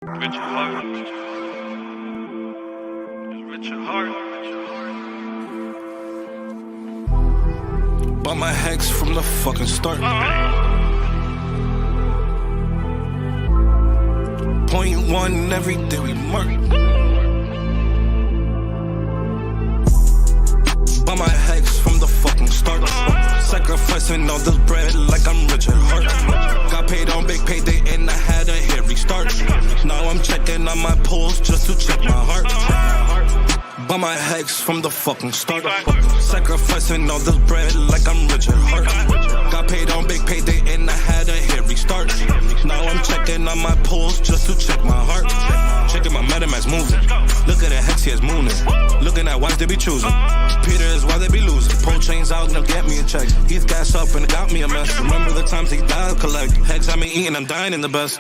With your heart. With your heart. Bought my hex from the fucking start. Point one every day we mark. Bought my hex from the fucking start. Sacrificing all this bread like I'm Richard Hart. Got paid on big payday and I had a hairy start. Now I'm checking on my pulse just to check my heart. Bought my hex from the fucking start. Sacrificing all this bread like I'm Richard Hart. Got paid on big payday and I had a hairy start. Now I'm checking on my pulse just to check my heart. Checking my metamax moving. Look at the hex, he is mooning. Looking at wives they be choosing. Peter is why they be losing. Pull chains out and they'll get me a check. He's gas up and it got me a mess. Remember the times he died collect. Hex I been eating, I'm dying in the best.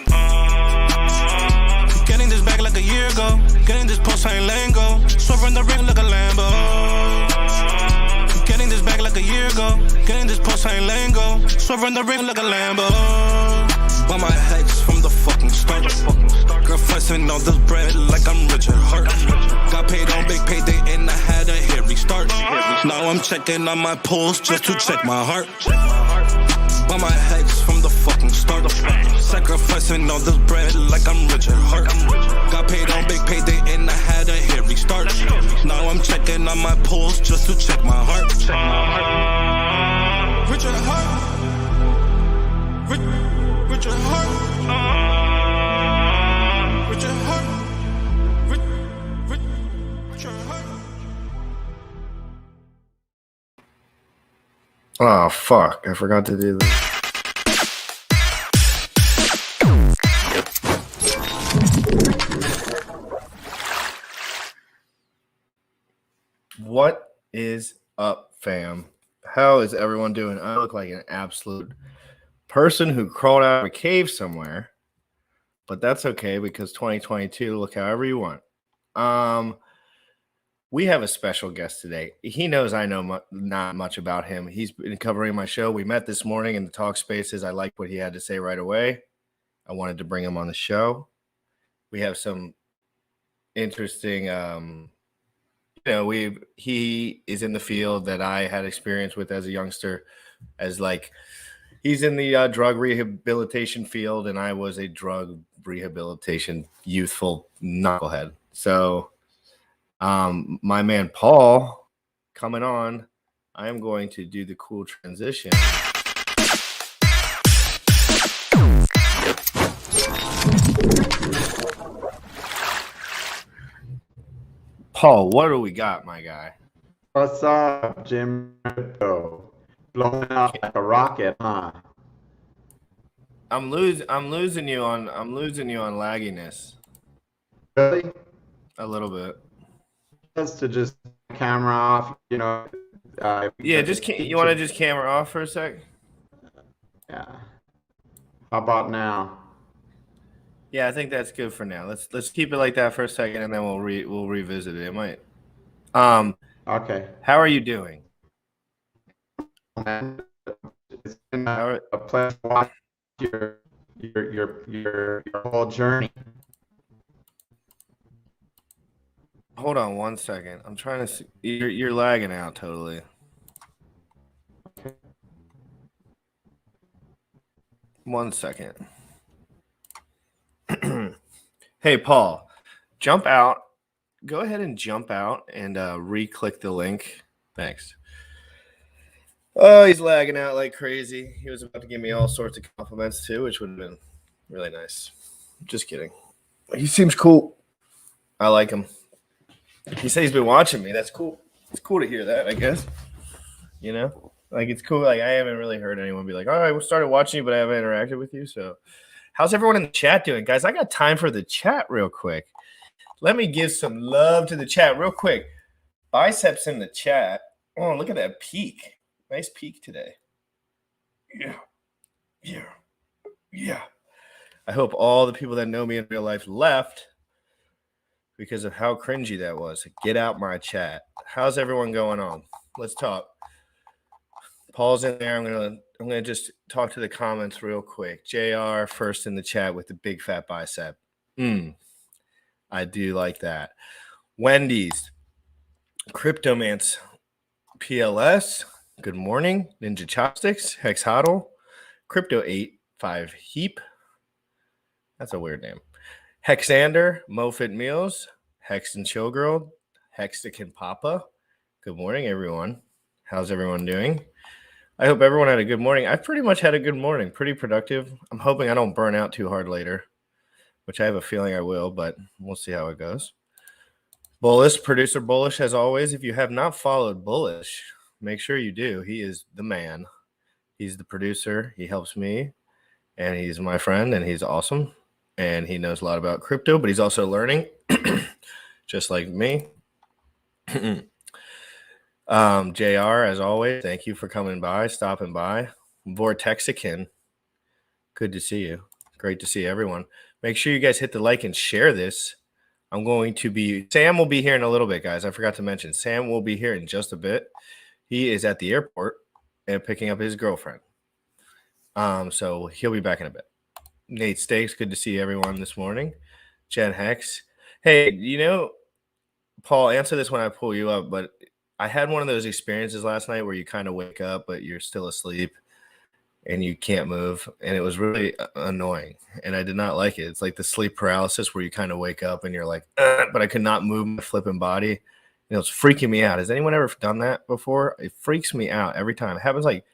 Getting this back like a year ago. Getting this pulsechain lingo. Swerving the ring like a Lambo. Getting this back like a year ago. Getting this pulsechain lingo. Swerving the ring like a Lambo. Bought my hex from the fucking start. Sacrificing all this bread like I'm Richard Hart. Got paid on big payday and I had a hairy start. Now I'm checking on my pulse just to check my heart. Bought my hex from the fucking start. Sacrificing all this bread like I'm Richard Hart. Got paid on big payday and I had a hairy start. Now I'm checking on my pulse just to check my heart. Richard Hart. Richard Hart. Richard Hart. Richard Hart. Oh, fuck. I forgot to do this. What is up, fam? How is everyone doing? I look like an absolute person who crawled out of a cave somewhere, but that's okay because 2022, look however you want. We have a special guest today. He knows I know not much about him. He's been covering my show. We met this morning in the talk spaces. I liked what he had to say right away. I wanted to bring him on the show. We have some interesting, he is in the field that I had experience with as a youngster, as like he's in the drug rehabilitation field, and I was a drug rehabilitation youthful knucklehead. So my man Paul coming on. I am going to do the cool transition. Paul, what do we got, my guy? What's up, Jim? Blowing up like a rocket, huh? I'm losing you on lagginess. Really? A little bit. Just to just camera off, you know. Yeah, you want to just camera off for a sec? Yeah. How about now? Yeah, I think that's good for now. Let's keep it like that for a second, and then we'll revisit it. It might. Okay. How are you doing? It's been a pleasure to watch your whole journey. Hold on one second. I'm trying to see. You're lagging out totally. Okay. 1 second. Hey, Paul, jump out. Go ahead and jump out and re-click the link. Thanks. Oh, he's lagging out like crazy. He was about to give me all sorts of compliments too, which would have been really nice. Just kidding. He seems cool. I like him. He said he's been watching me. That's cool. It's cool to hear that, I guess. You know? Like, it's cool. Like, I haven't really heard anyone be like, all right, we started watching you, but I haven't interacted with you. So, how's everyone in the chat doing? Guys, I got time for the chat real quick. Let me give some love to the chat real quick. Biceps in the chat. Oh, look at that peak. Nice peak today. Yeah. I hope all the people that know me in real life left because of how cringy that was. Get out my chat. How's everyone going on? Let's talk. Paul's in there. I'm gonna just talk to the comments real quick. JR first in the chat with the big fat bicep. I do like that. Wendy's, Cryptomance, PLS, good morning. Ninja Chopsticks, Hex Hodl, Crypto 85 Heap. That's a weird name. Hexander, Mofit Meals, Hex and Showgirl, Hexakin Papa. Good morning, everyone. How's everyone doing? I hope everyone had a good morning. I've pretty much had a good morning, pretty productive. I'm hoping I don't burn out too hard later, which I have a feeling I will, but we'll see how it goes. Bullish, producer Bullish, as always. If you have not followed Bullish, make sure you do. He is the man. He's the producer. He helps me, and he's my friend, and he's awesome. And he knows a lot about crypto, but he's also learning, just like me. JR, as always, thank you for coming by, stopping by. Vortexican, good to see you. Great to see everyone. Make sure you guys hit the like and share this. Sam will be here in a little bit, guys. I forgot to mention, Sam will be here in just a bit. He is at the airport and picking up his girlfriend. So he'll be back in a bit. Nate Stakes, good to see everyone this morning. Jen Hex. Hey, Paul, answer this when I pull you up, but I had one of those experiences last night where you kind of wake up, but you're still asleep and you can't move. And it was really annoying. And I did not like it. It's like the sleep paralysis where you kind of wake up and you're like, but I could not move my flipping body. It's freaking me out. Has anyone ever done that before? It freaks me out every time. It happens like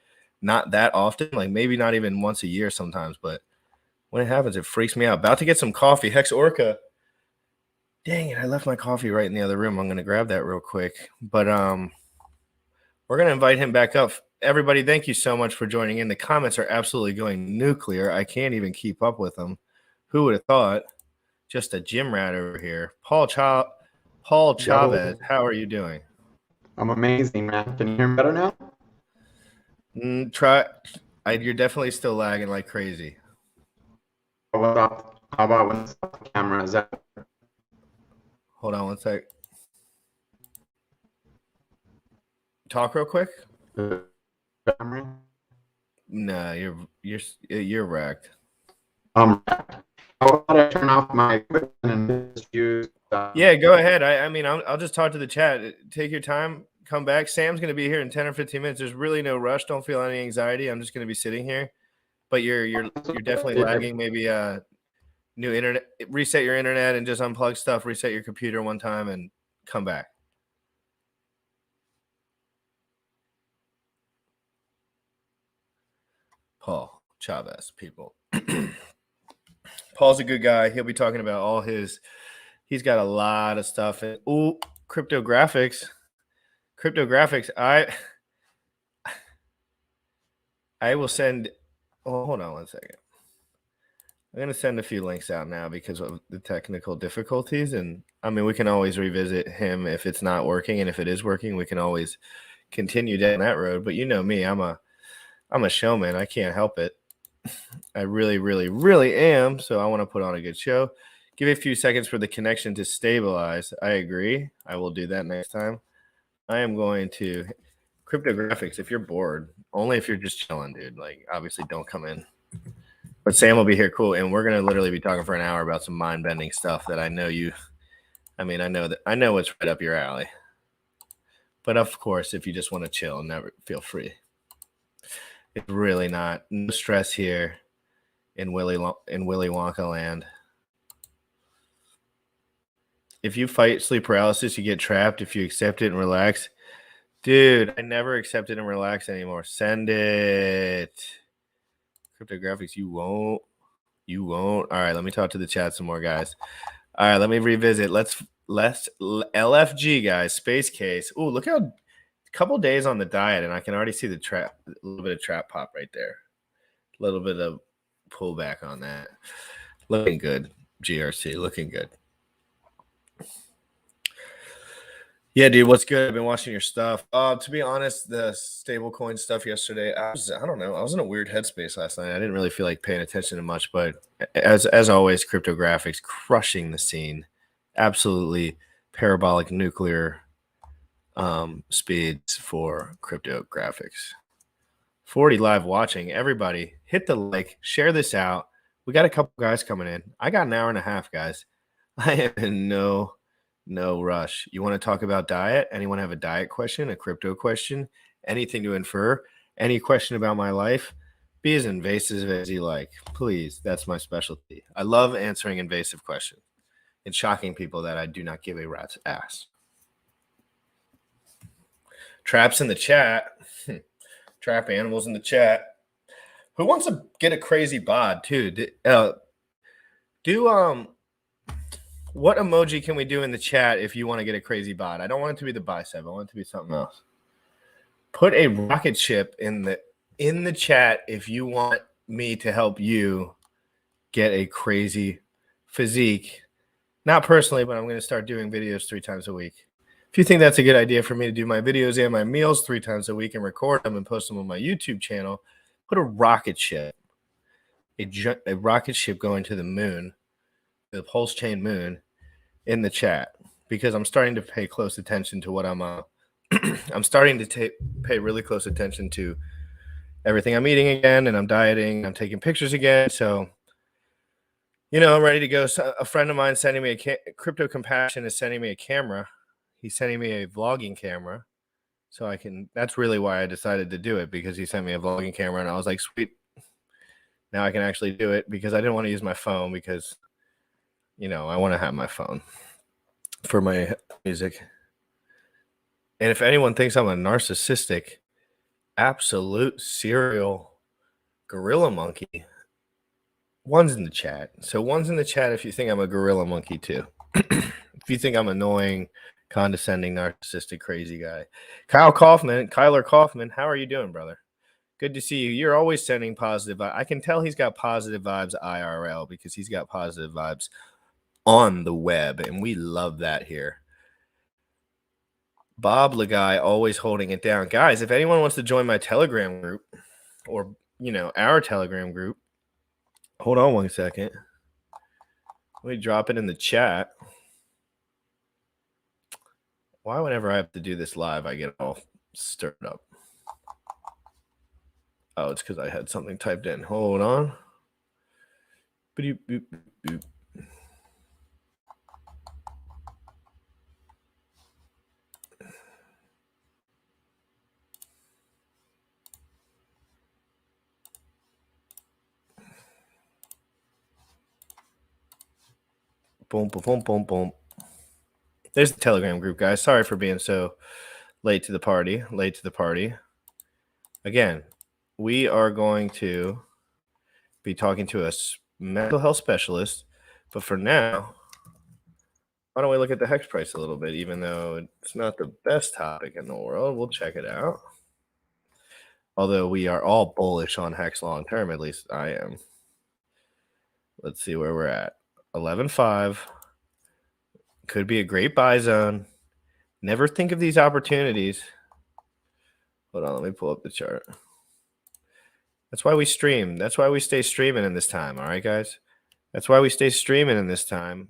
not that often, like maybe not even once a year sometimes, but when it happens, it freaks me out. About to get some coffee. Hex Orca. Dang it, I left my coffee right in the other room. I'm going to grab that real quick. But we're going to invite him back up. Everybody, thank you so much for joining in. The comments are absolutely going nuclear. I can't even keep up with them. Who would have thought? Just a gym rat over here. Paul Chavez, how are you doing? I'm amazing, man. Can you hear me better now? You're definitely still lagging like crazy. How about when the camera is out? Hold on one sec. Talk real quick. Camera? No, you're wrecked. How about I turn off my equipment and just use? Yeah, go ahead. I'll just talk to the chat. Take your time. Come back. Sam's going to be here in 10 or 15 minutes. There's really no rush. Don't feel any anxiety. I'm just going to be sitting here. But you're definitely lagging. Maybe new internet. Reset your internet and just unplug stuff. Reset your computer one time and come back. Paul Chavez, people. Paul's a good guy. He'll be talking about he's got a lot of stuff. Cryptographics. I will send. Oh, hold on one second. I'm going to send a few links out now because of the technical difficulties. And we can always revisit him if it's not working. And if it is working, we can always continue down that road. But you know me, I'm a showman. I can't help it. I really, really, really am. So I want to put on a good show. Give it a few seconds for the connection to stabilize. I agree. I will do that next time. I am going to cryptographics. If you're bored, only if you're just chilling, dude. Like, obviously, don't come in. But Sam will be here, cool, and we're gonna literally be talking for an hour about some mind-bending stuff that I know you. I know what's right up your alley. But of course, if you just want to chill, never feel free. It's really not no stress here in Willy Wonka land. If you fight sleep paralysis, you get trapped. If you accept it and relax, dude, I never accept it and relax anymore. Send it. Cryptographics, you won't. All right, let me talk to the chat some more, guys. All right, let me revisit. Let's LFG, guys. Space case. Ooh, look how a couple days on the diet, and I can already see the trap, a little bit of trap pop right there. A little bit of pullback on that. Looking good, GRC. Looking good. Yeah, dude, what's good? I've been watching your stuff. To be honest, the stablecoin stuff yesterday, I don't know. I was in a weird headspace last night. I didn't really feel like paying attention to much, but as always, cryptographics crushing the scene. Absolutely parabolic nuclear speeds for cryptographics. 40 live watching. Everybody, hit the like, share this out. We got a couple guys coming in. I got an hour and a half, guys. I am in no rush. You want to talk about diet? Anyone have a diet question, a crypto question, anything to infer, any question about my life? Be as invasive as you like. Please, that's my specialty. I love answering invasive questions and shocking people that I do not give a rat's ass. Traps in the chat. Trap animals in the chat. Who wants to get a crazy bod too? What emoji can we do in the chat if you want to get a crazy bod? I don't want it to be the bicep. I want it to be something else. Put a rocket ship in the chat if you want me to help you get a crazy physique. Not personally, but I'm going to start doing videos 3 times a week. If you think that's a good idea for me to do my videos and my meals 3 times a week and record them and post them on my YouTube channel, put a rocket ship, a rocket ship going to the moon, the pulsechain moon, in the chat, because I'm starting to pay close attention to what I'm starting to pay really close attention to everything I'm eating again, and I'm dieting. I'm taking pictures again, so I'm ready to go. So a friend of mine sending me Crypto Compassion is sending me a camera. He's sending me a vlogging camera, so I can. That's really why I decided to do it, because he sent me a vlogging camera, and I was like, sweet. Now I can actually do it, because I didn't want to use my phone, because I want to have my phone for my music. And if anyone thinks I'm a narcissistic, absolute serial gorilla monkey, one's in the chat. So one's in the chat if you think I'm a gorilla monkey too. If you think I'm annoying, condescending, narcissistic, crazy guy. Kyler Kaufman, how are you doing, brother? Good to see you. You're always sending positive vibes. I can tell he's got positive vibes IRL, because he's got positive vibes on the web, and we love that here. Bob Lagai always holding it down. Guys, if anyone wants to join my Telegram group, or our Telegram group, hold on 1 second. Let me drop it in the chat. Why whenever I have to do this live, I get all stirred up? Oh, it's because I had something typed in. Hold on. Boop, boop, boop. Boom, boom, boom, boom, boom. There's the Telegram group, guys. Sorry for being so late to the party. Again, we are going to be talking to a mental health specialist. But for now, why don't we look at the Hex price a little bit, even though it's not the best topic in the world. We'll check it out. Although we are all bullish on Hex long term, at least I am. Let's see where we're at. 11.5. Could be a great buy zone. Never think of these opportunities. Hold on, let me pull up the chart. That's why we stream. That's why we stay streaming in this time. All right, guys? That's why we stay streaming in this time.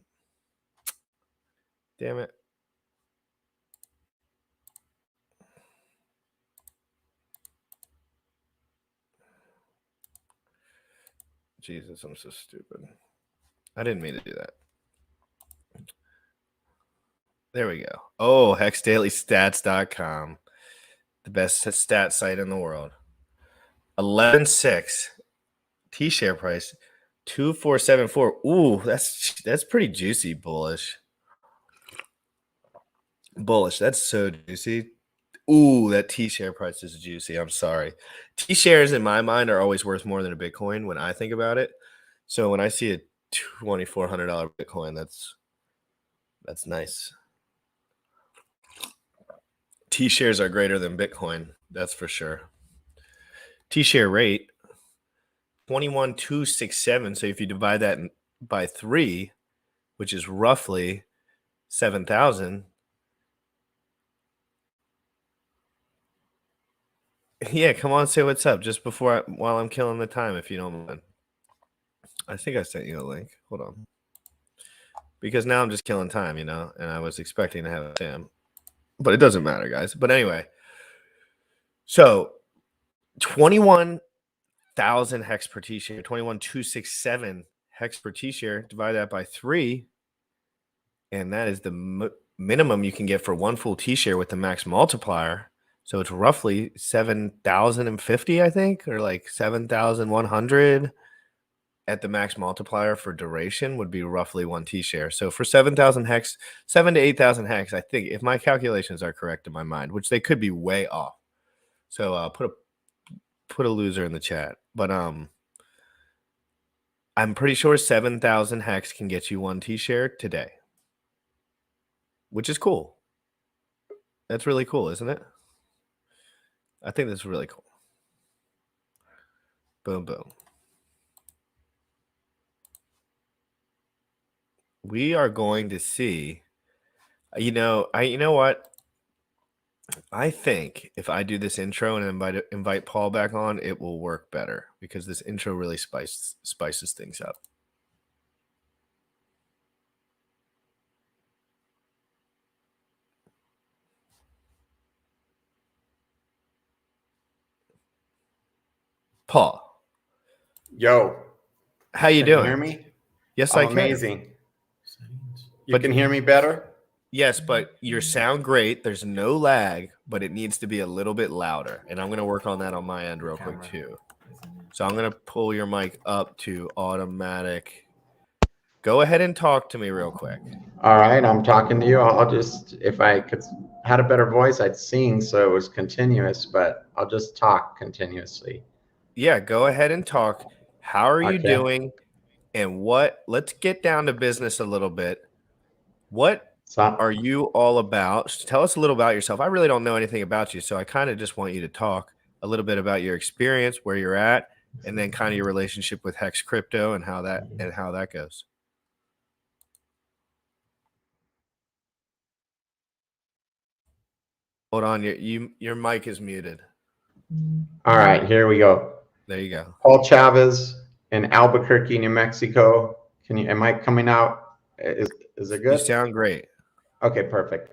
Damn it. Jesus, I'm so stupid. I didn't mean to do that. There we go. Oh, hexdailystats.com. The best stat site in the world. 11.6. T-share price 2474. Ooh, that's pretty juicy. Bullish. That's so juicy. Ooh, that T-share price is juicy. I'm sorry. T-shares in my mind are always worth more than a Bitcoin when I think about it. So when I see a $2,400 Bitcoin, that's nice. T-shares are greater than Bitcoin, that's for sure. T-share rate 21,267. So if you divide that by 3, which is roughly 7,000. Yeah, come on, say what's up just while I'm killing the time, if you don't mind. I think I sent you a link. Hold on. Because now I'm just killing time, and I was expecting to have a Sam. But it doesn't matter, guys. But anyway, so 21,000 hex per T-share, 21,267 hex per T-share. Divide that by 3, and that is the minimum you can get for one full T-share with the max multiplier. So it's roughly 7,050, I think, or like 7,100 at the max multiplier for duration would be roughly one T-share. So for 7,000 hex, 7 to 8,000 hex, I think, if my calculations are correct in my mind, which they could be way off. So put a loser in the chat. But I'm pretty sure 7,000 hex can get you one T-share today, which is cool. That's really cool, isn't it? I think that's really cool. Boom, boom. We are going to see, you know what? I think if I do this intro and invite Paul back on, it will work better because this intro really spices things up. Paul. Yo. How you Can doing? you hear me? Yes, I can. Amazing. You can hear me better? Yes, but your sound great. There's no lag, but it needs to be a little bit louder. And I'm going to work on that on my end real quick too. So I'm going to pull your mic up to automatic. Go ahead and talk to me real quick. All right, I'm talking to you. I'll just, if I had a better voice, I'd sing so it was continuous, but I'll just talk continuously. Yeah, go ahead and talk. How are you doing? And let's get down to business a little bit. What are you all about? Tell us a little about yourself. I really don't know anything about you, so I kind of just want you to talk a little bit about your experience, where you're at, and then kind of your relationship with Hex Crypto and how that goes. Hold on, your mic is muted. All right, here we go. There you go. Paul Chavez in Albuquerque, New Mexico. Am I coming out? Is it good? You sound great. Okay, perfect.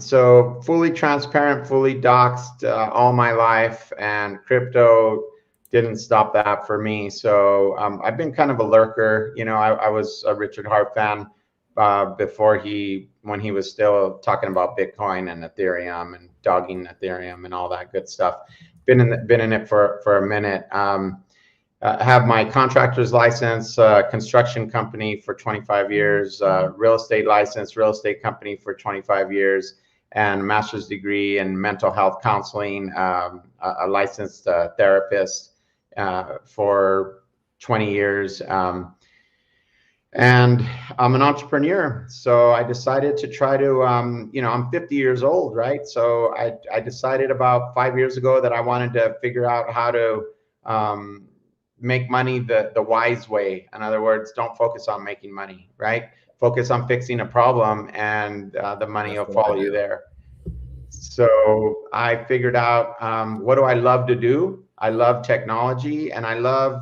So fully transparent, fully doxed all my life, and crypto didn't stop that for me. So I've been kind of a lurker. You know, I was a Richard Hart fan when he was still talking about Bitcoin and Ethereum and dogging Ethereum and all that good stuff. Been in it for a minute. Have my contractor's license, construction company for 25 years, real estate license, real estate company for 25 years, and a master's degree in mental health counseling, a licensed therapist for 20 years. And I'm an entrepreneur. So I decided to try to, I'm 50 years old, right? So I decided about 5 years ago that I wanted to figure out how to make money the wise way. In other words, don't focus on making money, right? Focus on fixing a problem, and the money will follow you there. So I figured out, what do I love to do? I love technology, and I love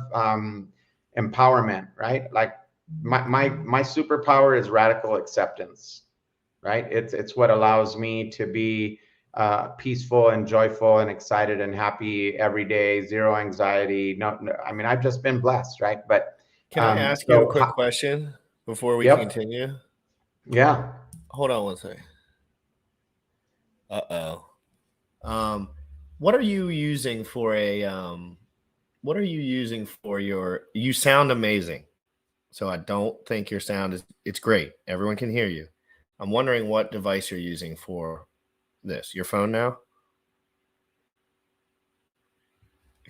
empowerment, right? Like my superpower is radical acceptance, right? It's what allows me to be peaceful and joyful and excited and happy every day, zero anxiety. No, I mean, I've just been blessed, right? But can I ask you a quick question before we continue? Yeah. Hold on one second. What are you using for you sound amazing. So I don't think your sound it's great. Everyone can hear you. I'm wondering what device you're using for this. Your phone now?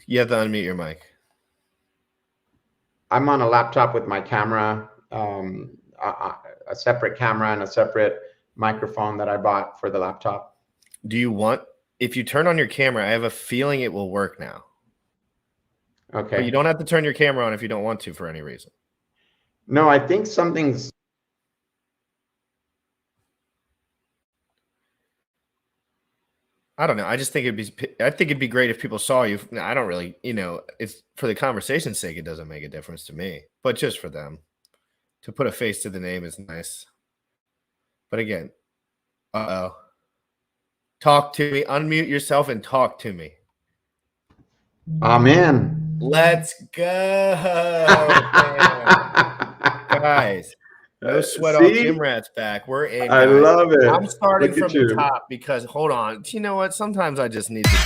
You have to unmute your mic. I'm on a laptop with my camera, a separate camera and a separate microphone that I bought for the laptop. If you turn on your camera, I have a feeling it will work now. Okay. But you don't have to turn your camera on if you don't want to for any reason. No, I think something's... I don't know. I think it'd be great if people saw you. I don't really, it's for the conversation's sake, it doesn't make a difference to me, but just for them to put a face to the name is nice. But again, talk to me, unmute yourself and talk to me. I'm in. Let's go, guys. No sweat off See? Gym Rat's back. We're in, I guys. love it. I'm starting Look at from the you. top because hold on. You know what? Sometimes I just need to do.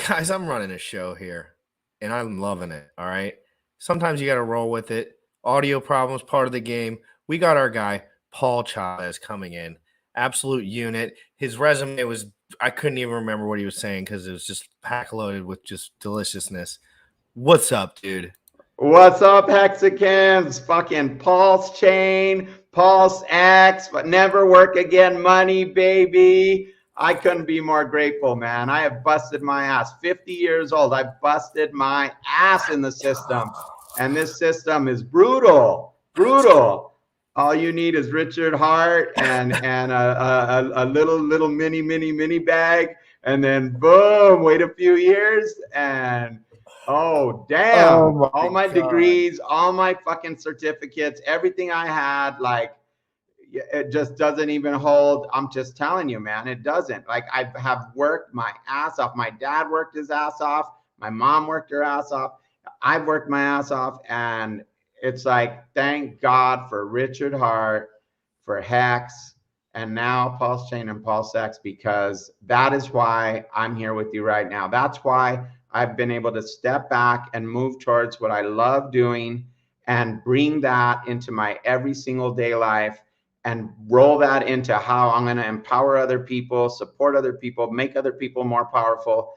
Guys, I'm running a show here and I'm loving it. All right. Sometimes you got to roll with it. Audio problems, part of the game. We got our guy, Paul Chavez, coming in. Absolute unit. His resume was, I couldn't even remember what he was saying because it was just pack loaded with just deliciousness. What's up, dude? What's up, Hexicans? Fucking pulsechain, pulsex, but never work again money, baby. I couldn't be more grateful, man. I have busted my ass. 50 years old. I busted my ass in the system. And this system is brutal, brutal. All you need is Richard Hart and a little mini bag. And then boom, wait a few years and oh, damn. All my degrees, all my fucking certificates, everything I had, like, it just doesn't even hold. I'm just telling you, man, it doesn't. Like, I have worked my ass off. My dad worked his ass off. My mom worked her ass off. I've worked my ass off. And it's like, thank God for Richard Hart, for Hex, and now pulsechain and pulsex, because that is why I'm here with you right now. That's why I've been able to step back and move towards what I love doing and bring that into my every single day life and roll that into how I'm going to empower other people, support other people, make other people more powerful.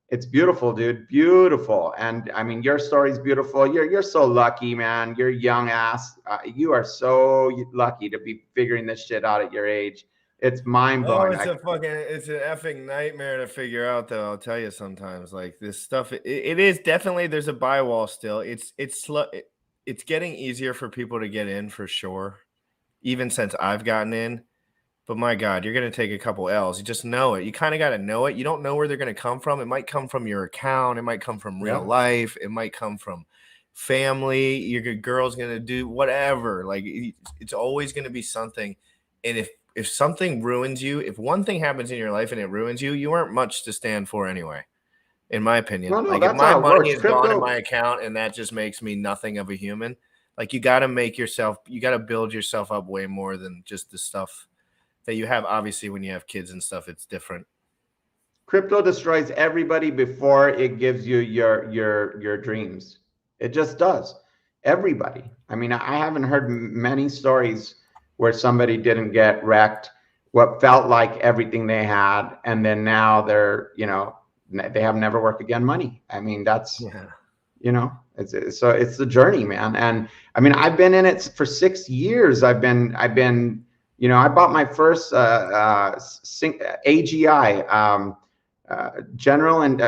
It's beautiful, dude. Beautiful. And I mean, your story's beautiful. You're so lucky, man. You're young ass. You are so lucky to be figuring this shit out at your age. It's mind blowing. Oh, it's an effing nightmare to figure out, though. I'll tell you sometimes, like this stuff, it is definitely, there's a buy wall still. It's getting easier for people to get in for sure, even since I've gotten in. But my God, you're going to take a couple L's. You just know it. You kind of got to know it. You don't know where they're going to come from. It might come from your account. It might come from real life. It might come from family. Your girl's going to do whatever. Like, it's always going to be something. And if something ruins you, if one thing happens in your life and it ruins you, you aren't much to stand for anyway, in my opinion. No, like, if my money is gone in my account and that just makes me nothing of a human, like, you got to build yourself up way more than just the stuff that you have. Obviously, when you have kids and stuff, it's different. Crypto destroys everybody before it gives you your dreams. It just does. Everybody. I mean, I haven't heard many stories where somebody didn't get wrecked, what felt like everything they had, and then now they're, they have never worked again money. I mean, that's, it's the journey, man. And I mean, I've been in it for 6 years. I've been, I bought my first AGI, General and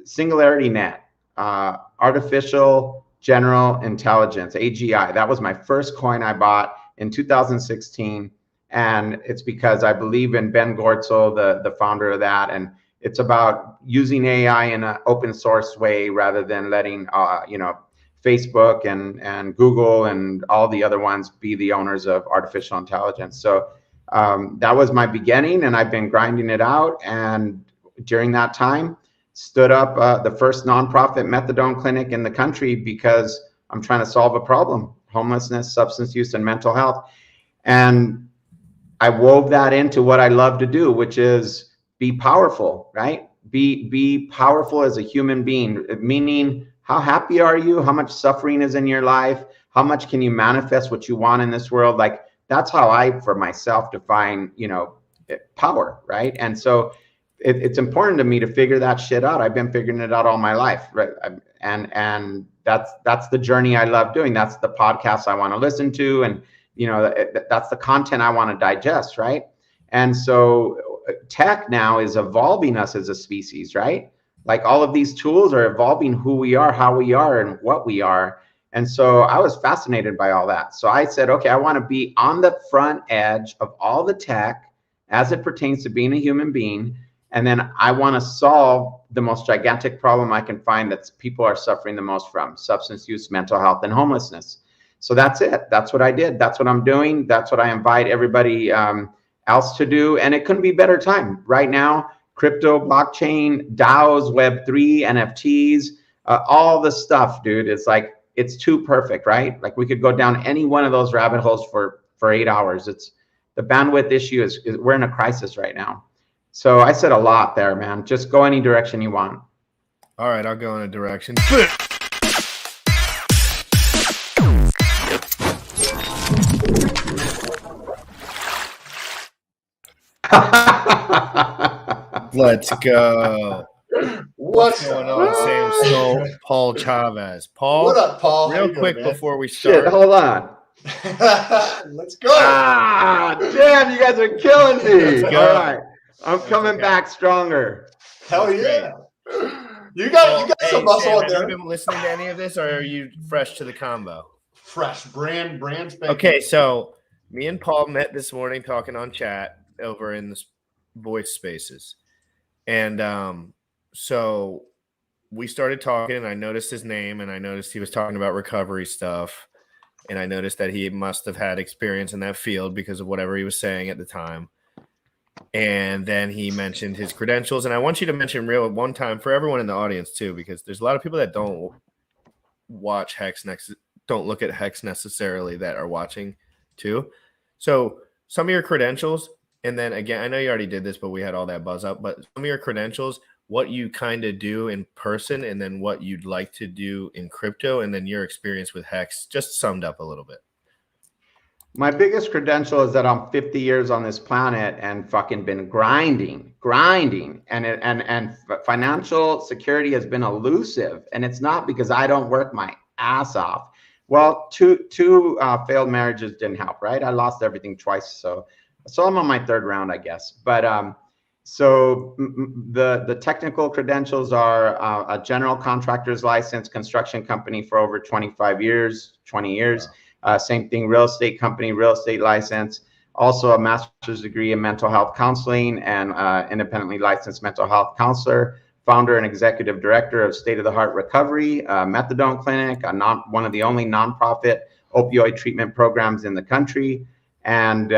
Singularity Net, Artificial General Intelligence, AGI. That was my first coin I bought in 2016. And it's because I believe in Ben Gortzel, the founder of that. And it's about using AI in an open source way rather than letting, Facebook and Google and all the other ones be the owners of artificial intelligence. So that was my beginning, and I've been grinding it out. And during that time, stood up the first nonprofit methadone clinic in the country because I'm trying to solve a problem: homelessness, substance use, and mental health. And I wove that into what I love to do, which is be powerful, right? Be powerful as a human being, meaning, how happy are you? How much suffering is in your life? How much can you manifest what you want in this world? Like, that's how I, for myself, define, power, right? And so it's important to me to figure that shit out. I've been figuring it out all my life, right? And that's the journey I love doing. That's the podcasts I want to listen to, and that's the content I want to digest, right? And so tech now is evolving us as a species, right? Like, all of these tools are evolving who we are, how we are, and what we are. And so I was fascinated by all that. So I said, okay, I want to be on the front edge of all the tech as it pertains to being a human being. And then I want to solve the most gigantic problem I can find that people are suffering the most from: substance use, mental health, and homelessness. So that's it. That's what I did. That's what I'm doing. That's what I invite everybody else to do. And it couldn't be better time right now. Crypto, blockchain, DAOs, Web3, NFTs, all the stuff, dude. It's like, it's too perfect, right? Like we could go down any one of those rabbit holes for 8 hours. It's the bandwidth issue is we're in a crisis right now. So I said a lot there, man. Just go any direction you want. All right, I'll go in a direction. Let's go. What's going on, Sam Snow? Paul Chavez. Paul, what up, Paul? Real quick before we start. Shit, hold on. Let's go. Damn, you guys are killing me. Let's go. All right. I'm coming back stronger. Hell yeah. You got some muscle Sam, in there. have you been listening to any of this, or are you fresh to the combo? Fresh, brand spanking. Okay, so me and Paul met this morning talking on chat over in the voice spaces. And so we started talking, and I noticed his name, and I noticed he was talking about recovery stuff. And I noticed that he must have had experience in that field because of whatever he was saying at the time. And then he mentioned his credentials. And I want you to mention real one time for everyone in the audience too, because there's a lot of people that don't watch Hex don't look at Hex necessarily that are watching too. So some of your credentials, and then again, I know you already did this, but we had all that buzz up, but some of your credentials, what you kind of do in person, and then what you'd like to do in crypto, and then your experience with Hex, just summed up a little bit. My biggest credential is that I'm 50 years on this planet and fucking been grinding, and financial security has been elusive, and it's not because I don't work my ass off. Well, two failed marriages didn't help, right? I lost everything twice, so I'm on my third round, I guess. But so the technical credentials are a general contractor's license, construction company for over 20 years. Wow. Same thing, real estate company, real estate license. Also a master's degree in mental health counseling and independently licensed mental health counselor. Founder and executive director of State of the Heart Recovery, Methadone Clinic, one of the only nonprofit opioid treatment programs in the country. And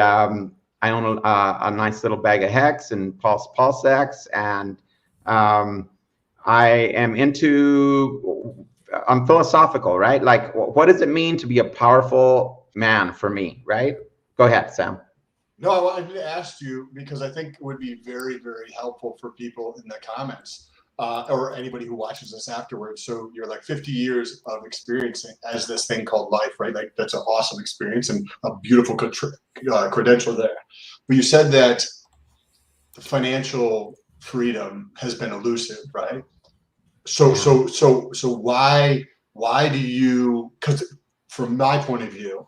I own a nice little bag of Hex and pulsex, and I am I'm philosophical, right? Like, what does it mean to be a powerful man for me, right? Go ahead, Sam. No, I wanted to ask you because I think it would be very, very helpful for people in the comments or anybody who watches this afterwards. So you're like 50 years of experiencing as this thing called life, right? Like that's an awesome experience and a beautiful credential there. But you said that the financial freedom has been elusive, right? So why do you, because from my point of view,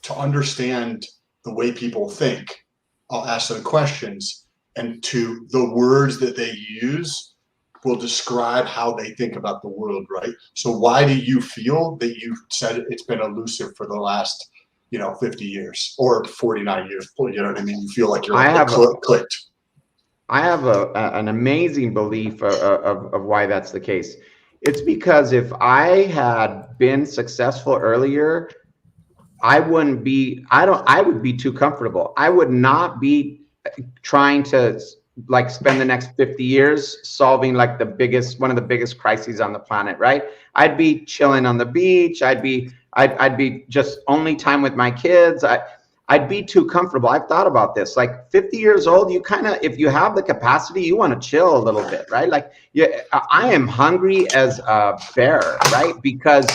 to understand the way people think, I'll ask them questions, and to the words that they use will describe how they think about the world, right? So why do you feel that you've said it's been elusive for the last, 50 years or 49 years? You know what I mean? You feel like you're clicked. I have an amazing belief of why that's the case. It's because if I had been successful earlier, I would be too comfortable. I would not be trying to like spend the next 50 years solving like one of the biggest crises on the planet, right? I'd be chilling on the beach. I'd be just only time with my kids. I'd be too comfortable. I've thought about this. Like 50 years old, you kind of, if you have the capacity, you want to chill a little bit, right? Like, yeah, I am hungry as a bear, right? Because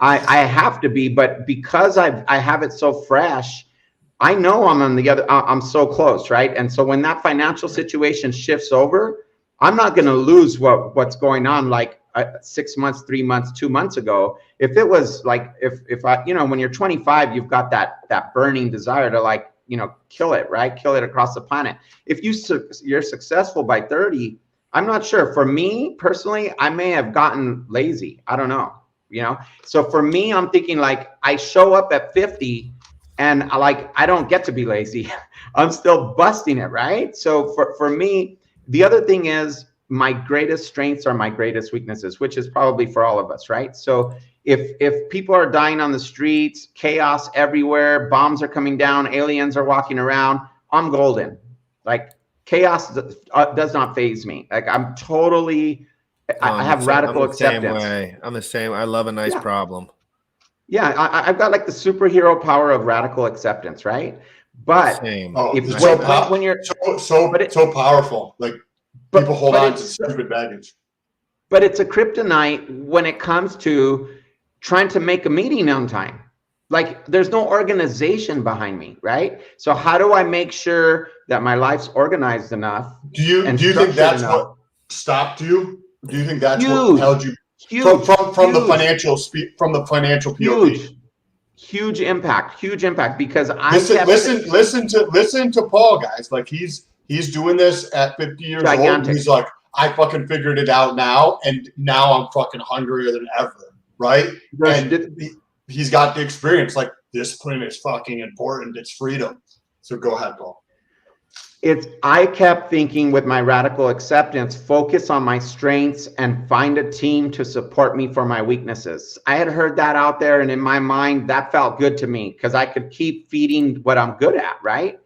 I have to be, but because I have it so fresh, I know I'm so close, right? And so when that financial situation shifts over, I'm not going to lose what's going on like 6 months, 3 months, 2 months ago. If it was like, if I, when you're 25, you've got that burning desire to like, kill it, right? Kill it across the planet. If you're successful by 30, I'm not sure. For me personally, I may have gotten lazy. I don't know, So for me, I'm thinking like I show up at 50 and I don't get to be lazy. I'm still busting it, right? So for me, the other thing is my greatest strengths are my greatest weaknesses, which is probably for all of us, right? So if people are dying on the streets, chaos everywhere, bombs are coming down, aliens are walking around, I'm golden. Like chaos does not faze me. Like I'm totally, I have radical acceptance. I'm the same. I love a nice problem. Yeah, I've got like the superhero power of radical acceptance, right? But when you're so powerful, like people hold on to stupid baggage. But it's a kryptonite when it comes to trying to make a meeting on time. Like there's no organization behind me, right? So how do I make sure that my life's organized enough? Do you think that's what stopped you? Do you think that's what held you from the financial POV? Huge impact because listen to Paul, guys. Like he's doing this at 50 years old. He's like, I fucking figured it out now, and now I'm fucking hungrier than ever, right? And he's got the experience. Like discipline is fucking important. It's freedom. So go ahead, Paul. I kept thinking with my radical acceptance, focus on my strengths and find a team to support me for my weaknesses. I had heard that out there, and in my mind, that felt good to me because I could keep feeding what I'm good at, right?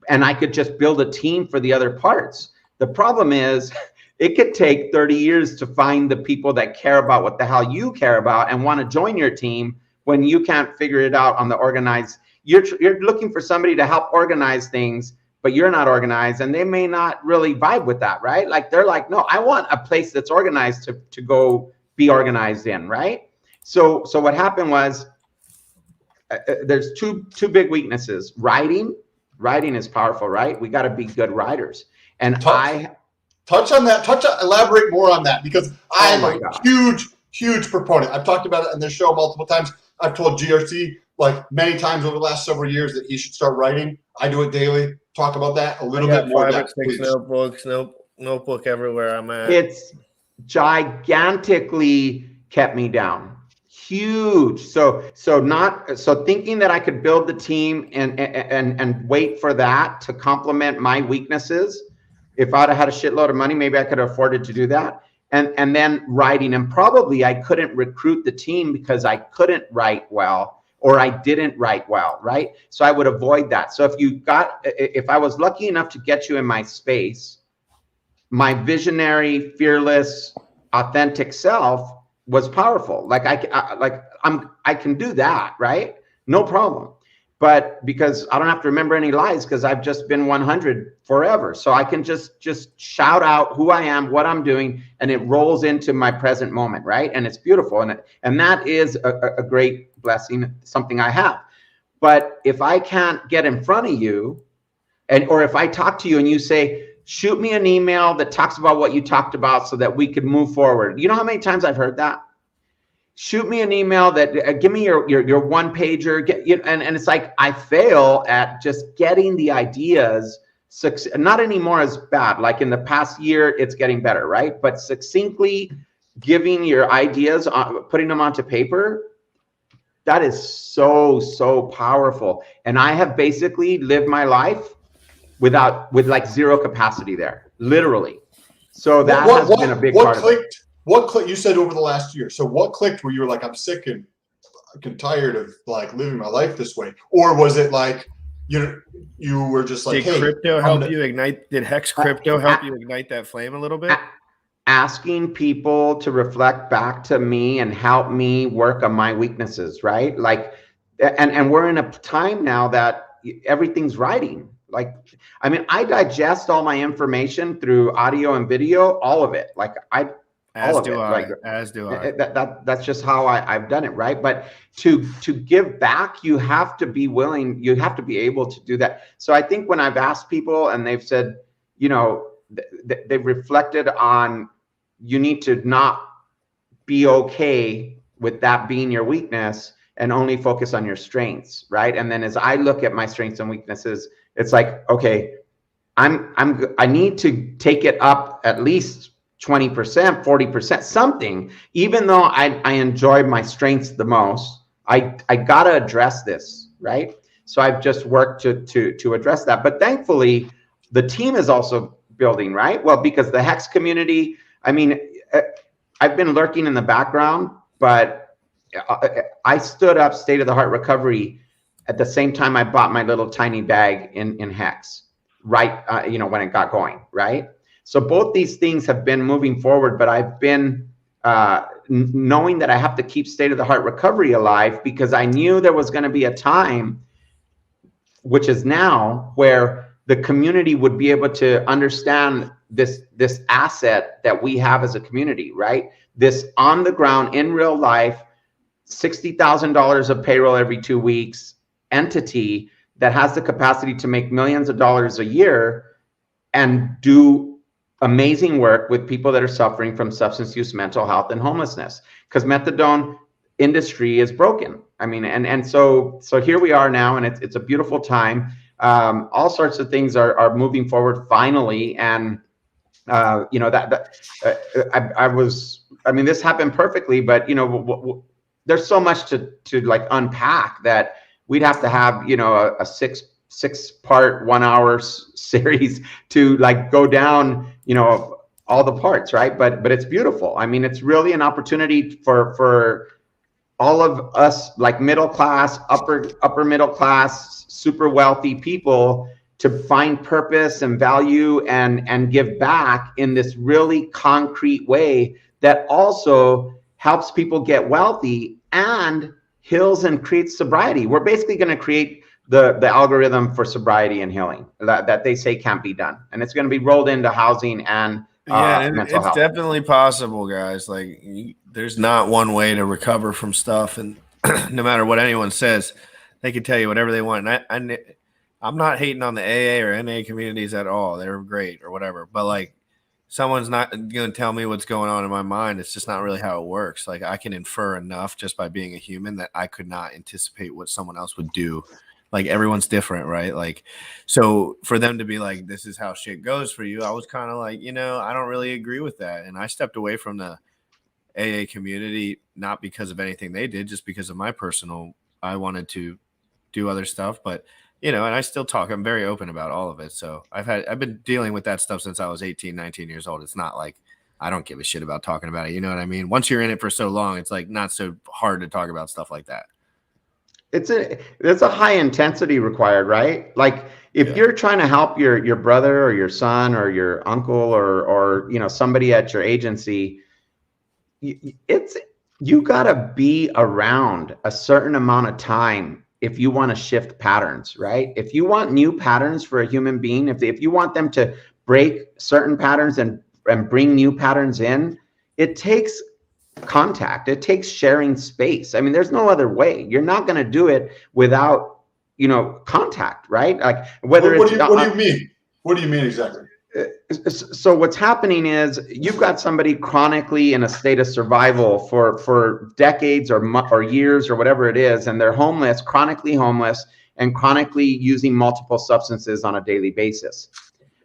And I could just build a team for the other parts. The problem is it could take 30 years to find the people that care about what the hell you care about and want to join your team when you can't figure it out on the organized. You're looking for somebody to help organize things, but you're not organized, and they may not really vibe with that, right? Like they're like, no, I want a place that's organized to go be organized in, right? So what happened was there's two big weaknesses. Writing is powerful, right? We got to be good writers. And elaborate more on that, because I'm a huge proponent. I've talked about it on this show multiple times. I've told GRC like many times over the last several years that he should start writing. I do it daily. Talk about that a little bit more. 5 or 6 notebooks, notebook everywhere I'm at. It's gigantically kept me down. Huge. So thinking that I could build the team and wait for that to complement my weaknesses. If I'd have had a shitload of money, maybe I could have afforded to do that. And then writing, and probably I couldn't recruit the team because I couldn't write well, or I didn't write well, right? So I would avoid that. So if I was lucky enough to get you in my space, my visionary, fearless, authentic self was powerful. Like I can do that, right? No problem. But because I don't have to remember any lies, because I've just been 100 forever. So I can just shout out who I am, what I'm doing, and it rolls into my present moment, right? And it's beautiful. And that is a great blessing, something I have. But if I can't get in front of you, or if I talk to you and you say, shoot me an email that talks about what you talked about so that we could move forward. You know how many times I've heard that? Shoot me an email that give me your one pager, and it's like I fail at just getting the ideas. Not anymore as bad. Like in the past year, it's getting better, right? But succinctly giving your ideas, putting them onto paper, that is so powerful. And I have basically lived my life with like zero capacity there, literally. So that has been a big part of it. What clicked? You said over the last year. So what clicked where you were like, I'm sick and tired of like living my life this way? Or was it like you were just like, did crypto help you ignite? Did Hex crypto help you ignite that flame a little bit? Asking people to reflect back to me and help me work on my weaknesses, right? Like, and we're in a time now that everything's writing. Like, I mean, I digest all my information through audio and video, all of it. Like As do I. That's just how I've done it, right? But to give back, you have to be willing, you have to be able to do that. So I think when I've asked people and they've said, they've reflected on, you need to not be okay with that being your weakness and only focus on your strengths, right? And then as I look at my strengths and weaknesses, it's like, okay, I need to take it up at least 20%, 40%, something. Even though I enjoy my strengths the most, I gotta address this, right? So I've just worked to address that. But thankfully, the team has also building, right? Well, because the Hex community, I mean, I've been lurking in the background, but I stood up State of the Heart Recovery at the same time I bought my little tiny bag in Hex, right? You know, when it got going, right? So both these things have been moving forward, but I've been knowing that I have to keep State of the Heart Recovery alive, because I knew there was going to be a time, which is now, where the community would be able to understand this asset that we have as a community, right? This on the ground, in real life, $60,000 of payroll every 2 weeks entity that has the capacity to make millions of dollars a year and do amazing work with people that are suffering from substance use, mental health, and homelessness. Because methadone industry is broken. I mean, and so here we are now, and it's a beautiful time. All sorts of things are moving forward finally, and you know, I mean, this happened perfectly, but you know, there's so much to like unpack that we'd have to have, you know, a six part 1 hour series to like go down, you know, all the parts, right? But it's beautiful. I mean, it's really an opportunity for all of us, like middle class, upper middle class, super wealthy people, to find purpose and value and give back in this really concrete way that also helps people get wealthy and heals and creates sobriety. We're basically going to create the algorithm for sobriety and healing that they say can't be done, and it's going to be rolled into housing and mental health. It's definitely possible, guys. Like, there's not one way to recover from stuff, and no matter what anyone says, they can tell you whatever they want. And I'm not hating on the AA or NA communities at all. They're great or whatever, but like, someone's not going to tell me what's going on in my mind. It's just not really how it works. Like, I can infer enough just by being a human that I could not anticipate what someone else would do. Like, everyone's different, right? Like, so for them to be like, this is how shit goes for you, I was kind of like, you know, I don't really agree with that. And I stepped away from the AA community, not because of anything they did, just because of my personal, I wanted to do other stuff. But, you know, and I still talk. I'm very open about all of it. So I've been dealing with that stuff since I was 18, 19 years old. It's not like I don't give a shit about talking about it. You know what I mean? Once you're in it for so long, it's like not so hard to talk about stuff like that. There's a high intensity required, right? Like, if you're trying to help your brother or your son or your uncle or you know, somebody at your agency, you gotta be around a certain amount of time if you want to shift patterns, right? If you want new patterns for a human being, if you want them to break certain patterns and bring new patterns in, it takes contact. It takes sharing space. I mean, there's no other way. You're not going to do it without, you know, contact, right? Like, whether what do you mean? What do you mean exactly? So what's happening is you've got somebody chronically in a state of survival for decades or years or whatever it is, and they're homeless, chronically homeless, and chronically using multiple substances on a daily basis.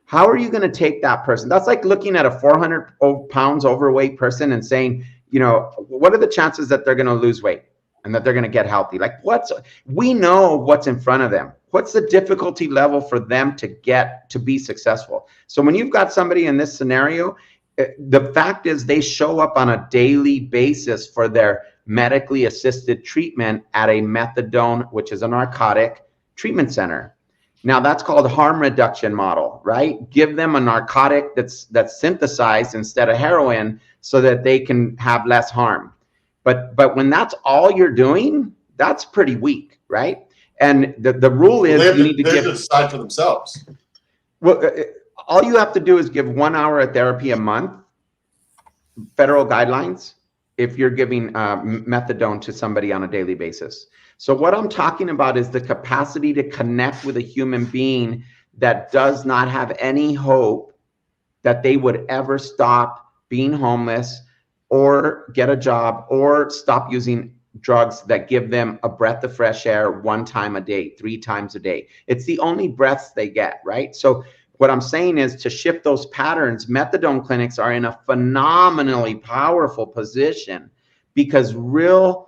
How are you going to take that person? That's like looking at a 400 pounds overweight person and saying, you know, what are the chances that they're going to lose weight and that they're going to get healthy? Like, we know what's in front of them. What's the difficulty level for them to get to be successful? So when you've got somebody in this scenario, the fact is they show up on a daily basis for their medically assisted treatment at a methadone, which is a narcotic treatment center. Now that's called harm reduction model, right? Give them a narcotic that's synthesized instead of heroin so that they can have less harm. But when that's all you're doing, that's pretty weak, right? And the rule is you need to give to decide for themselves. Well, all you have to do is give 1 hour of therapy a month, federal guidelines, if you're giving methadone to somebody on a daily basis. So what I'm talking about is the capacity to connect with a human being that does not have any hope that they would ever stop being homeless or get a job or stop using drugs that give them a breath of fresh air 1 time a day, 3 times a day. It's the only breaths they get, right? So what I'm saying is, to shift those patterns, methadone clinics are in a phenomenally powerful position, because real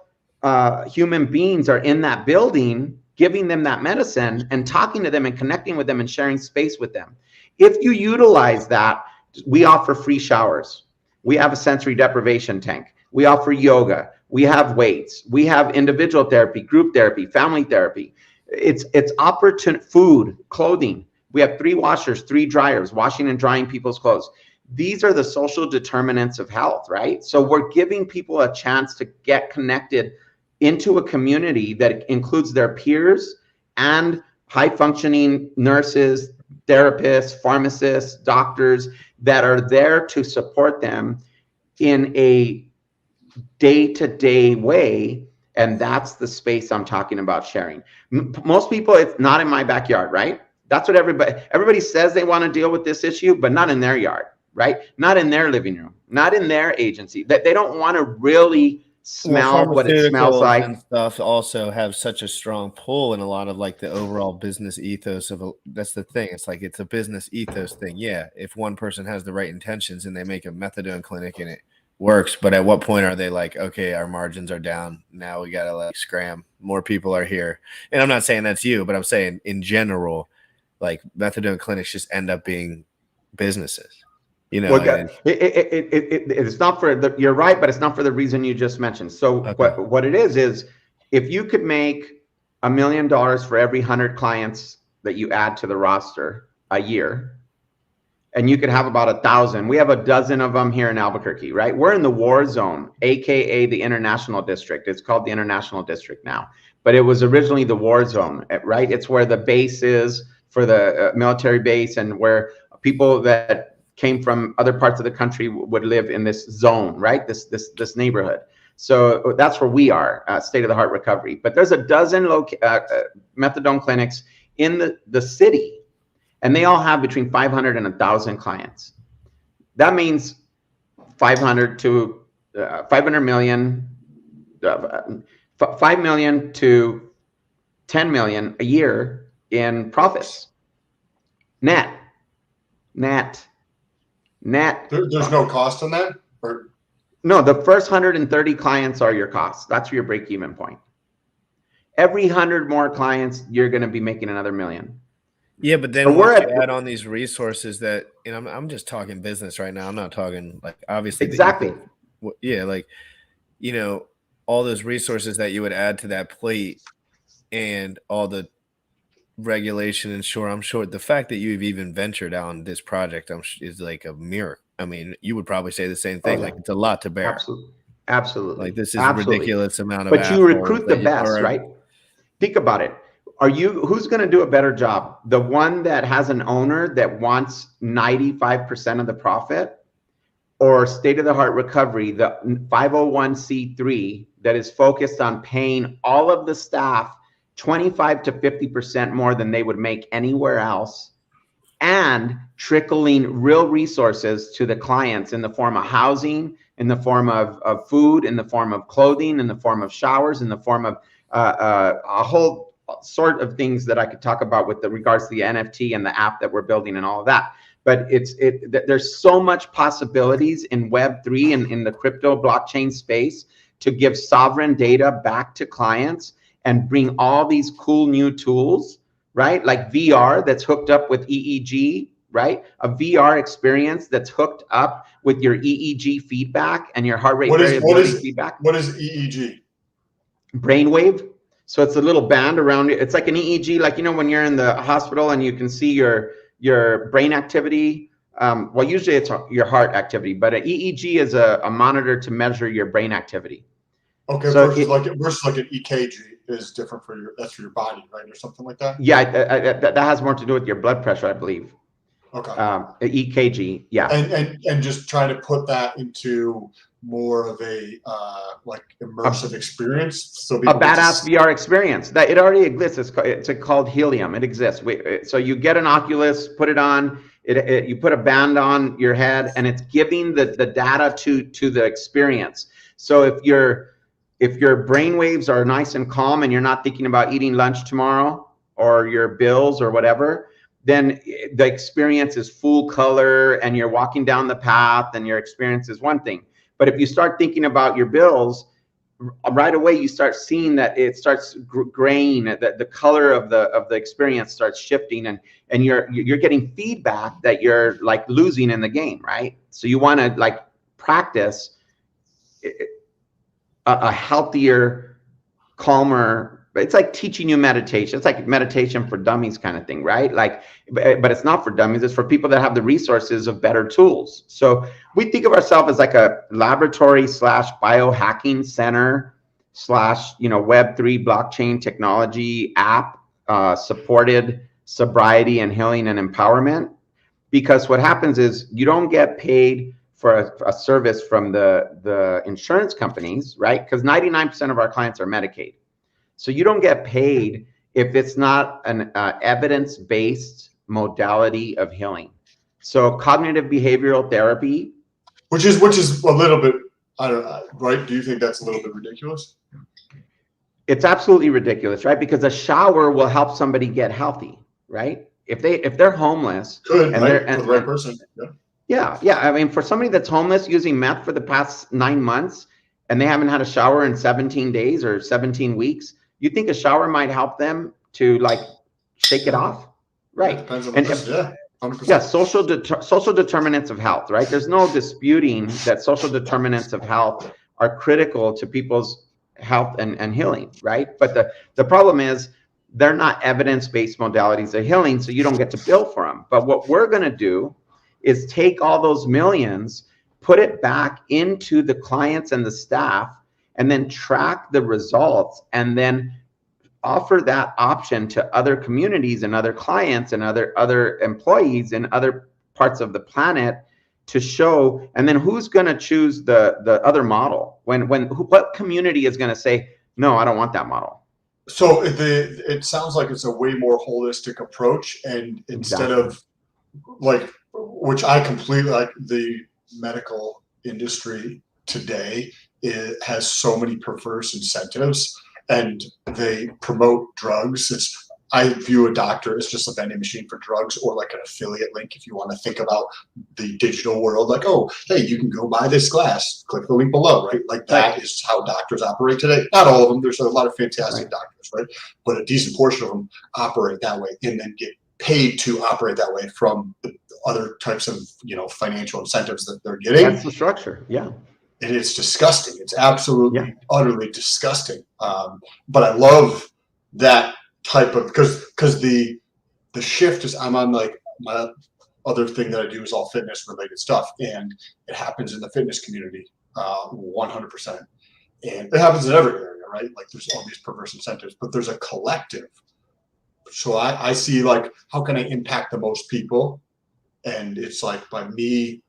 human beings are in that building, giving them that medicine and talking to them and connecting with them and sharing space with them. If you utilize that, we offer free showers. We have a sensory deprivation tank. We offer yoga. We have weights. We have individual therapy, group therapy, family therapy. It's opportune food, clothing. We have 3 washers, 3 dryers, washing and drying people's clothes. These are the social determinants of health, right? So we're giving people a chance to get connected into a community that includes their peers and high functioning nurses, therapists, pharmacists, doctors that are there to support them in a day-to-day way. And that's the space I'm talking about sharing. Most people, it's not in my backyard, right? That's what everybody says they want to deal with this issue, but not in their yard, right? Not in their living room, not in their agency. That they don't want to really smell what it smells like. And stuff also have such a strong pull in a lot of like the overall business ethos of that's the thing. It's like it's a business ethos thing. Yeah, if one person has the right intentions and they make a methadone clinic and it works, but at what point are they like, okay, our margins are down, now we gotta like scram, more people are here? And I'm not saying that's you, but I'm saying in general, like methadone clinics just end up being businesses. You know, well, it's not for the, you're right, but it's not for the reason you just mentioned. So okay. what it is if you could make $1 million for every 100 clients that you add to the roster a year, and you could have about 1,000. We have a dozen of them here in Albuquerque, right? We're in the war zone, AKA the International District. It's called the International District now, but it was originally the war zone, right? It's where the base is for the military base, and where people that came from other parts of the country would live in this zone, right? This neighborhood. So that's where we are, State of the Heart Recovery. But there's a dozen methadone clinics in the city, and they all have between 500 and 1,000 clients. That means 500 million, 5 million to 10 million a year in profits. Net. There's no cost on that? Or no, the first 130 clients are your costs. That's your break-even point. Every 100 more clients, you're going to be making another $1 million. Yeah, but then once you add on these resources that, and I'm just talking business right now. I'm not talking like obviously. Exactly. Yeah, like, you know, all those resources that you would add to that plate and all the regulation, and I'm sure the fact that you've even ventured on this project is like a miracle. I mean, you would probably say the same thing. Like it's a lot to bear. Absolutely. Like this is a ridiculous amount of. But you recruit the best, right? Think about it. Who's going to do a better job? The one that has an owner that wants 95% of the profit, or State of the Heart Recovery, the 501c3 that is focused on paying all of the staff 25 to 50% more than they would make anywhere else, and trickling real resources to the clients in the form of housing, in the form of food, in the form of clothing, in the form of showers, in the form of a whole sort of things that I could talk about with regards to the NFT and the app that we're building and all of that. But there's so much possibilities in Web3 and in the crypto blockchain space to give sovereign data back to clients and bring all these cool new tools, right? Like VR that's hooked up with EEG, right? A VR experience that's hooked up with your EEG feedback and your heart rate variability feedback. What is EEG? Brainwave. So it's a little band around it. It's like an EEG, like, you know, when you're in the hospital and you can see your brain activity. Well, usually it's your heart activity, but an EEG is a monitor to measure your brain activity. Okay, so versus like an EKG is different for that's for your body, right, or something like that. Yeah, that has more to do with your blood pressure, I believe. Okay. EKG, yeah. And just trying to put that into more of a like immersive experience, so a badass VR experience that it already exists. It's called Helium. It exists. So you get an Oculus, put it on. You put a band on your head, and it's giving the data to the experience. So if your brain waves are nice and calm, and you're not thinking about eating lunch tomorrow or your bills or whatever, then the experience is full color, and you're walking down the path, and your experience is one thing. But if you start thinking about your bills, right away you start seeing that it starts graying, that the color of the experience starts shifting, and you're getting feedback that you're like losing in the game, right? So you want to like practice a healthier, calmer. It's like teaching you meditation. It's like meditation for dummies kind of thing, right? Like, but it's not for dummies. It's for people that have the resources of better tools. So we think of ourselves as like a laboratory / biohacking center / Web3 blockchain technology app supported sobriety and healing and empowerment. Because what happens is you don't get paid for a service from the insurance companies, right? Because 99% of our clients are Medicaid. So you don't get paid if it's not an evidence-based modality of healing. So cognitive behavioral therapy, which is a little bit, I don't know, right? Do you think that's a little bit ridiculous? It's absolutely ridiculous, right? Because a shower will help somebody get healthy, right? If they're homeless, good, and right? they're For the right person, yeah. Yeah. I mean, for somebody that's homeless using meth for the past 9 months and they haven't had a shower in 17 days or 17 weeks, you think a shower might help them to like shake it off, right? Yeah, depends on the person, yeah. 100%. Yeah, social determinants of health, right? There's no disputing that social determinants of health are critical to people's health and healing, right? But the problem is they're not evidence-based modalities of healing, so you don't get to bill for them. But what we're going to do is take all those millions, put it back into the clients and the staff, and then track the results, and then offer that option to other communities and other clients and other employees in other parts of the planet to show. And then who's going to choose the other model? What community is going to say, no, I don't want that model? So it sounds like it's a way more holistic approach, and instead of like, which I completely like, the medical industry today, it has so many perverse incentives, and they promote drugs. I view a doctor as just a vending machine for drugs, or like an affiliate link if you want to think about the digital world. Like, oh, hey, you can go buy this glass. Click the link below, right? Like that is how doctors operate today. Not all of them. There's a lot of fantastic doctors, right? But a decent portion of them operate that way, and then get paid to operate that way from the other types of financial incentives that they're getting. That's the structure, yeah. And it's disgusting. It's absolutely, utterly disgusting. But I love that type of, because the shift is, I'm on like my other thing that I do is all fitness related stuff, and it happens in the fitness community 100%. And it happens in every area, right? Like there's all these perverse incentives, but there's a collective. So I see like, how can I impact the most people? And it's like by me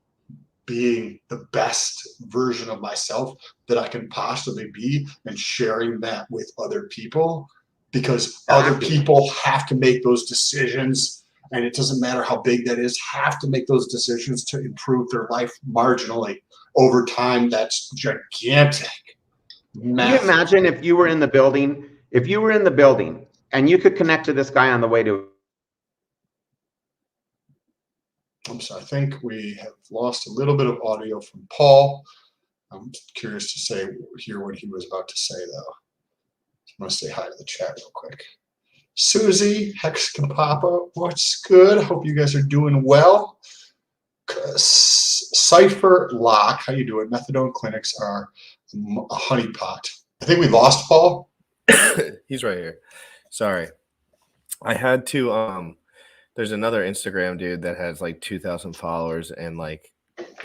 being the best version of myself that I can possibly be, and sharing that with other people, because other people have to make those decisions, and it doesn't matter how big that is, have to make those decisions to improve their life marginally over time. That's gigantic. Can you imagine if you were in the building, and you could connect to this guy on the way to. So I think we have lost a little bit of audio from Paul. I'm curious to hear what he was about to say, though. I'm going to say hi to the chat real quick. Susie, Hex Papa, what's good? Hope you guys are doing well. Cypher Lock, how you doing? Methadone clinics are a honeypot. I think we lost Paul. He's right here. Sorry. I had to there's another Instagram dude that has like 2,000 followers, and like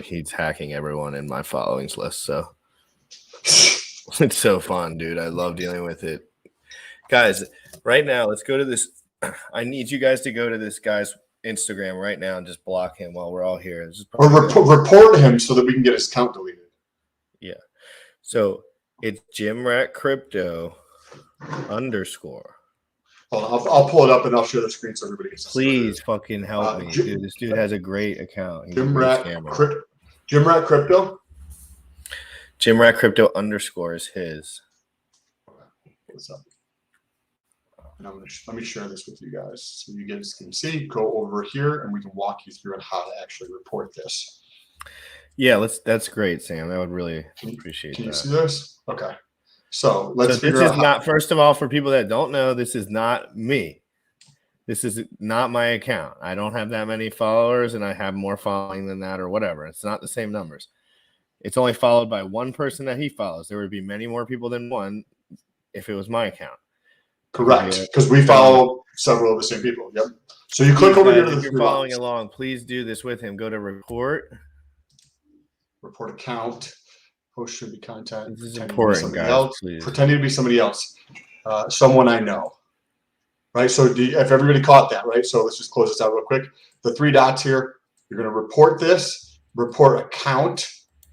he's hacking everyone in my followings list. So it's so fun, dude. I love dealing with it. Guys, right now, let's go to this. I need you guys to go to this guy's Instagram right now and just block him while we're all here. Or report him so that we can get his account deleted. Yeah. So it's GymRatCrypto_. Hold on, I'll pull it up and I'll share the screen so everybody can see. Please fucking help me, dude. This dude has a great account. GymRatCrypto. GymRatCrypto_ is his. What's up? And let me share this with you guys so you guys can see. Go over here and we can walk you through on how to actually report this. Yeah, that's great, Sam. I would really appreciate that. Can you see this? Okay. So let's So figure this out is not, first of all, for people that don't know, this is not me. This is not my account. I don't have that many followers, and I have more following than that or whatever. It's not the same numbers. It's only followed by one person that he follows. There would be many more people than one if it was my account. correct, because we follow several of the same people. Yep. So you click over here to the if you're following along, please do this with him. Go to report account. Post should be content. This is pretending to be important, somebody guys, else. please. Pretending to be somebody else. Someone I know. Right. So if everybody caught that, right? So let's just close this out real quick. The 3 dots here. You're going to report this. Report account.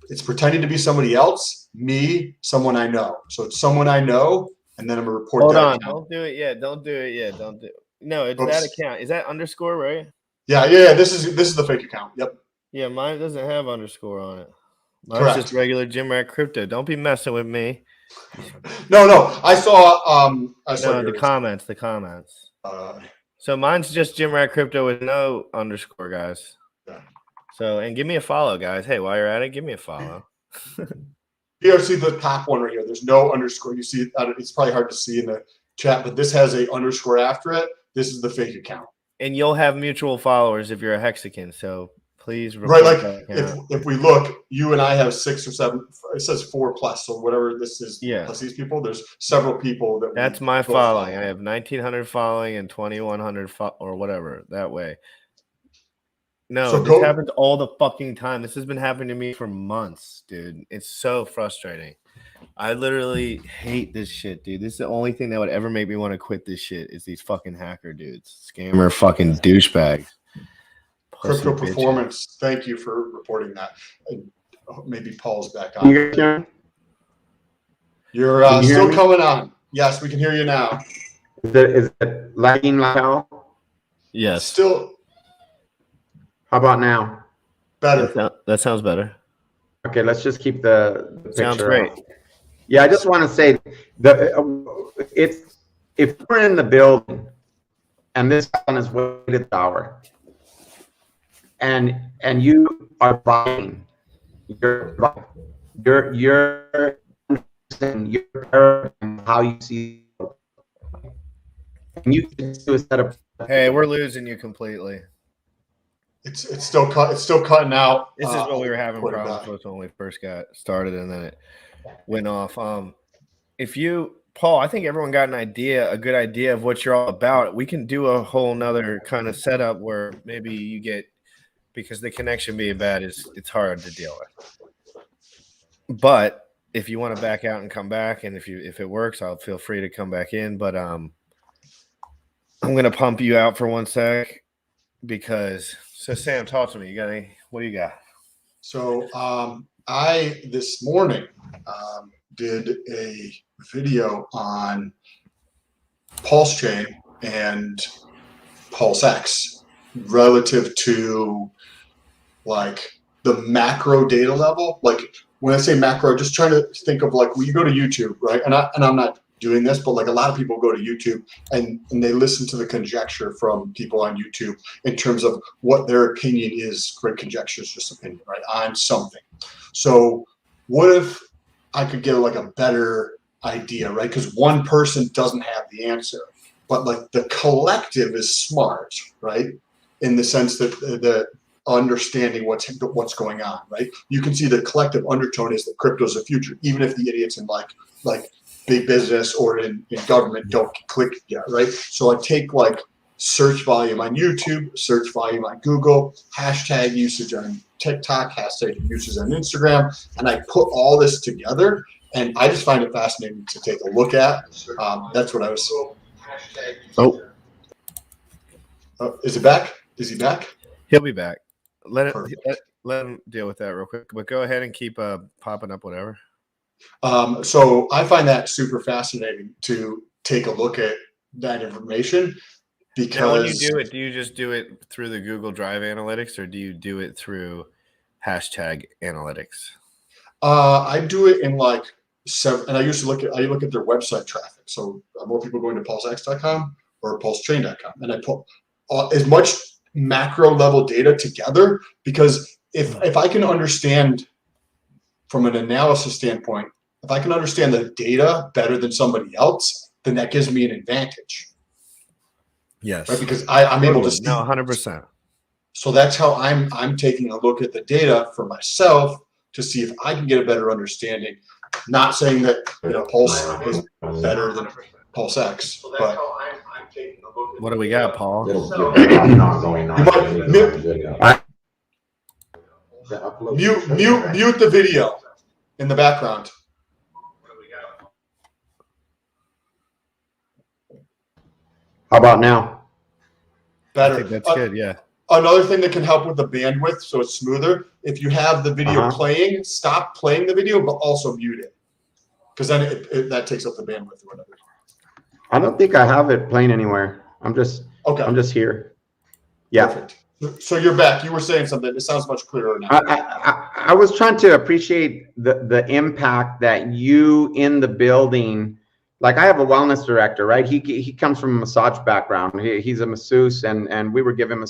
It's pretending to be somebody else. Me. Someone I know. So it's someone I know, and then I'm going to report Hold that on. account. Don't do it yet. Don't do it yet. Don't do. No, it's Oops. that account. Is that underscore right? Yeah. This is the fake account. Yep. Yeah, mine doesn't have underscore on it. Mine's Correct. just regular Jim Rat Crypto. Don't be messing with me. No. I saw. No, the comments. So mine's just Jim Rat Crypto with no underscore, guys. Yeah. So, and give me a follow, guys. Hey, while you're at it, give me a follow. Here, see the top one right here. There's no underscore. You see, it's probably hard to see in the chat, but this has a underscore after it. This is the fake account. And you'll have mutual followers if you're a Hexican. So please, Right? Like if we look, you and I have 6 or 7. It says 4+. So whatever this is, yeah. plus these people, there's several people that. That's my following. I have 1,900 following and 2,100 or whatever that way. No, so this happens all the fucking time. This has been happening to me for months, dude. It's so frustrating. I literally hate this shit, dude. This is the only thing that would ever make me want to quit this shit is these fucking hacker dudes. Scammer fucking douchebags. Crypto Performance, thank you for reporting that. Maybe Paul's back on. You're still coming on. Yes, we can hear you now. Is it lagging like hell? Yes. Still. How about now? Better. That sounds better. Okay, let's just keep the picture. Sounds great. Off. Yeah, I just want to say if we're in the building and this on his way to the tower, and you are buying, you're how you see, and you can do a set of. Hey, we're losing you completely. It's still cutting out. This is what we were having problems with when we first got started, and then it went off. Paul, I think everyone got a good idea of what you're all about. We can do a whole nother kind of setup where maybe you get, because the connection being bad it's hard to deal with. But if you want to back out and come back, and if it works, I'll feel free to come back in. But I'm gonna pump you out for 1 sec because. So Sam, talk to me. What do you got? So I this morning did a video on pulsechain and pulsex relative to like the macro data level. Like when I say macro, just trying to think of like when you go to YouTube, right? And I'm not doing this, but like a lot of people go to YouTube and they listen to the conjecture from people on YouTube in terms of what their opinion is. Great conjecture is just opinion, right? On something. So what if I could get like a better idea, right? Because one person doesn't have the answer, but like the collective is smart, right? In the sense that the understanding what's going on, right? You can see the collective undertone is that crypto is the future, even if the idiots in like big business or in government don't click yet, right? So I take like search volume on YouTube, search volume on Google, hashtag usage on TikTok, hashtag usage on Instagram, and I put all this together, and I just find it fascinating to take a look at. That's what I was. Oh, is it back? Is he back? He'll be back. Let him deal with that real quick. But go ahead and keep popping up whatever. So I find that super fascinating to take a look at that information because now when you do it, do you just do it through the Google Drive analytics or do you do it through hashtag analytics? I do it in like several, and I look at their website traffic. So more people going to pulsex.com or pulsechain.com, and I put as much macro level data together because if I can understand from an analysis standpoint, if I can understand the data better than somebody else, then that gives me an advantage. Yes. Right? Because I'm able to see. No, 100%. So that's how I'm taking a look at the data for myself to see if I can get a better understanding. Not saying that Pulse is better than pulsex, but What do we got, Paul? Mute the video in the background. How about now? Better. I think that's good. Yeah. Another thing that can help with the bandwidth, so it's smoother, if you have the video playing, stop playing the video, but also mute it, because then that takes up the bandwidth or whatever. I don't think I have it playing anywhere. I'm just here. Yeah. Perfect. So you're back. You were saying something. It sounds much clearer now. I was trying to appreciate the impact that you in the building. Like I have a wellness director, right? He comes from a massage background. He's a masseuse, and we were giving him,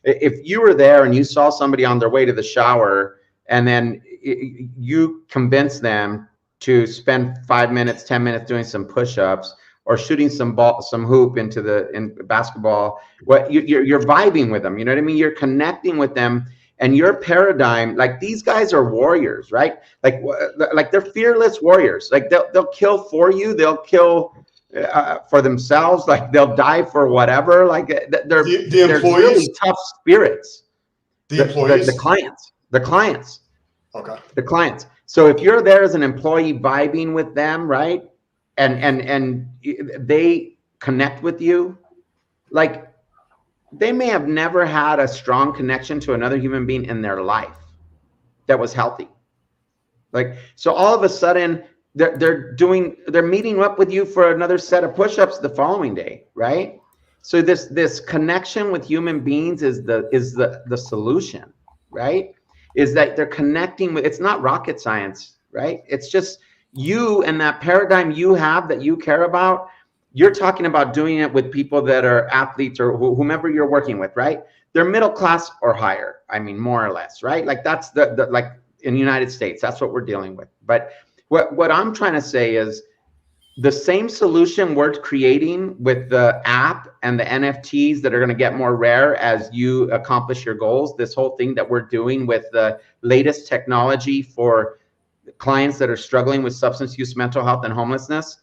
if you were there and you saw somebody on their way to the shower, and then you convince them to spend 5 minutes, 10 minutes doing some push-ups or shooting some hoop in basketball, you're vibing with them. You know what I mean? You're connecting with them. And your paradigm, like these guys are warriors, right? Like they're fearless warriors. Like they'll kill for you. They'll kill for themselves. Like they'll die for whatever. Like they're really tough spirits. The employees, the clients. Okay. The clients. So if you're there as an employee vibing with them, right, and they connect with you, like, they may have never had a strong connection to another human being in their life that was healthy. Like, so all of a sudden they're meeting up with you for another set of push-ups the following day, right? So this connection with human beings is the solution, right? Is that they're connecting with, it's not rocket science, right? It's just you and that paradigm you have that you care about. You're talking about doing it with people that are athletes or whomever you're working with, right? They're middle class or higher. I mean, more or less, right? Like that's the like in the United States, that's what we're dealing with. But what I'm trying to say is the same solution we're creating with the app and the NFTs that are going to get more rare as you accomplish your goals. This whole thing that we're doing with the latest technology for clients that are struggling with substance use, mental health, and homelessness.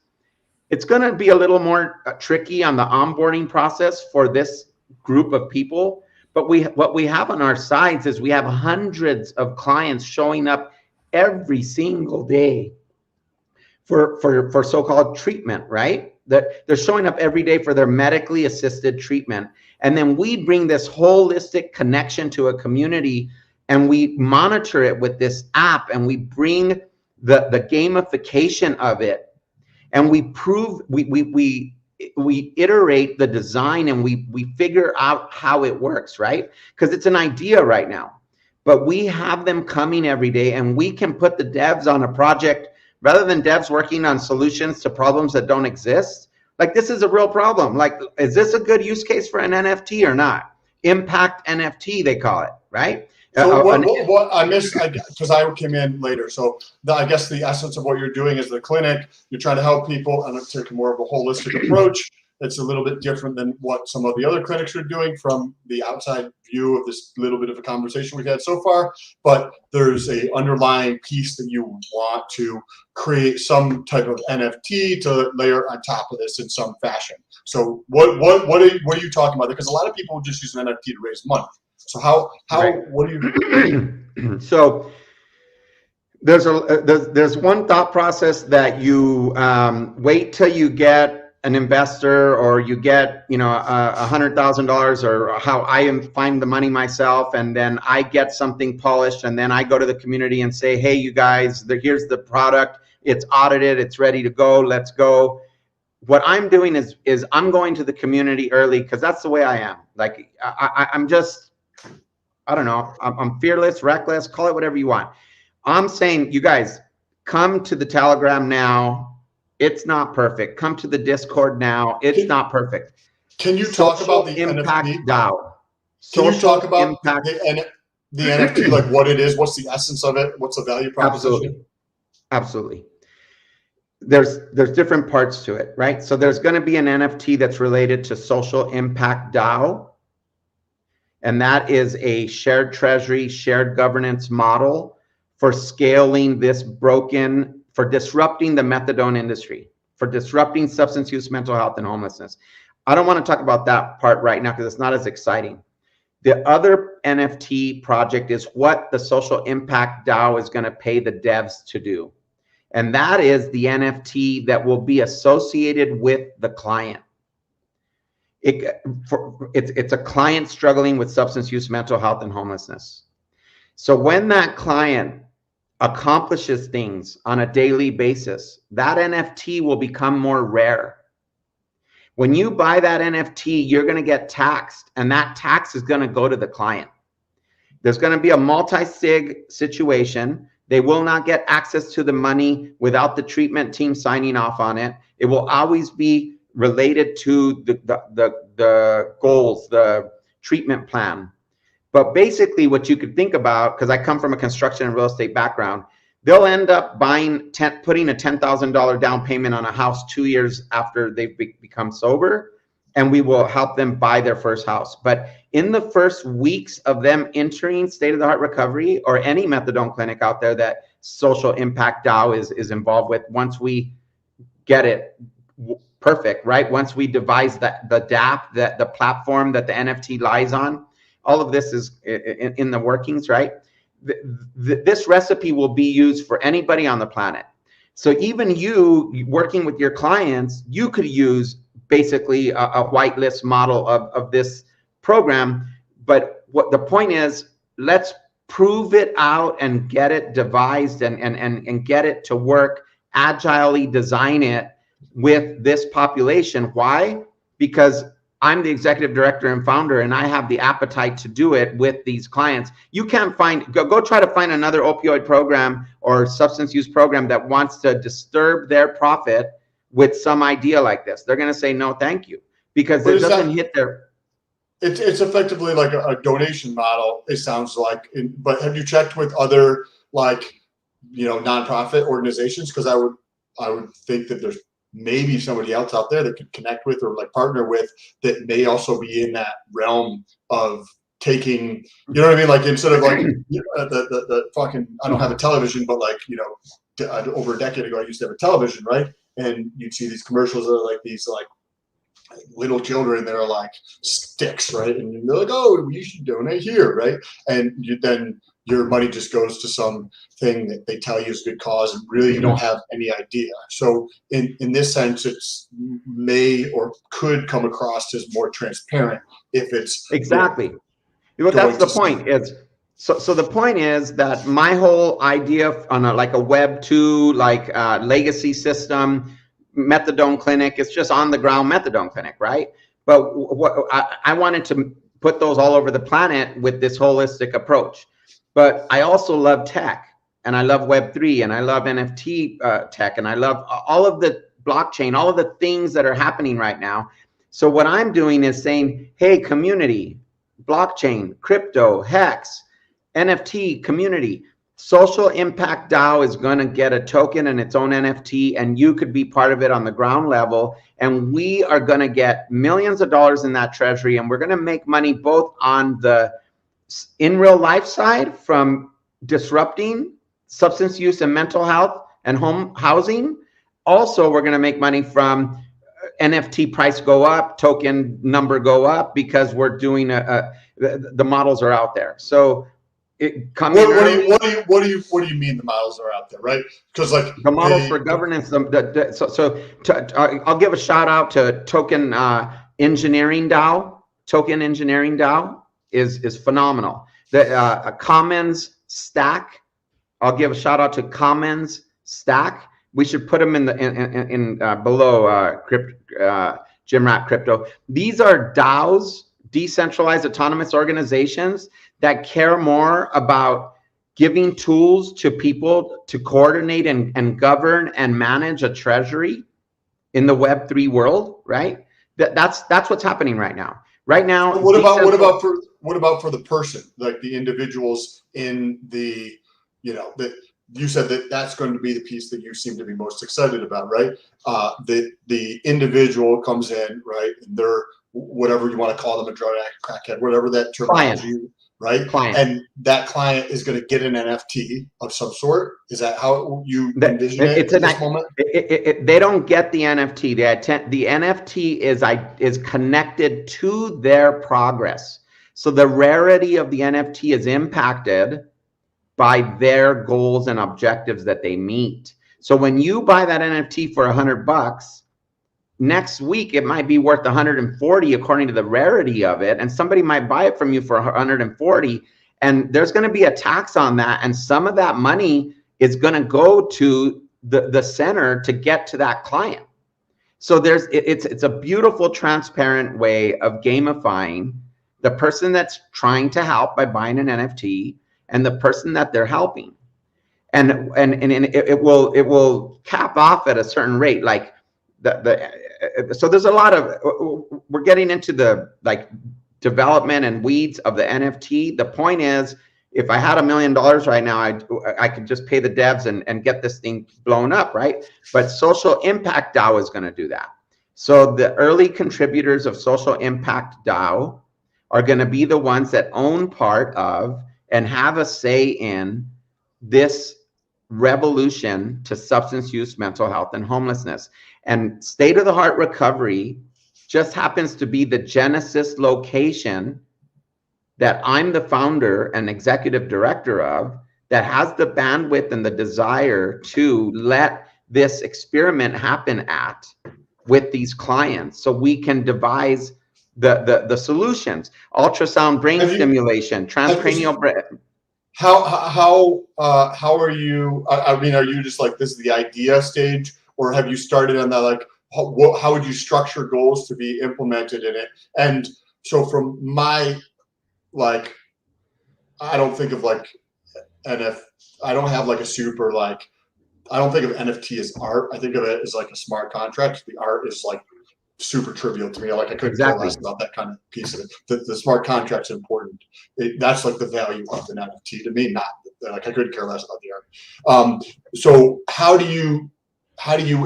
It's going to be a little more tricky on the onboarding process for this group of people. But what we have on our sides is we have hundreds of clients showing up every single day for so-called treatment, right? They're showing up every day for their medically assisted treatment. And then we bring this holistic connection to a community and we monitor it with this app and we bring the gamification of it. And we prove, we iterate the design and we figure out how it works, right? Because it's an idea right now, but we have them coming every day and we can put the devs on a project rather than devs working on solutions to problems that don't exist. Like, this is a real problem. Like, is this a good use case for an NFT or not? Impact NFT, they call it, right? So what I missed, because I came in later. So I guess the essence of what you're doing is the clinic. You're trying to help people and take more of a holistic approach. It's a little bit different than what some of the other clinics are doing from the outside view of this little bit of a conversation we've had so far. But there's a underlying piece that you want to create some type of NFT to layer on top of this in some fashion. So what are you talking about? Because a lot of people just use an NFT to raise money. So what do you? So there's one thought process that you wait till you get an investor or you get $100,000 or how I find the money myself, and then I get something polished, and then I go to the community and say, hey, you guys, here's the product. It's audited. It's ready to go. Let's go. What I'm doing is I'm going to the community early because that's the way I am. Like I'm just. I don't know, I'm fearless, reckless, call it whatever you want. I'm saying, you guys, come to the Telegram now. It's not perfect. Come to the Discord now. It's not perfect. Can you talk about the impact NFT? DAO? Can you talk about the NFT, like what it is? What's the essence of it? What's the value proposition? Absolutely. there's different parts to it, right? So there's going to be an NFT that's related to social impact DAO, and that is a shared treasury, shared governance model for scaling this for disrupting the methadone industry, for disrupting substance use, mental health, and homelessness. I don't want to talk about that part right now because it's not as exciting. The other NFT project is what the social impact DAO is going to pay the devs to do. And that is the NFT that will be associated with the client. It's a client struggling with substance use, mental health, and homelessness. So when that client accomplishes things on a daily basis, that NFT will become more rare. When you buy that NFT, you're going to get taxed, and that tax is going to go to the client. There's going to be a multi-sig situation. They will not get access to the money without the treatment team signing off on it. It will always be related to the goals, the treatment plan. But basically what you could think about, because I come from a construction and real estate background, they'll end up putting a $10,000 down payment on a house 2 years after they've become sober, and we will help them buy their first house. But in the first weeks of them entering state-of-the-art recovery, or any methadone clinic out there that social impact DAO is involved with, once we get it perfect, right? Once we devise the DApp, the platform that the NFT lies on, all of this is in the workings, right? This recipe will be used for anybody on the planet. So even you working with your clients, you could use basically a whitelist model of this program. But what the point is, let's prove it out and get it devised and get it to work, agilely design it with this population. Why? Because I'm the executive director and founder, and I have the appetite to do it with these clients. You can't go try to find another opioid program or substance use program that wants to disturb their profit with some idea like this. They're going to say, no, thank you, because it doesn't hit their... It's effectively like a donation model, it sounds like. But have you checked with other, like, nonprofit organizations? Because I would think that there's maybe somebody else out there that could connect with or like partner with that may also be in that realm of taking, you know what I mean? Like, instead of like the fucking, I don't have a television, but like, over a decade ago, I used to have a television, right? And you'd see these commercials that are like these like little children that are like sticks, right? And you're like, oh, you should donate here, right? And then your money just goes to some thing that they tell you is a good cause, and really you don't have any idea. So in this sense, it's may or could come across as more transparent if it's exactly. Well, that's the point. So the point is that my whole idea on like a Web 2 legacy system methadone clinic, it's just on the ground methadone clinic, right? But what I wanted to put those all over the planet with this holistic approach. But I also love tech, and I love Web3, and I love NFT tech, and I love all of the blockchain, all of the things that are happening right now. So what I'm doing is saying, hey, community, blockchain, crypto, hex, NFT, community, social impact DAO is going to get a token and its own NFT, and you could be part of it on the ground level. And we are going to get millions of dollars in that treasury, and we're going to make money both on the in real life side from disrupting substance use and mental health and home housing. Also, we're going to make money from NFT price go up, token number go up, because we're doing the models are out there. So what do you mean the models are out there, right? Because like the models for governance. I'll give a shout out to Token Engineering DAO. Token Engineering DAO is phenomenal. The Commons Stack, I'll give a shout out to Commons Stack. We should put them in below Gymrat Crypto. These are DAOs, decentralized autonomous organizations, that care more about giving tools to people to coordinate and govern and manage a treasury in the Web3 world, right? That's what's happening right now. Right now, what about for the person, like the individuals in the you said that that's going to be the piece that you seem to be most excited about, right? The individual comes in, right? And they're whatever you want to call them, a drug addict, crackhead, whatever that terminology, right? Client. And that client is going to get an NFT of some sort. Is that how you envision it at this moment? They don't get the NFT. The NFT is connected to their progress. So the rarity of the NFT is impacted by their goals and objectives that they meet. So when you buy that NFT for $100, next week it might be worth 140 according to the rarity of it, and somebody might buy it from you for 140, and there's going to be a tax on that, and some of that money is going to go to the center to get to that client. So it's a beautiful, transparent way of gamifying the person that's trying to help by buying an NFT and the person that they're helping, and it will cap off at a certain rate. Like so there's a lot of, we're getting into the like development and weeds of the NFT. The point is, if I had $1 million right now, I could just pay the devs and get this thing blown up, right? But Social Impact DAO is going to do that. So the early contributors of Social Impact DAO are going to be the ones that own part of and have a say in this revolution to substance use, mental health, and homelessness. And State of the Heart Recovery just happens to be the genesis location that I'm the founder and executive director of, that has the bandwidth and the desire to let this experiment happen at with these clients, so we can devise the solutions. Ultrasound brain stimulation, transcranial brain. How are you? I mean, are you just like, this is the idea stage, or have you started on that? Like, how would you structure goals to be implemented in it? And so from my, like, I don't think of like I don't have like a super, like, I don't think of NFT as art. I think of it as like a smart contract. The art is like super trivial to me. Like, I couldn't care less about that kind of piece of it. The smart contract's important. That's like the value of an NFT to me. Not like, I couldn't care less about the art. So how do you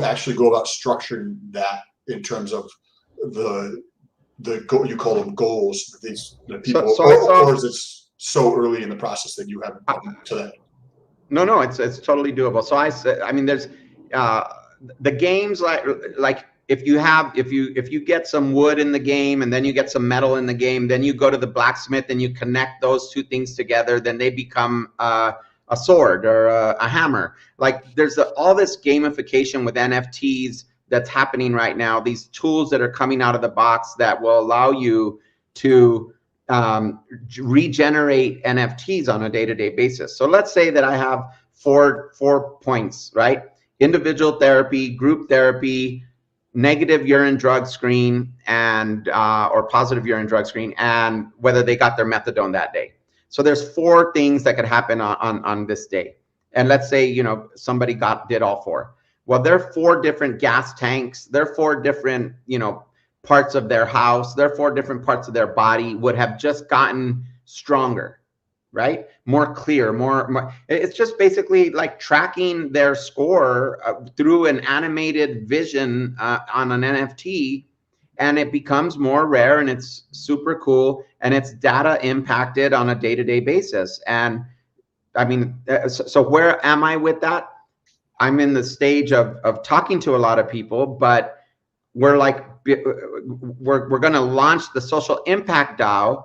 actually go about structuring that in terms of the goal, you call them goals, the people, or is it so early in the process that you haven't come to that? No, it's totally doable. So I mean, there's the games like if you get some wood in the game, and then you get some metal in the game, then you go to the blacksmith and you connect those two things together, then they become a sword or a hammer. Like, there's all this gamification with NFTs that's happening right now. These tools that are coming out of the box that will allow you to regenerate NFTs on a day-to-day basis. So let's say that I have four points, right? Individual therapy, group therapy, negative urine drug screen, and or positive urine drug screen, and whether they got their methadone that day. So there's 4 things that could happen on this day. And let's say, you know, somebody did all 4. Well, there are 4 different gas tanks. There are 4 different, you know, parts of their house. There are 4 different parts of their body would have just gotten stronger, right? More clear, more. It's just basically like tracking their score through an animated vision on an NFT, and it becomes more rare, and it's super cool, and it's data impacted on a day-to-day basis. And I mean, so where am I with that? I'm in the stage of talking to a lot of people, but we're like, we're going to launch the Social Impact DAO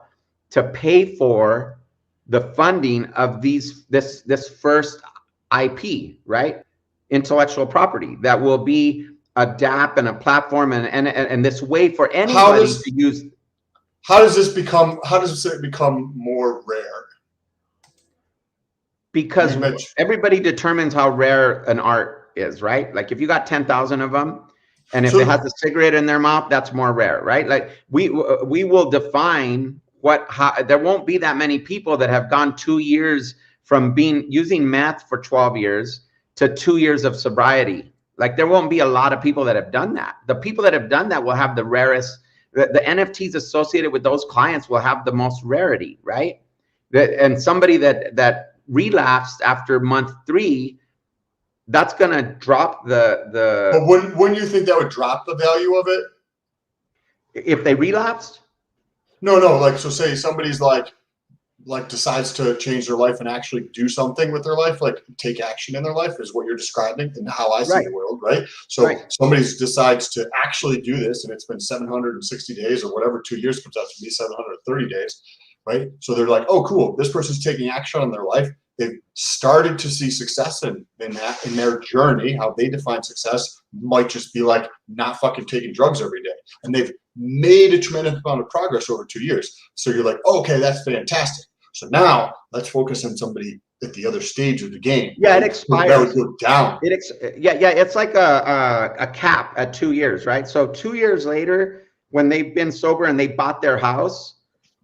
to pay for the funding of this first IP, right? Intellectual property that will be a DApp and a platform and this way for anybody to use. How does it become more rare? Because everybody determines how rare an art is, right? Like, if you got 10,000 of them, and if it has a cigarette in their mouth, that's more rare, right? Like, we will define there won't be that many people that have gone 2 years from using meth for 12 years to 2 years of sobriety. Like, there won't be a lot of people that have done that. The people that have done that will have the rarest, the NFTs associated with those clients will have the most rarity, right? And somebody that relapsed after month 3, that's going to drop the. But wouldn't you think that would drop the value of it? If they relapsed? No, like, so say somebody's like decides to change their life and actually do something with their life, like take action in their life, is what you're describing and how I see the world, right? So somebody decides to actually do this, and it's been 760 days or whatever, 2 years comes out to be 730 days, right? So they're like, oh, cool, this person's taking action on their life. They've started to see success in their journey. How they define success might just be like not fucking taking drugs every day. And they've made a tremendous amount of progress over 2 years. So you're like, oh, okay, that's fantastic. So now let's focus on somebody at the other stage of the game. Yeah, it expires. That would go down. It's like a cap at 2 years, right? So 2 years later, when they've been sober and they bought their house,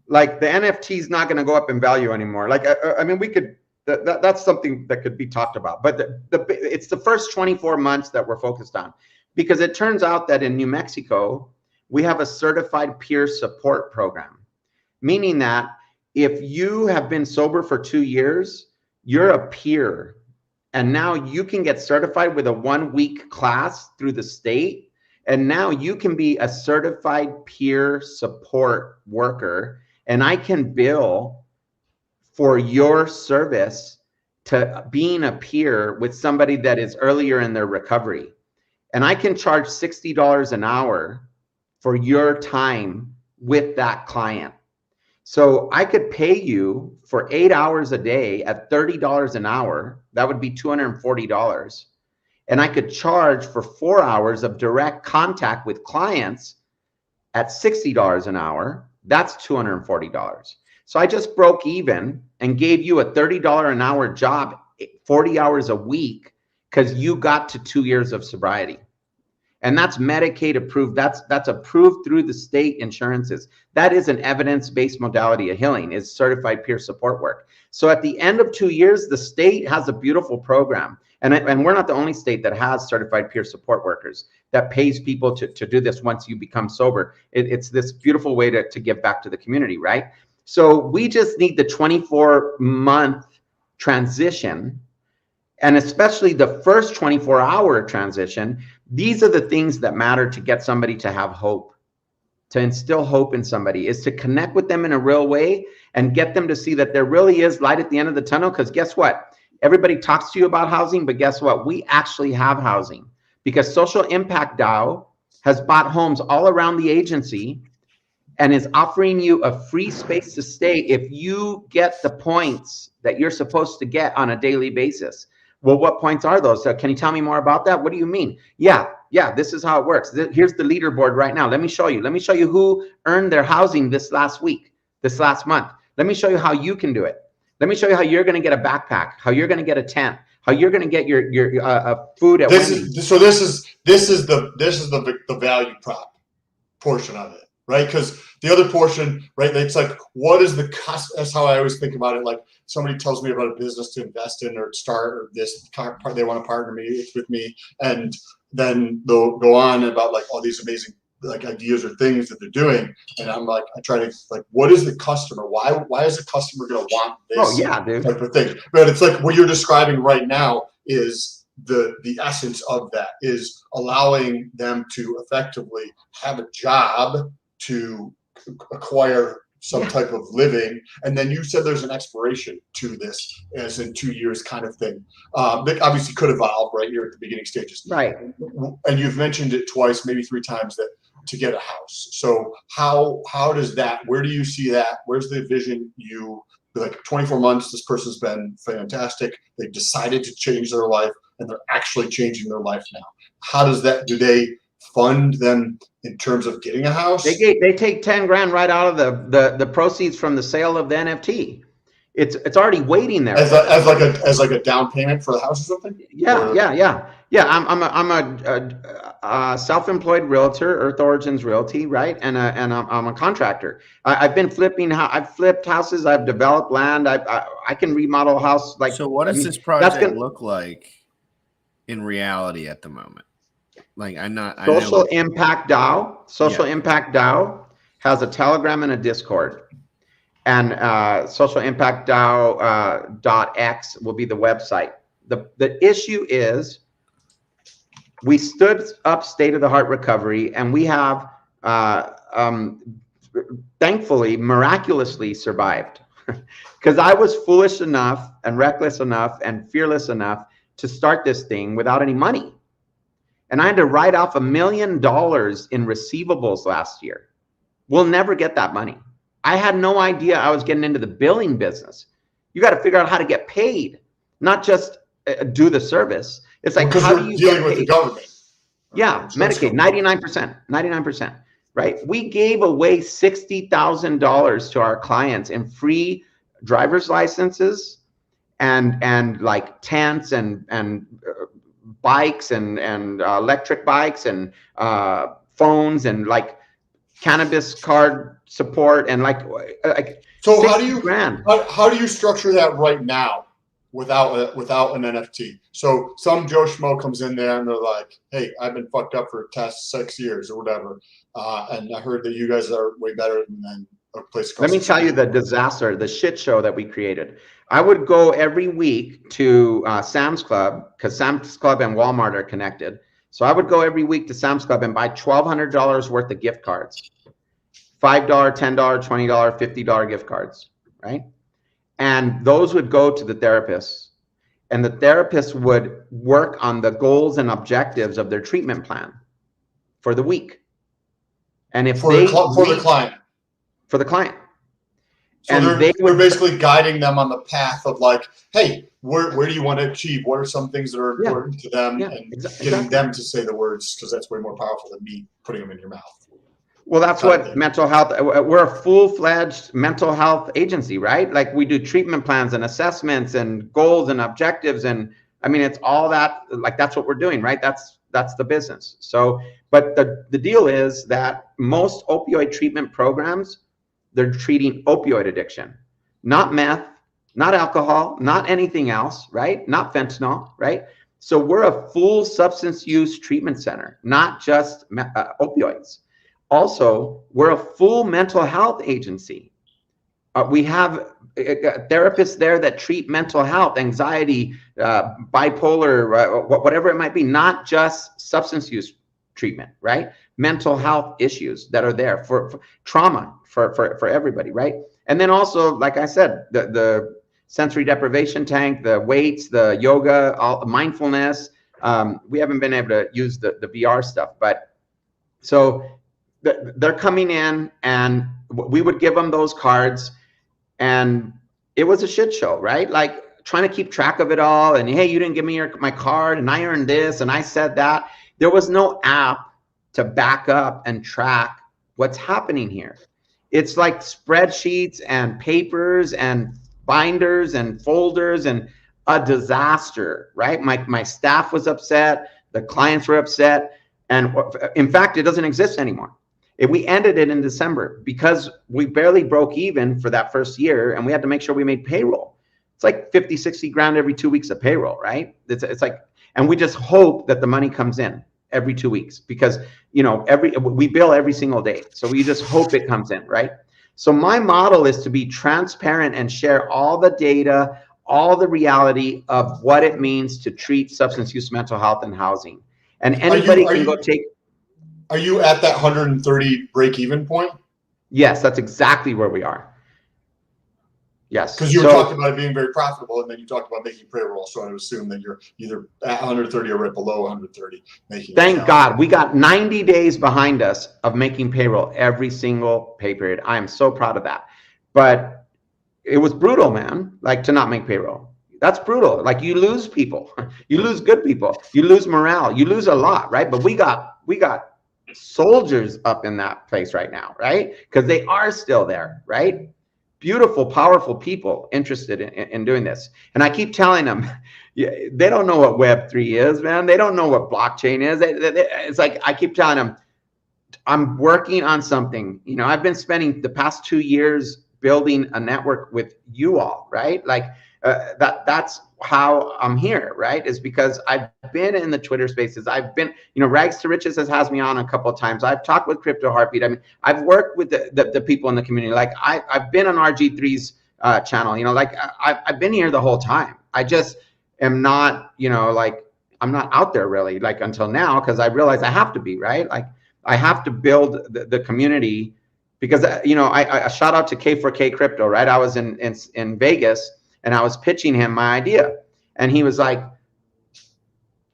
like the NFT is not going to go up in value anymore. Like, I mean, we could, that's something that could be talked about, but it's the first 24 months that we're focused on, because it turns out that in New Mexico, we have a certified peer support program, meaning that if you have been sober for 2 years, you're a peer, and now you can get certified with a 1-week class through the state, and now you can be a certified peer support worker, and I can bill for your service to being a peer with somebody that is earlier in their recovery. And I can charge $60 an hour for your time with that client. So I could pay you for 8 hours a day at $30 an hour. That would be $240. And I could charge for 4 hours of direct contact with clients at $60 an hour. That's $240. So I just broke even and gave you a $30 an hour job, 40 hours a week, because you got to 2 years of sobriety. And that's Medicaid approved. That's approved through the state insurances. That is an evidence-based modality of healing, is certified peer support work. So at the end of 2 years, the state has a beautiful program. And we're not the only state that has certified peer support workers that pays people to do this once you become sober. It's this beautiful way to give back to the community, right? So we just need the 24-month transition, and especially the first 24-hour transition. These are the things that matter to get somebody to have hope, to instill hope in somebody, is to connect with them in a real way and get them to see that there really is light at the end of the tunnel. Because guess what? Everybody talks to you about housing, but guess what? We actually have housing, because Social Impact DAO has bought homes all around the agency and is offering you a free space to stay if you get the points that you're supposed to get on a daily basis. Well, what points are those? So can you tell me more about that? What do you mean? Yeah, this is how it works. Here's the leaderboard right now. Let me show you. Let me show you who earned their housing this last week, this last month. Let me show you how you can do it. Let me show you how you're going to get a backpack, how you're going to get a tent, how you're going to get your food at Wendy's. So this is the value prop portion of it. Right, because the other portion, right, it's like, what is the cost? That's how I always think about it. Like, somebody tells me about a business to invest in or start, or this part they want to partner with me, and then they'll go on about like all these amazing like ideas or things that they're doing, and I'm like, I try to like, what is the customer? Why is the customer going to want this type of thing? But it's like what you're describing right now is the essence of that, is allowing them to effectively have a job to acquire some type of living. And then you said there's an expiration to this, as in 2 years kind of thing. That obviously could evolve right here at the beginning stages. Right. And you've mentioned it twice, maybe 3 times, that to get a house. So how does that, where do you see that? Where's the vision? You, like 24 months, this person's been fantastic. They've decided to change their life, and they're actually changing their life now. How does that, do they fund them in terms of getting a house? They take 10 grand right out of the proceeds from the sale of the NFT. It's already waiting there as like a down payment for the house or something. Yeah. I'm a self-employed realtor, Earth Origins Realty, right? And I'm a contractor. I've been flipping. I've flipped houses. I've developed land. I can remodel a house. Like, so what does this project look like in reality at the moment? Like, Social Impact DAO has a Telegram and a Discord. and socialimpactdao.x will be the website. The issue is we stood up state-of-the-art recovery, and we have thankfully, miraculously survived. Because I was foolish enough and reckless enough and fearless enough to start this thing without any money. And I had to write off $1 million in receivables last year. We'll never get that money. I had no idea I was getting into the billing business. You got to figure out how to get paid, not just do the service. It's like, how do you dealing with the government? Yeah, Medicaid, 99%, right? We gave away $60,000 to our clients in free driver's licenses and like tents and bikes and electric bikes and phones and like cannabis card support and like so how do you structure that right now without an NFT? So some Joe Schmo comes in there and they're like, hey, I've been fucked up for the past 6 years or whatever, and I heard that you guys are way better than a place. Let me tell you the disaster, the shit show that we created. I would go every week to Sam's Club, because Sam's Club and Walmart are connected. So I would go every week to Sam's Club and buy $1,200 worth of gift cards, $5, $10, $20, $50 gift cards, right? And those would go to the therapists, and the therapists would work on the goals and objectives of their treatment plan for the week. And if for the client. So and they're basically guiding them on the path of like, hey, where do you want to achieve? What are some things that are important to them? And getting them to say the words, because that's way more powerful than me putting them in your mouth. Well, that's what mental health, we're a full-fledged mental health agency, right? Like we do treatment plans and assessments and goals and objectives. And I mean, it's all that, like, that's what we're doing, right? That's the business. So, but the deal is that most opioid treatment programs, they're treating opioid addiction, not meth, not alcohol, not anything else, right? Not fentanyl, right? So we're a full substance use treatment center, not just opioids. Also, we're a full mental health agency. We have therapists there that treat mental health, anxiety, bipolar, whatever it might be, not just substance use treatment, right? Mental health issues that are there for trauma for everybody, right? And then also, like I said, the sensory deprivation tank, the weights, the yoga, all the mindfulness. We haven't been able to use the VR stuff, but so they're coming in and we would give them those cards, and it was a shit show, right? Like trying to keep track of it all. And hey, you didn't give me my card, and I earned this, and I said that. There was no app to back up and track what's happening here. It's like spreadsheets and papers and binders and folders and a disaster, right? My staff was upset, the clients were upset, and in fact, it doesn't exist anymore. We ended it in December because we barely broke even for that first year, and we had to make sure we made payroll. It's like 50, 60 grand every 2 weeks of payroll, right? It's like, and we just hope that the money comes in every 2 weeks, because we bill every single day, so we just hope it comes in, right? So my model is to be transparent and share all the data, all the reality of what it means to treat substance use, mental health, and housing. And anybody can go take. Are you at that 130 break-even point? Yes, that's exactly where we are. Yes. Because you were talking about it being very profitable, and then you talked about making payroll. So I would assume that you're either at 130 or right below 130. Thank God. We got 90 days behind us of making payroll every single pay period. I am so proud of that. But it was brutal, man, like to not make payroll. That's brutal. Like you lose people. You lose good people. You lose morale. You lose a lot, right? But we got soldiers up in that place right now, right? Because they are still there, right? Beautiful, powerful people interested in doing this. And I keep telling them, they don't know what Web3 is, man. They don't know what blockchain is. It's like, I keep telling them, I'm working on something. I've been spending the past 2 years building a network with you all, right? Like that's how I'm here, right? Is because I've been in the Twitter spaces. I've been, Rags to Riches has me on a couple of times. I've talked with Crypto Heartbeat. I mean, I've worked with the people in the community. Like I've been on RG3's channel, I've been here the whole time. I just am not, I'm not out there really, like until now, because I realize I have to be, right? Like I have to build the community, because, I shout out to K4K Crypto, right? I was in Vegas, and I was pitching him my idea, and he was like,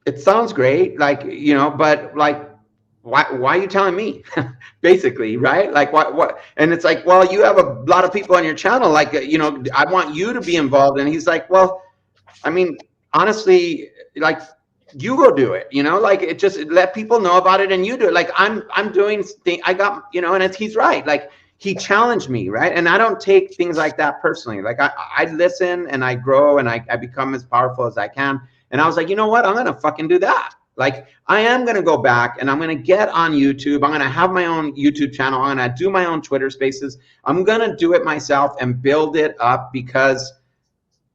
it sounds great, like, but like, why are you telling me? Basically, right? Like what? And it's like, well, you have a lot of people on your channel, like, I want you to be involved. And he's like, well, I mean, honestly, like, you go do it, like, it just let people know about it, and you do it. Like I'm doing I got, and he's right. Like, he challenged me, right? And I don't take things like that personally. Like I listen and I grow and I become as powerful as I can. And I was like, you know what? I'm gonna fucking do that. Like I am gonna go back and I'm gonna get on YouTube. I'm gonna have my own YouTube channel. I'm gonna do my own Twitter spaces. I'm gonna do it myself and build it up, because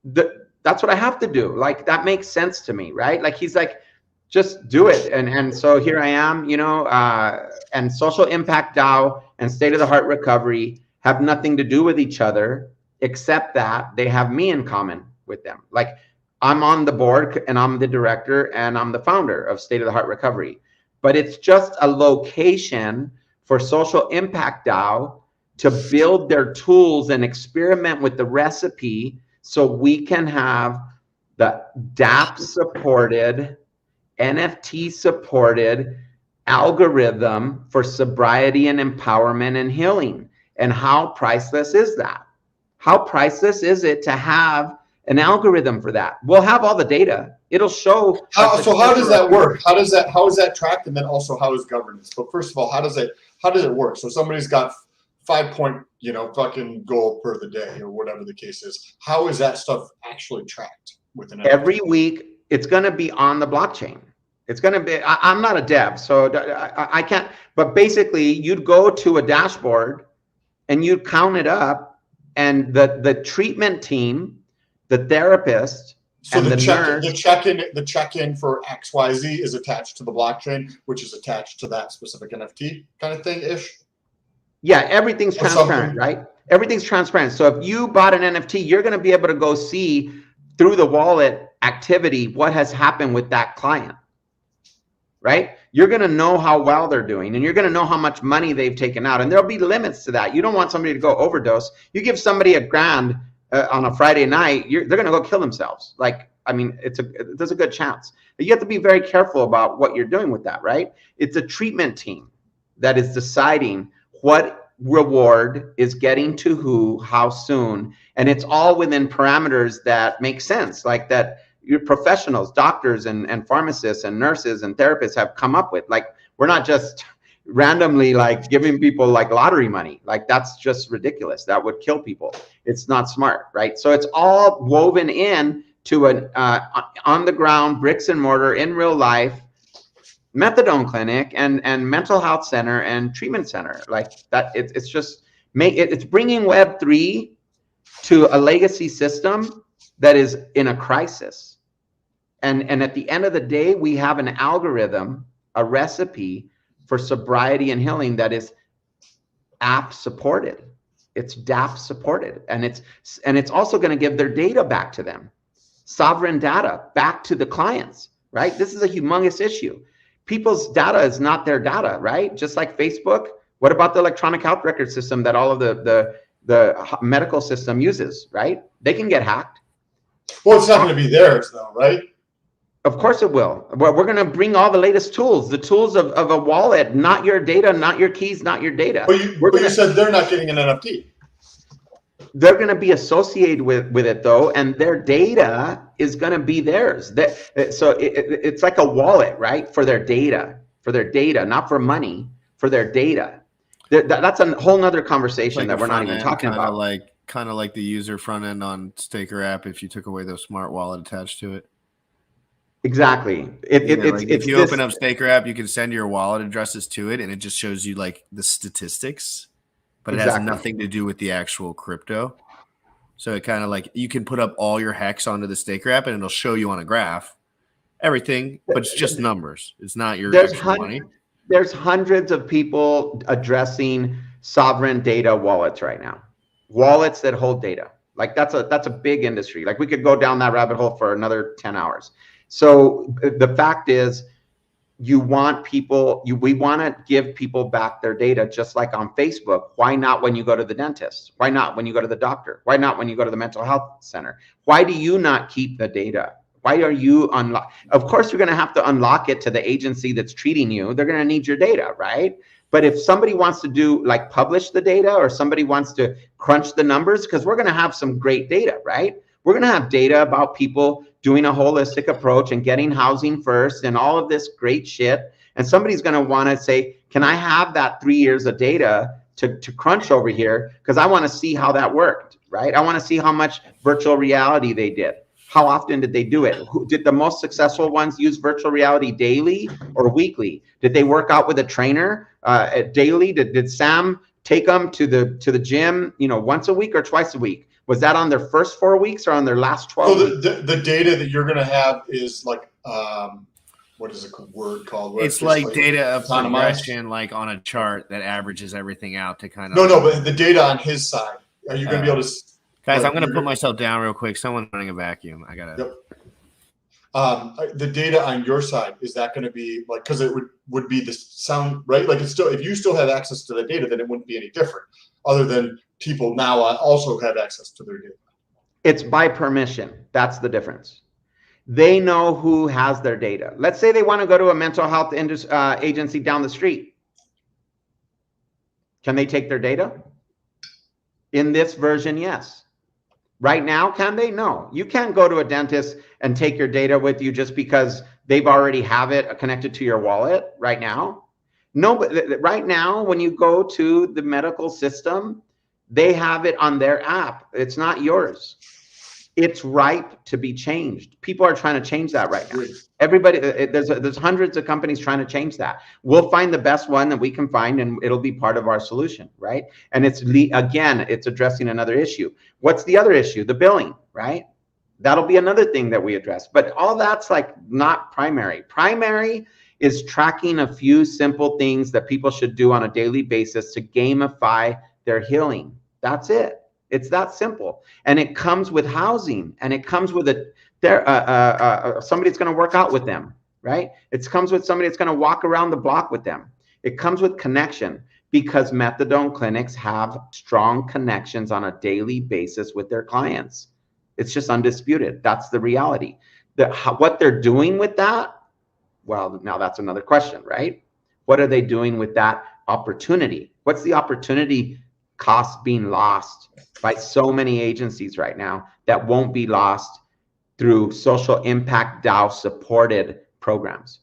that's what I have to do. Like that makes sense to me, right? Like he's like, just do it. And so here I am, and Social Impact DAO and State of the Heart Recovery have nothing to do with each other, except that they have me in common with them. Like I'm on the board and I'm the director and I'm the founder of State of the Heart Recovery, but it's just a location for Social Impact DAO to build their tools and experiment with the recipe, so we can have the DApp supported, NFT supported algorithm for sobriety and empowerment and healing. And how priceless is that? How priceless is it to have an algorithm for that? We'll have all the data. It'll show. So how does that work? How is that tracked? And then also, how is governance? But first of all, how does it work? So somebody's got 5 point, fucking goal per the day or whatever the case is. How is that stuff actually tracked within every week? It's going to be on the blockchain. It's going to be, I'm not a dev, so I can't, but basically you'd go to a dashboard and you'd count it up, and the treatment team, the therapist, so and the nurse. The check-in for XYZ is attached to the blockchain, which is attached to that specific NFT kind of thing-ish? Yeah, everything's transparent, right? Everything's transparent. So if you bought an NFT, you're going to be able to go see through the wallet activity what has happened with that client, right? You're going to know how well they're doing, and you're going to know how much money they've taken out, and there'll be limits to that. You don't want somebody to go overdose. You give somebody $1,000 on a Friday night, they're going to go kill themselves. Like, I mean, there's a good chance. But you have to be very careful about what you're doing with that, right? It's a treatment team that is deciding what reward is getting to who, how soon, and it's all within parameters that make sense, like that your professionals, doctors and pharmacists and nurses and therapists have come up with. Like, we're not just randomly like giving people like lottery money. Like, that's just ridiculous. That would kill people. It's not smart, right? So it's all woven in to an on the ground, bricks and mortar, in real life methadone clinic and mental health center and treatment center. Like that, it's just it's bringing Web3 to a legacy system that is in a crisis. And at the end of the day, we have an algorithm, a recipe for sobriety and healing that is app supported. It's DApp supported, and it's also going to give their data back to them, sovereign data back to the clients. Right? This is a humongous issue. People's data is not their data, right? Just like Facebook. What about the electronic health record system that all of the medical system uses, right? They can get hacked. Well, it's not going to be theirs though, right? Of course it will. Well, we're going to bring all the latest tools, the tools of a wallet, not your data, not your keys, not your data. But you said they're not getting an NFT. They're going to be associated with it though, and their data is going to be theirs. So it's like a wallet, right? For their data, not for money, for their data. That's a whole nother conversation like that we're not even talking about. Kind of like the user front end on Staker app if you took away the smart wallet attached to it. Exactly. If you open up Staker app, you can send your wallet addresses to it, and it just shows you like the statistics, but it has nothing to do with the actual crypto. So it kind of like you can put up all your hex onto the stake graph and it'll show you on a graph everything, but it's just numbers. It's not your actual money. There's hundreds of people addressing sovereign data wallets right now. Wallets that hold data. Like that's a big industry. Like we could go down that rabbit hole for another 10 hours. So the fact is, you want people, we want to give people back their data, just like on Facebook. Why not when you go to the dentist? Why not when you go to the doctor? Why not when you go to the mental health center? Why do you not keep the data? Why are you unlock? Of course, you're going to have to unlock it to the agency that's treating you. They're going to need your data, right? But if somebody wants to do like publish the data, or somebody wants to crunch the numbers, because we're going to have some great data, right? We're going to have data about people doing a holistic approach and getting housing first and all of this great shit. And somebody's going to want to say, can I have that 3 years of data to crunch over here? Because I want to see how that worked, right? I want to see how much virtual reality they did. How often did they do it? Did the most successful ones use virtual reality daily or weekly? Did they work out with a trainer daily? Did Sam take them to the gym, once a week or twice a week? Was that on their first 4 weeks or on their last 12 weeks? The data that you're going to have is like, what is a word called? It's like data of progression, like on a chart that averages everything out to kind of. No, but the data on his side. Are you going to be able to? Guys, I'm going to put myself down real quick. Someone's running a vacuum. I got to. Yep. The data on your side, is that going to be like, because it would be the sound, right? Like it's still, if you still have access to the data, then it wouldn't be any different, other than people now also have access to their data. It's by permission. That's the difference. They know who has their data. Let's say they want to go to a mental health agency down the street. Can they take their data? In this version, yes. Right now, can they? No. You can't go to a dentist and take your data with you just because they've already have it connected to your wallet right now. No, but right now, when you go to the medical system, they have it on their app. It's not yours. It's ripe to be changed. People are trying to change that right now. Everybody, there's hundreds of companies trying to change that. We'll find the best one that we can find, and it'll be part of our solution, right? And it's addressing another issue. What's the other issue? The billing, right? That'll be another thing that we address. But all that's like not primary. Primary is tracking a few simple things that people should do on a daily basis to gamify their healing. That's it. It's that simple. And it comes with housing, and it comes with somebody that's going to work out with them, right? It comes with somebody that's going to walk around the block with them. It comes with connection, because methadone clinics have strong connections on a daily basis with their clients. It's just undisputed. That's the reality. What they're doing with that, well, now that's another question, right? What are they doing with that opportunity? What's the opportunity cost being lost by so many agencies right now that won't be lost through social impact DAO supported programs?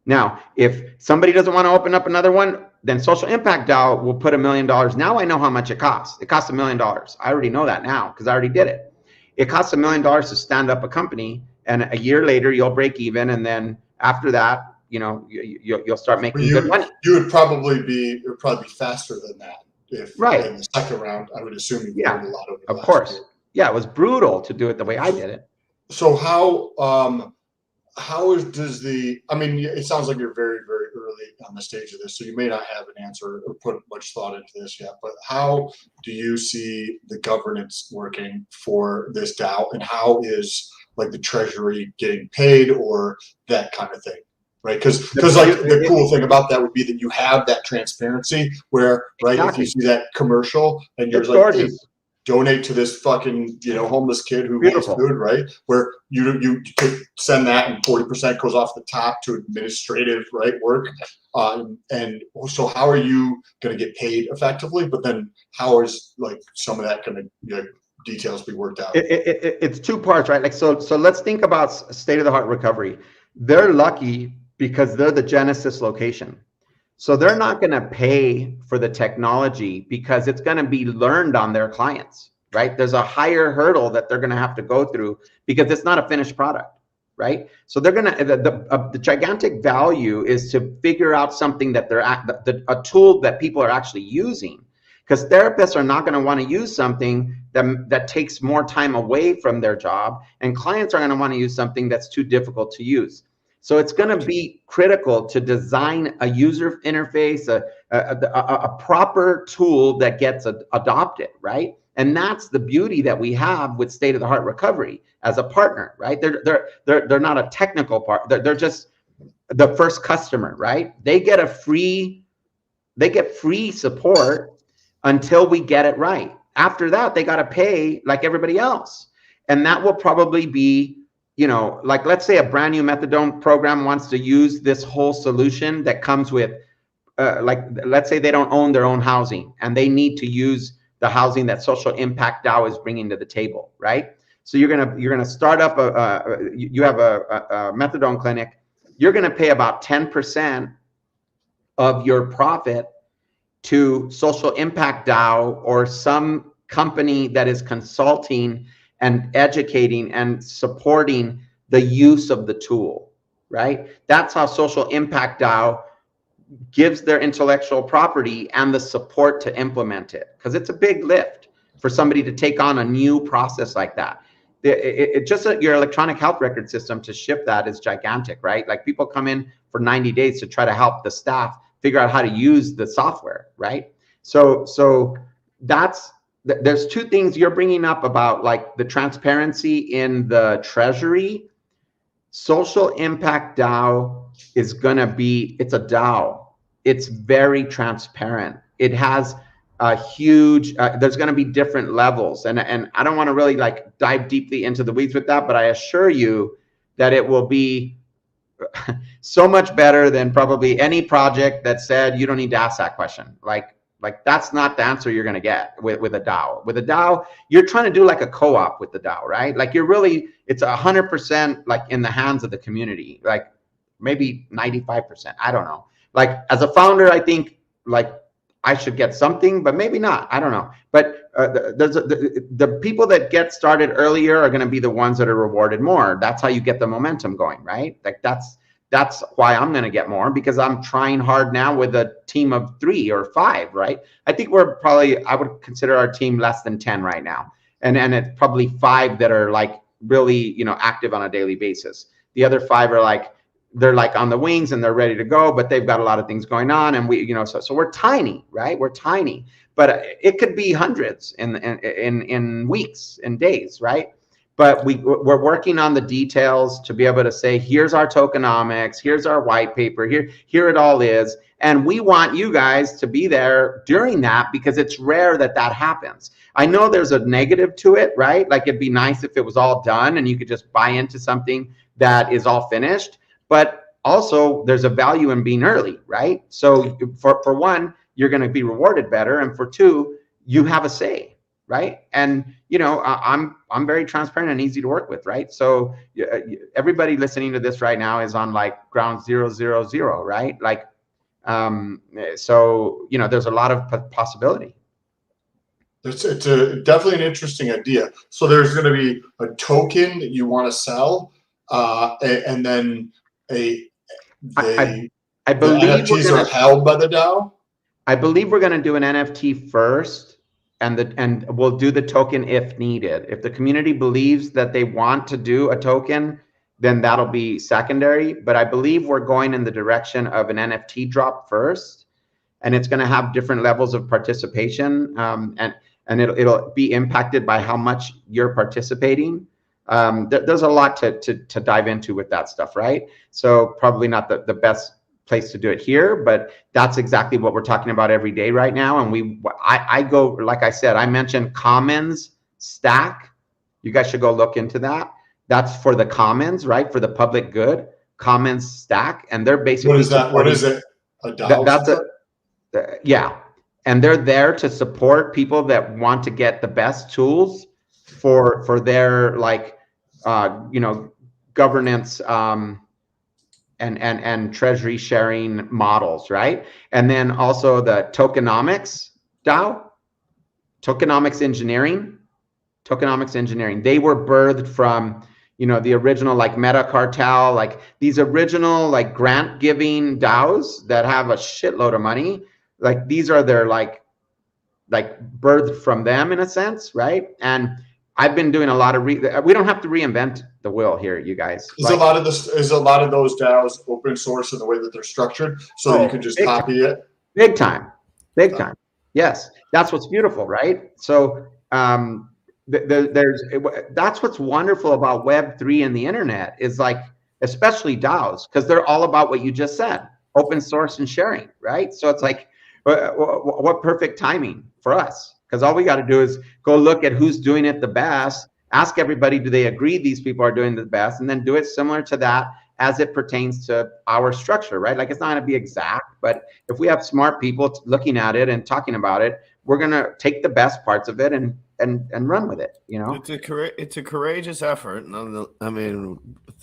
Now, if somebody doesn't want to open up another one, then social impact DAO will put $1 million. Now I know how much it costs. It costs $1 million. I already know that now because I already did it. It costs $1 million to stand up a company, and a year later you'll break even, and then after that, you'll start making good money. It would probably be faster than that. If right. In the second round, I would assume you learned a lot over the last course. Year. Yeah, it was brutal to do it the way I did it. So it sounds like you're very, very early on the stage of this, so you may not have an answer or put much thought into this yet, but how do you see the governance working for this DAO, and how is like the treasury getting paid or that kind of thing? Right, because like the cool thing about that would be that you have that transparency where, right, exactly. If you see that commercial and you're like, hey, donate to this fucking homeless kid who needs food, right? Where you could send that and 40% goes off the top to administrative work, and so how are you going to get paid effectively? But then how is like some of that going to details be worked out? It's two parts, right? Like so let's think about state of the heart recovery. They're lucky because they're the Genesis location. So they're not going to pay for the technology because it's going to be learned on their clients, right? There's a higher hurdle that they're going to have to go through because it's not a finished product, right? So they're going to, the gigantic value is to figure out something that a tool that people are actually using. because therapists are not going to want to use something that takes more time away from their job, and clients are going to want to use something that's too difficult to use. So it's going to be critical to design a user interface, a proper tool that gets adopted, right? And that's the beauty that we have with State of the Heart Recovery as a partner, right? They're not a technical part. They're just the first customer, right? They get free support until we get it right. After that, they got to pay like everybody else. And that will probably be, you know, like, let's say a brand new methadone program wants to use this whole solution that comes with, like, let's say they don't own their own housing and they need to use the housing that Social Impact DAO is bringing to the table, right? So you're gonna start up you have a methadone clinic. You're gonna pay about 10% of your profit to Social Impact DAO or some company that is consulting and educating and supporting the use of the tool, right? That's how Social Impact DAO gives their intellectual property and the support to implement it, because it's a big lift for somebody to take on a new process like that. Just your electronic health record system to ship that is gigantic, right? Like, people come in for 90 days to try to help the staff figure out how to use the software, right? So there's two things you're bringing up about, like, the transparency in the treasury. Social Impact DAO is gonna be, it's a DAO. It's very transparent. It has a huge, there's gonna be different levels. And I don't wanna really like dive deeply into the weeds with that, but I assure you that it will be so much better than probably any project that said you don't need to ask that question. Like that's not the answer you're gonna get with a DAO. With a DAO, you're trying to do like a co-op with the DAO, right? Like, it's 100% like in the hands of the community, like maybe 95%, I don't know. Like, as a founder, I think like I should get something, but maybe not, I don't know. But the people that get started earlier are gonna be the ones that are rewarded more. That's how you get the momentum going, right? Like, that's why I'm going to get more, because I'm trying hard now with a team of 3 or 5, right? I think we're probably, I would consider our team less than 10 right now. And it's probably 5 that are like really, you know, active on a daily basis. The other 5 are like, they're like on the wings and they're ready to go, but they've got a lot of things going on. And we, you know, so we're tiny, right? We're tiny, but it could be hundreds in weeks and days, right? But we're working on the details to be able to say, here's our tokenomics, here's our white paper, here it all is. And we want you guys to be there during that, because it's rare that happens. I know there's a negative to it, right? Like, it'd be nice if it was all done and you could just buy into something that is all finished. But also there's a value in being early, right? So for one, you're going to be rewarded better. And for two, you have a say, right? And, you know, I'm very transparent and easy to work with, right? So everybody listening to this right now is on like ground 000, right? Like, so, you know, there's a lot of possibility. It's definitely an interesting idea. So there's going to be a token that you want to sell, and then I believe the NFTs are held by the DAO. I believe we're going to do an NFT first, and we'll do the token if needed. If the community believes that they want to do a token, then that'll be secondary. But I believe we're going in the direction of an NFT drop first, and it's going to have different levels of participation, and it'll be impacted by how much you're participating. There's a lot to dive into with that stuff, right? So probably not the best place to do it here, but that's exactly what we're talking about every day right now. And I go, like I said, I mentioned Commons Stack. You guys should go look into that. That's for the commons, right? For the public good, Commons Stack. And they're basically— What is that? What is it? A DAO? Yeah. And they're there to support people that want to get the best tools for their, like, you know, governance and treasury sharing models, right? And then also the tokenomics DAO, tokenomics engineering. They were birthed from, you know, the original like Meta Cartel, like these original like grant giving DAOs that have a shitload of money. Like, these are their like like birthed from them in a sense, right? And I've been doing a lot of we don't have to reinvent the wheel here, you guys. Is a lot of those DAOs open source in the way that they're structured, so you can just copy it? Big time. Yes, that's what's beautiful, right? So that's what's wonderful about Web3 and the internet is like, especially DAOs, because they're all about what you just said, open source and sharing, right? So it's like, what perfect timing for us, because all we got to do is go look at who's doing it the best, ask everybody, do they agree these people are doing the best, and then do it similar to that as it pertains to our structure, right? Like, it's not going to be exact, but if we have smart people looking at it and talking about it, we're going to take the best parts of it and run with it, you know? It's a courageous effort. I mean,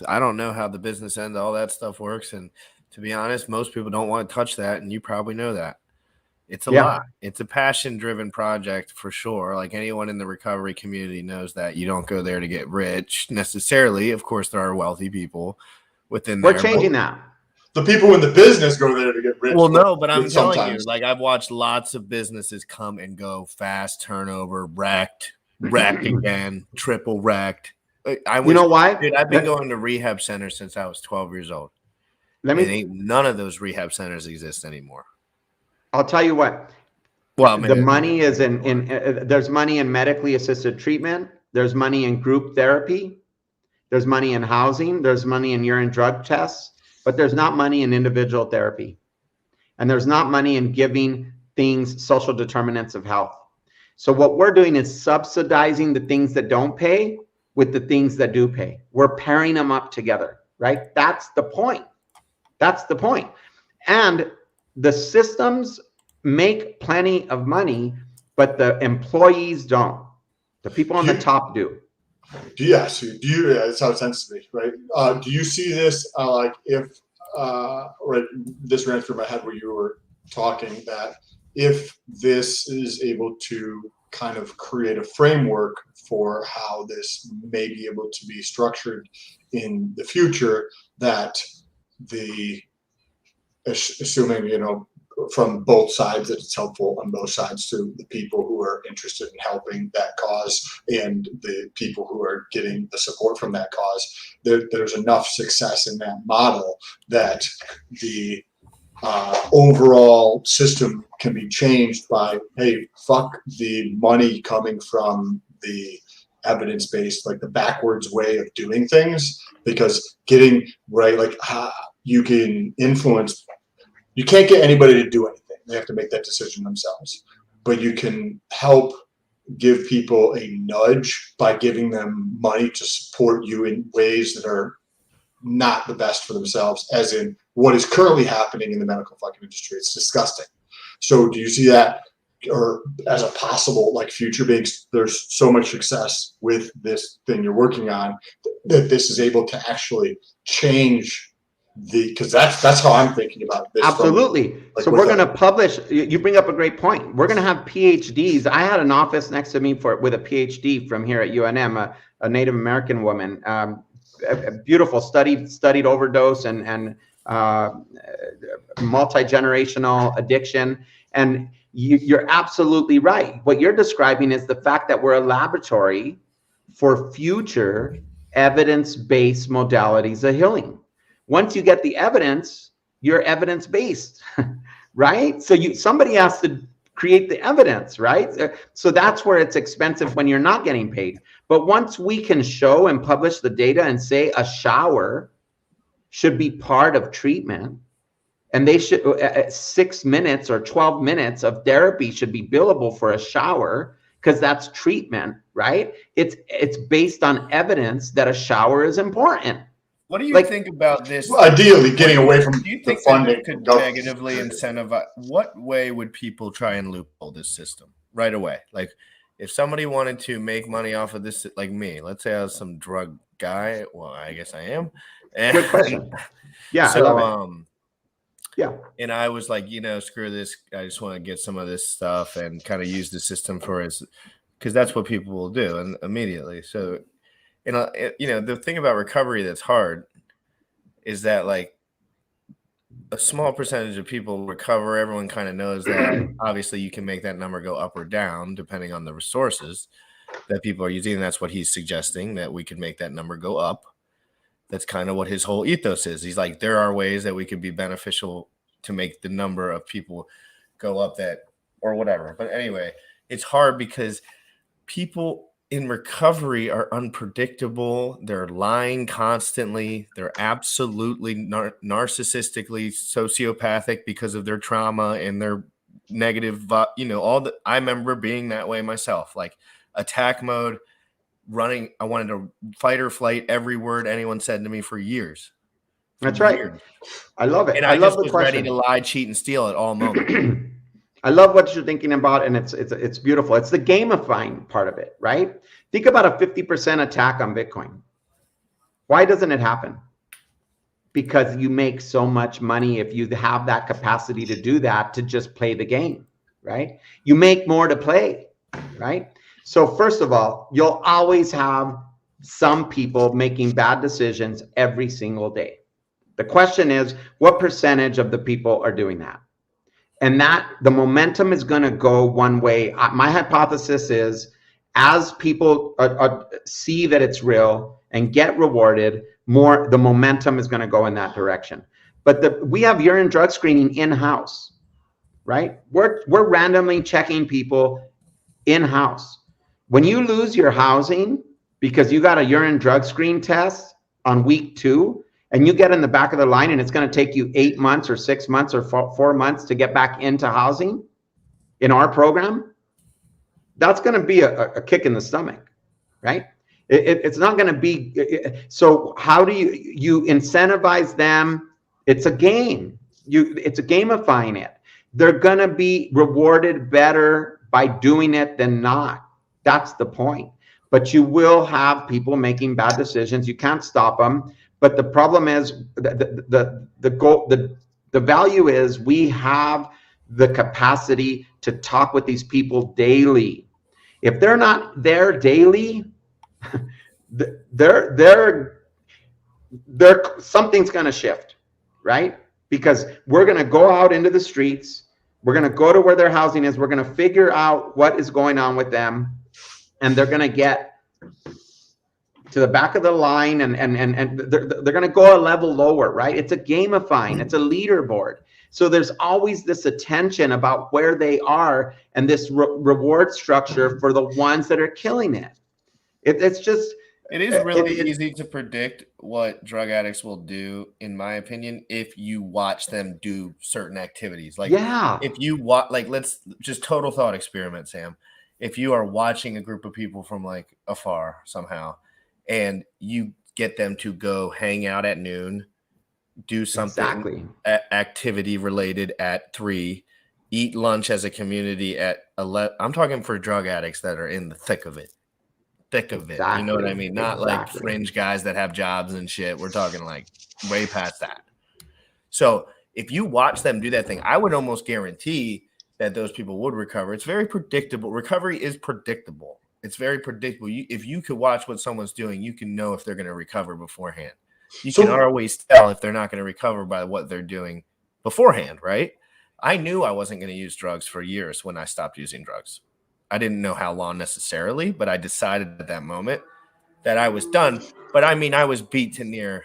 I don't know how the business end of all that stuff works, and to be honest, most people don't want to touch that, and you probably know that. It's a lot. It's a passion-driven project for sure. Like, anyone in the recovery community knows that you don't go there to get rich necessarily. Of course, there are wealthy people within there. We're changing that. The people in the business go there to get rich. Well, no, but I'm telling you, like, I've watched lots of businesses come and go, fast turnover, wrecked again, triple wrecked. You know why? Dude, I've been going to rehab centers since I was 12 years old. None of those rehab centers exist anymore. I'll tell you what. Well, the money is there's money in medically assisted treatment. There's money in group therapy. There's money in housing. There's money in urine drug tests, but there's not money in individual therapy. And there's not money in giving things social determinants of health. So what we're doing is subsidizing the things that don't pay with the things that do pay. We're pairing them up together, right? That's the point. And the systems make plenty of money, but the employees don't. The people on the top do. Yes, that's how it tends to be, right? Do you see this like if right, this ran through my head where you were talking that if this is able to kind of create a framework for how this may be able to be structured in the future, that assuming, you know, from both sides, that it's helpful on both sides to the people who are interested in helping that cause and the people who are getting the support from that cause, there's enough success in that model that the overall system can be changed by, hey, fuck the money coming from the evidence-based, like the backwards way of doing things, because getting right, like you can influence. You can't get anybody to do anything. They have to make that decision themselves. But you can help give people a nudge by giving them money to support you in ways that are not the best for themselves, as in what is currently happening in the medical fucking industry. It's disgusting. So do you see that, or as a possible like future? Because there's so much success with this thing you're working on that this is able to actually change because that's how I'm thinking about this. Absolutely. So we're going to publish. You bring up a great point. We're going to have PhDs. I had an office next to me with a PhD from here at UNM, a Native American woman, a beautiful, studied overdose and multi-generational addiction. And you're absolutely right. What you're describing is the fact that we're a laboratory for future evidence-based modalities of healing. Once you get the evidence, you're evidence-based, right? So somebody has to create the evidence, right? So that's where it's expensive when you're not getting paid. But once we can show and publish the data and say a shower should be part of treatment, and they should 6 minutes or 12 minutes of therapy should be billable for a shower, because that's treatment, right? It's based on evidence that a shower is important. What do you think about this? Well, ideally, getting away from do you think the funding that could negatively incentivize? What way would people try and loophole this system right away? Like, if somebody wanted to make money off of this, like me, let's say I was some drug guy. Well, I guess I am. And, good question. Yeah, so, I love it. Yeah. And I was like, screw this. I just want to get some of this stuff and kind of use the system for it, because that's what people will do and immediately. So, the thing about recovery that's hard is that, like, a small percentage of people recover. Everyone kind of knows that. Obviously, you can make that number go up or down depending on the resources that people are using. And that's what he's suggesting, that we could make that number go up. That's kind of what his whole ethos is. He's like, there are ways that we could be beneficial to make the number of people go up, that or whatever. But anyway, it's hard because people in recovery are unpredictable. They're lying constantly. They're absolutely narcissistically sociopathic because of their trauma and their negative, all that. I remember being that way myself, like attack mode, running. I wanted to fight or flight every word anyone said to me for years. That's right. I love it. And I love just the was question. ready to lie, cheat, and steal at all moments. I love what you're thinking about, and it's beautiful. It's the gamifying part of it, right? Think about a 50% attack on Bitcoin. Why doesn't it happen? Because you make so much money if you have that capacity to do that, to just play the game, right? You make more to play, right? So first of all, you'll always have some people making bad decisions every single day. The question is, what percentage of the people are doing that? And that the momentum is going to go one way. My hypothesis is, as people see that it's real and get rewarded more, the momentum is going to go in that direction. But we have urine drug screening in-house, right? We're randomly checking people in-house. When you lose your housing because you got a urine drug screen test on week 2, and you get in the back of the line and it's going to take you 8 months or 6 months or 4 months to get back into housing in our program, that's going to be a kick in the stomach, right? It's not going to be. So how do you incentivize them? It's a game. It's a gamifying it. They're going to be rewarded better by doing it than not. That's the point. But you will have people making bad decisions. You can't stop them. But the problem is the goal, the value is we have the capacity to talk with these people daily. If they're not there daily, they're something's going to shift, right? Because we're going to go out into the streets. We're going to go to where their housing is. We're going to figure out what is going on with them, and they're going to get to the back of the line, and they're going to go a level lower, right? It's a gamifying, it's a leaderboard. So there's always this attention about where they are, and this reward structure for the ones that are killing it. It's just, it is really easy to predict what drug addicts will do, in my opinion, if you watch them do certain activities. Like, if you watch, like, let's just total thought experiment, Sam. If you are watching a group of people from like afar somehow, and you get them to go hang out at noon, do something activity related at 3, eat lunch as a community at 11. I'm talking for drug addicts that are in the thick of it. You know what I mean? Not like fringe guys that have jobs and shit. We're talking like way past that. So if you watch them do that thing, I would almost guarantee that those people would recover. It's very predictable. Recovery is predictable. It's very predictable. If you could watch what someone's doing, you can know if they're going to recover beforehand. You can always tell if they're not going to recover by what they're doing beforehand, right? I knew I wasn't going to use drugs for years when I stopped using drugs. I didn't know how long necessarily, but I decided at that moment that I was done. But I mean, I was beat to near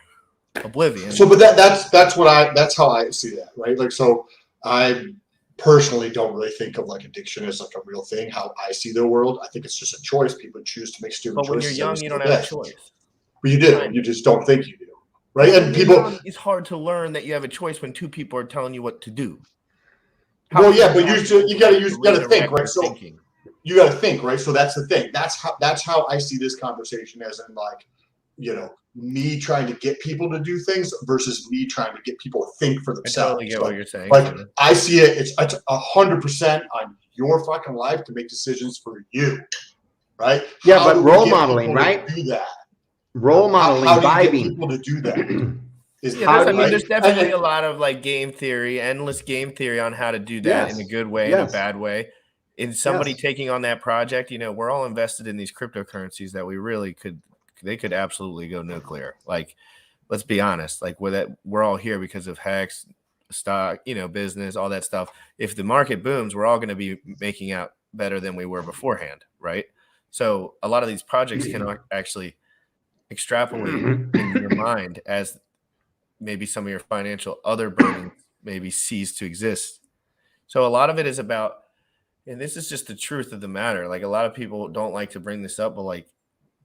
oblivion. So, but that's how I see that, right? Like, so I personally don't really think of like addiction as like a real thing. How I see the world, I think it's just a choice. People choose to make stupid choices. But when you're young, you don't have a choice. But you do. You just don't think you do, right? And people, it's hard to learn that you have a choice when 2 people are telling you what to do. Well, yeah, but you got to think, right? So you got to think, right? So that's the thing. That's how I see this conversation, as in like, me trying to get people to do things versus me trying to get people to think for themselves. I totally get what you're saying. Like, I see it. It's 100% on your fucking life to make decisions for you, right? Yeah, but role modeling, right? Do that. Role modeling, how do you get vibing. people to do that? There's definitely a lot of like game theory, endless game theory on how to do that in a good way, in a bad way. In somebody taking on that project, we're all invested in these cryptocurrencies that we really they could absolutely go nuclear. Like, let's be honest, like we're all here because of Hex, stock, business, all that stuff. If the market booms, we're all going to be making out better than we were beforehand, right? So a lot of these projects can actually extrapolate in your mind as maybe some of your financial other burdens maybe cease to exist. So a lot of it is about, and this is just the truth of the matter. Like, a lot of people don't like to bring this up, but like,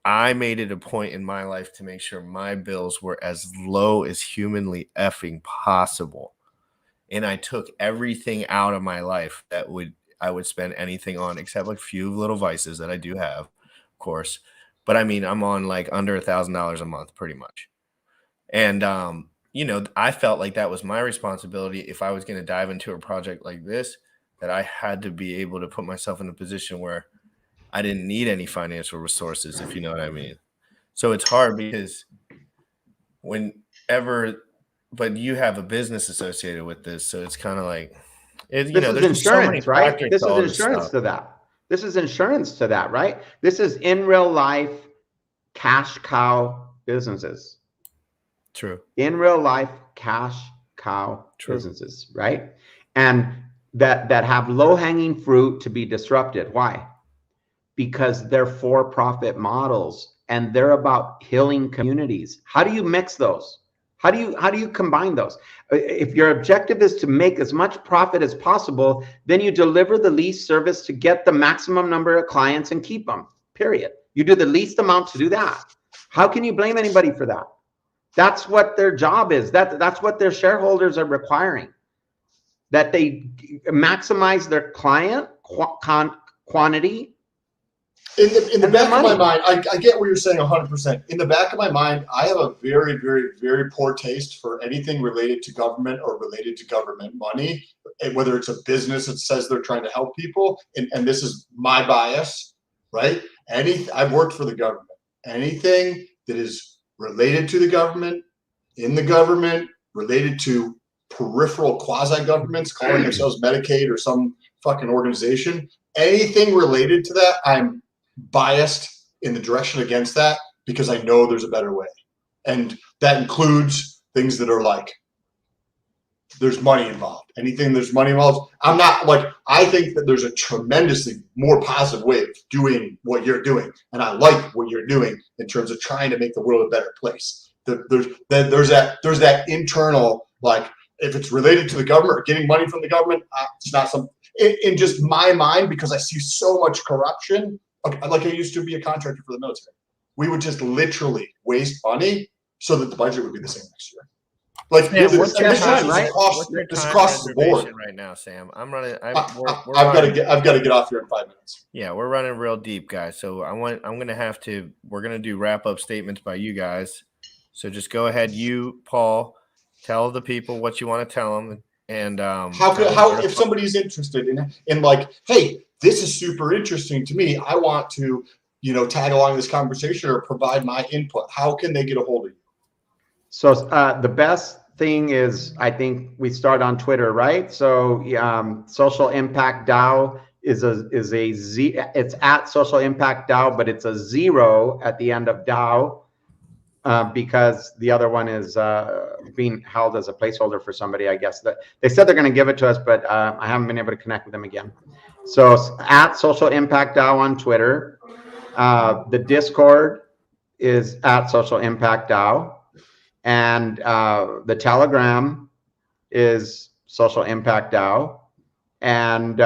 I made it a point in my life to make sure my bills were as low as humanly effing possible. And I took everything out of my life that I would spend anything on, except like a few little vices that I do have, of course. But I mean, I'm on like under $1,000 a month pretty much. And, I felt like that was my responsibility if I was going to dive into a project like this, that I had to be able to put myself in a position where I didn't need any financial resources, if you know what I mean. So it's hard because but you have a business associated with this. So it's kind of like, this is insurance, right? This is insurance to that. This is insurance to that, right? This is in real life cash cow businesses. True. In real life cash cow businesses, right? And that have low hanging fruit to be disrupted. Why? Because they're for-profit models and they're about healing communities. How do you mix those? How do you combine those? If your objective is to make as much profit as possible, then you deliver the least service to get the maximum number of clients and keep them, period. You do the least amount to do that. How can you blame anybody for that? That's what their job is. That's what their shareholders are requiring. That they maximize their client quantity. In the back of my mind, I get what you're saying 100%. In the back of my mind, I have a very, very, very poor taste for anything related to government or related to government money, and whether it's a business that says they're trying to help people. And this is my bias, right? I've worked for the government. Anything that is related to the government, in the government, related to peripheral quasi-governments calling themselves Medicaid or some fucking organization, anything related to that, I'm biased in the direction against that because I know there's a better way. And that includes things that are like, there's money involved. Anything there's money involved, I'm not like, I think that there's a tremendously more positive way of doing what you're doing. And I like what you're doing in terms of trying to make the world a better place. There's that internal, like, if it's related to the government or getting money from the government, it's not something in just my mind, because I see so much corruption. Like, I used to be a contractor for the military. We would just literally waste money so that the budget would be the same next year. Like, Sam, this is across the board right now, Sam. I'm running. I've got to get off here in 5 minutes. Yeah, we're running real deep, guys. So we're gonna do wrap up statements by you guys. So just go ahead, you, Paul, tell the people what you want to tell them. And how if somebody's interested in like, hey, this is super interesting to me, I want to, tag along this conversation or provide my input, how can they get a hold of you? So the best thing is, I think we start on Twitter, right? So Social Impact DAO is a Z. It's at Social Impact DAO, but it's a 0 at the end of DAO. Because the other one is being held as a placeholder for somebody, I guess. That they said they're going to give it to us, but I haven't been able to connect with them again. So at Social Impact DAO on Twitter. The Discord is at Social Impact DAO. And the Telegram is Social Impact DAO. And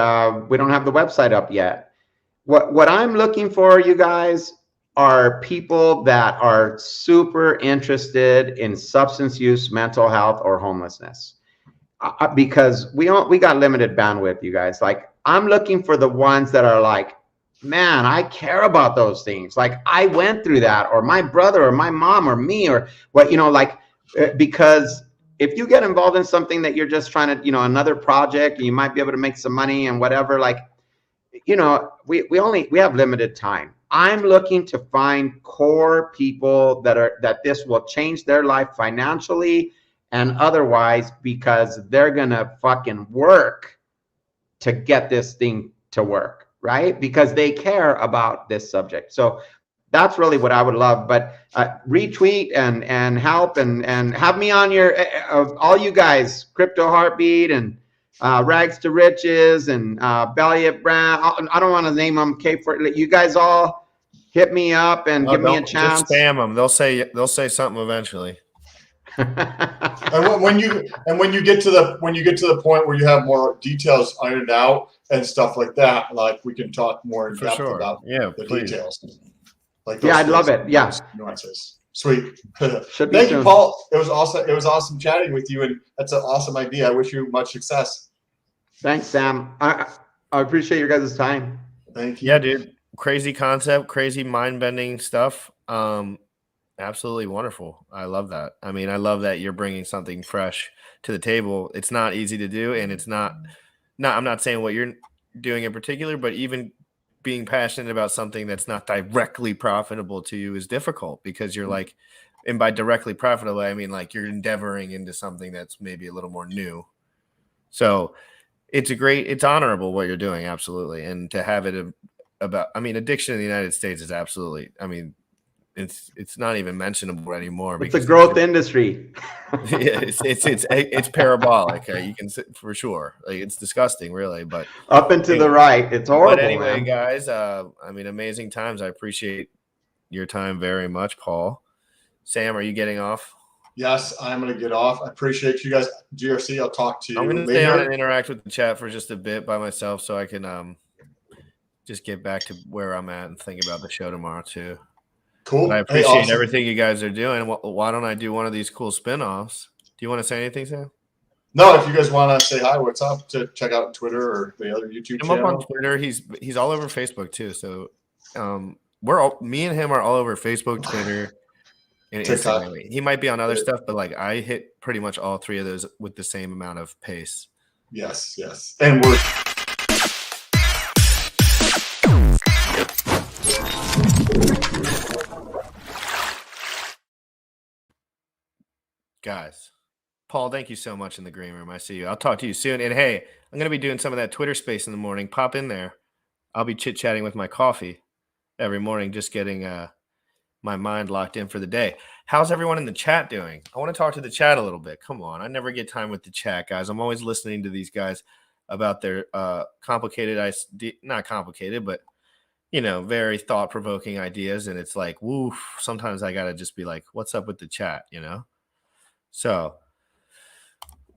we don't have the website up yet. What I'm looking for, you guys, are people that are super interested in substance use, mental health, or homelessness, because we got limited bandwidth, you guys. Like, I'm looking for the ones that are like, man, I care about those things. Like, I went through that, or my brother, or my mom, or me, or what, because if you get involved in something that you're just trying to, another project, and you might be able to make some money and whatever, like, we have limited time. I'm looking to find core people that this will change their life financially and otherwise, because they're gonna fucking work to get this thing to work, right? Because they care about this subject. So That's really what I would love. But retweet and help and have me on your all you guys, Crypto Heartbeat and Rags to Riches and Belliot Brown. I don't want to name them. You guys all hit me up and give me a chance. Just spam them. They'll say something eventually. And when you get to the point where you have more details ironed out and stuff like that, like we can talk more in depth about the details. Like I'd love it. Yeah, nuances. Sweet. Thank you, Paul. It was awesome. It was awesome chatting with you, and that's an awesome idea. I wish you much success. Thanks, Sam. I appreciate your guys' time. Thank you. Yeah, dude. Crazy concept, crazy mind-bending stuff. Absolutely wonderful. I love that. I mean, I love that you're bringing something fresh to the table. It's not easy to do, and it's not I'm not saying what you're doing in particular, but even being passionate about something that's not directly profitable to you is difficult because you're like, and by directly profitable, I mean like you're endeavoring into something that's maybe a little more new. So it's honorable what you're doing. Absolutely. And to have it addiction in the United States is absolutely, it's not even mentionable anymore. It's a growth industry. Yeah, it's parabolic. You can for sure. Like it's disgusting, really. But up and to the right, it's horrible. But anyway, man. Guys, amazing times. I appreciate your time very much, Paul. Sam, are you getting off? Yes, I'm going to get off. I appreciate you guys. GRC, I'll talk to you I'm going to later. stay on and interact with the chat for just a bit by myself, so I can just get back to where I'm at and think about the show tomorrow too. Cool. But I appreciate everything you guys are doing. Why don't I do one of these cool spinoffs? Do you want to say anything, Sam? No, if you guys want to say hi, what's up, to check out Twitter or the other YouTube channel. I'm up on Twitter. He's all over Facebook too. So me and him are all over Facebook, Twitter, and Instagram. He might be on other stuff, but like I hit pretty much all three of those with the same amount of pace. Yes. And we're guys, Paul, thank you so much in the green room. I see you. I'll talk to you soon. And hey, I'm going to be doing some of that Twitter space in the morning. Pop in there. I'll be chit-chatting with my coffee every morning, just getting my mind locked in for the day. How's everyone in the chat doing? I want to talk to the chat a little bit. Come on. I never get time with the chat, guys. I'm always listening to these guys about their complicated, not complicated, but, very thought-provoking ideas. And it's like, woof, sometimes I got to just be like, what's up with the chat, So,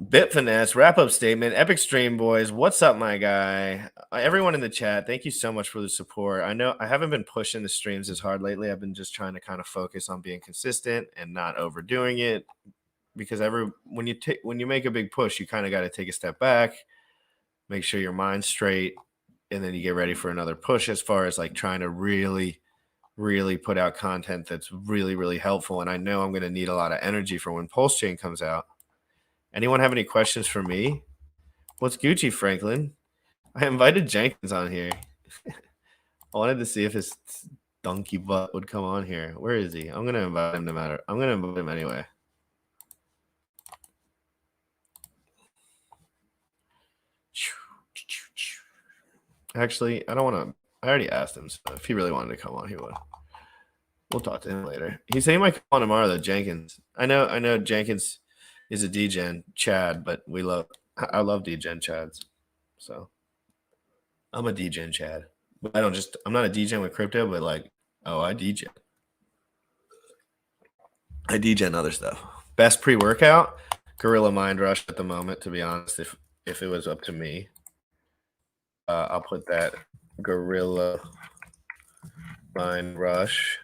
Bit Finesse, wrap-up statement, Epic Stream Boys, what's up, my guy? Everyone in the chat, thank you so much for the support. I know I haven't been pushing the streams as hard lately. I've been just trying to kind of focus on being consistent and not overdoing it because when you make a big push, you kind of got to take a step back, make sure your mind's straight, and then you get ready for another push as far as like trying to really put out content that's really, really helpful. And I know I'm going to need a lot of energy for when pulsechain comes out. Anyone have any questions for me? What's Gucci, Franklin? I invited Jenkins on here. I wanted to see if his donkey butt would come on here. Where is he? I'm going to invite him no matter. I'm going to invite him anyway. Actually, I don't want to. I already asked him, so if he really wanted to come on, he would. We'll talk to him later. He said he might come on tomorrow, though, Jenkins. I know Jenkins is a DGen Chad, but I love DGen Chads. So I'm a DGen Chad. I'm not a DGen with crypto, but like, I DGen. I DGen other stuff. Best pre-workout, Gorilla Mind Rush at the moment, to be honest, if it was up to me. I'll put that Gorilla Mind Rush.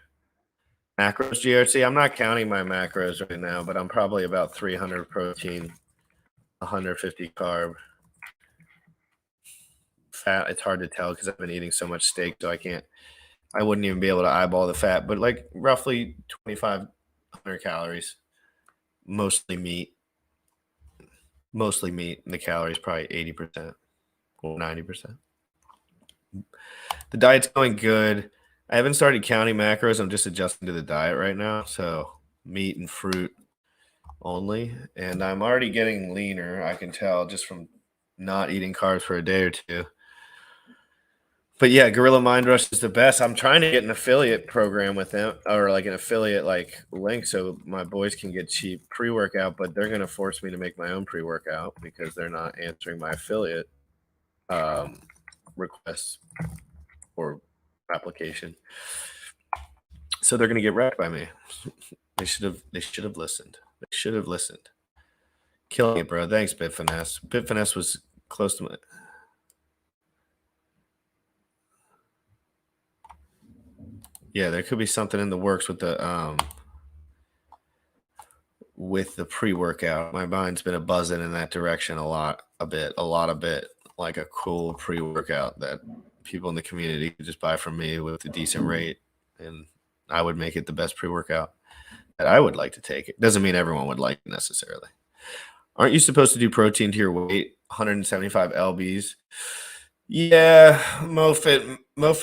Macros GRC. I'm not counting my macros right now, but I'm probably about 300 protein, 150 carb. Fat, it's hard to tell because I've been eating so much steak, so I wouldn't even be able to eyeball the fat, but like roughly 2,500 calories, mostly meat. And the calories probably 80% or 90%. The diet's going good. I haven't started counting macros. I'm just adjusting to the diet right now. So meat and fruit only. And I'm already getting leaner. I can tell just from not eating carbs for a day or two. But yeah, Gorilla Mind Rush is the best. I'm trying to get an affiliate program with them, or like an affiliate like link, so my boys can get cheap pre-workout. But they're gonna force me to make my own pre-workout because they're not answering my affiliate requests or application. So they're gonna get wrecked by me. They should have listened. They should have listened. Killing it, bro. Thanks, Bit Finesse. Bit Finesse was close to my. Yeah, there could be something in the works with the pre-workout. My mind's been a buzzing in that direction a bit, like a cool pre-workout that people in the community could just buy from me with a decent rate, and I would make it the best pre-workout that I would like to take. It doesn't mean everyone would like it necessarily. Aren't you supposed to do protein to your weight? 175 lbs. Yeah, MoFit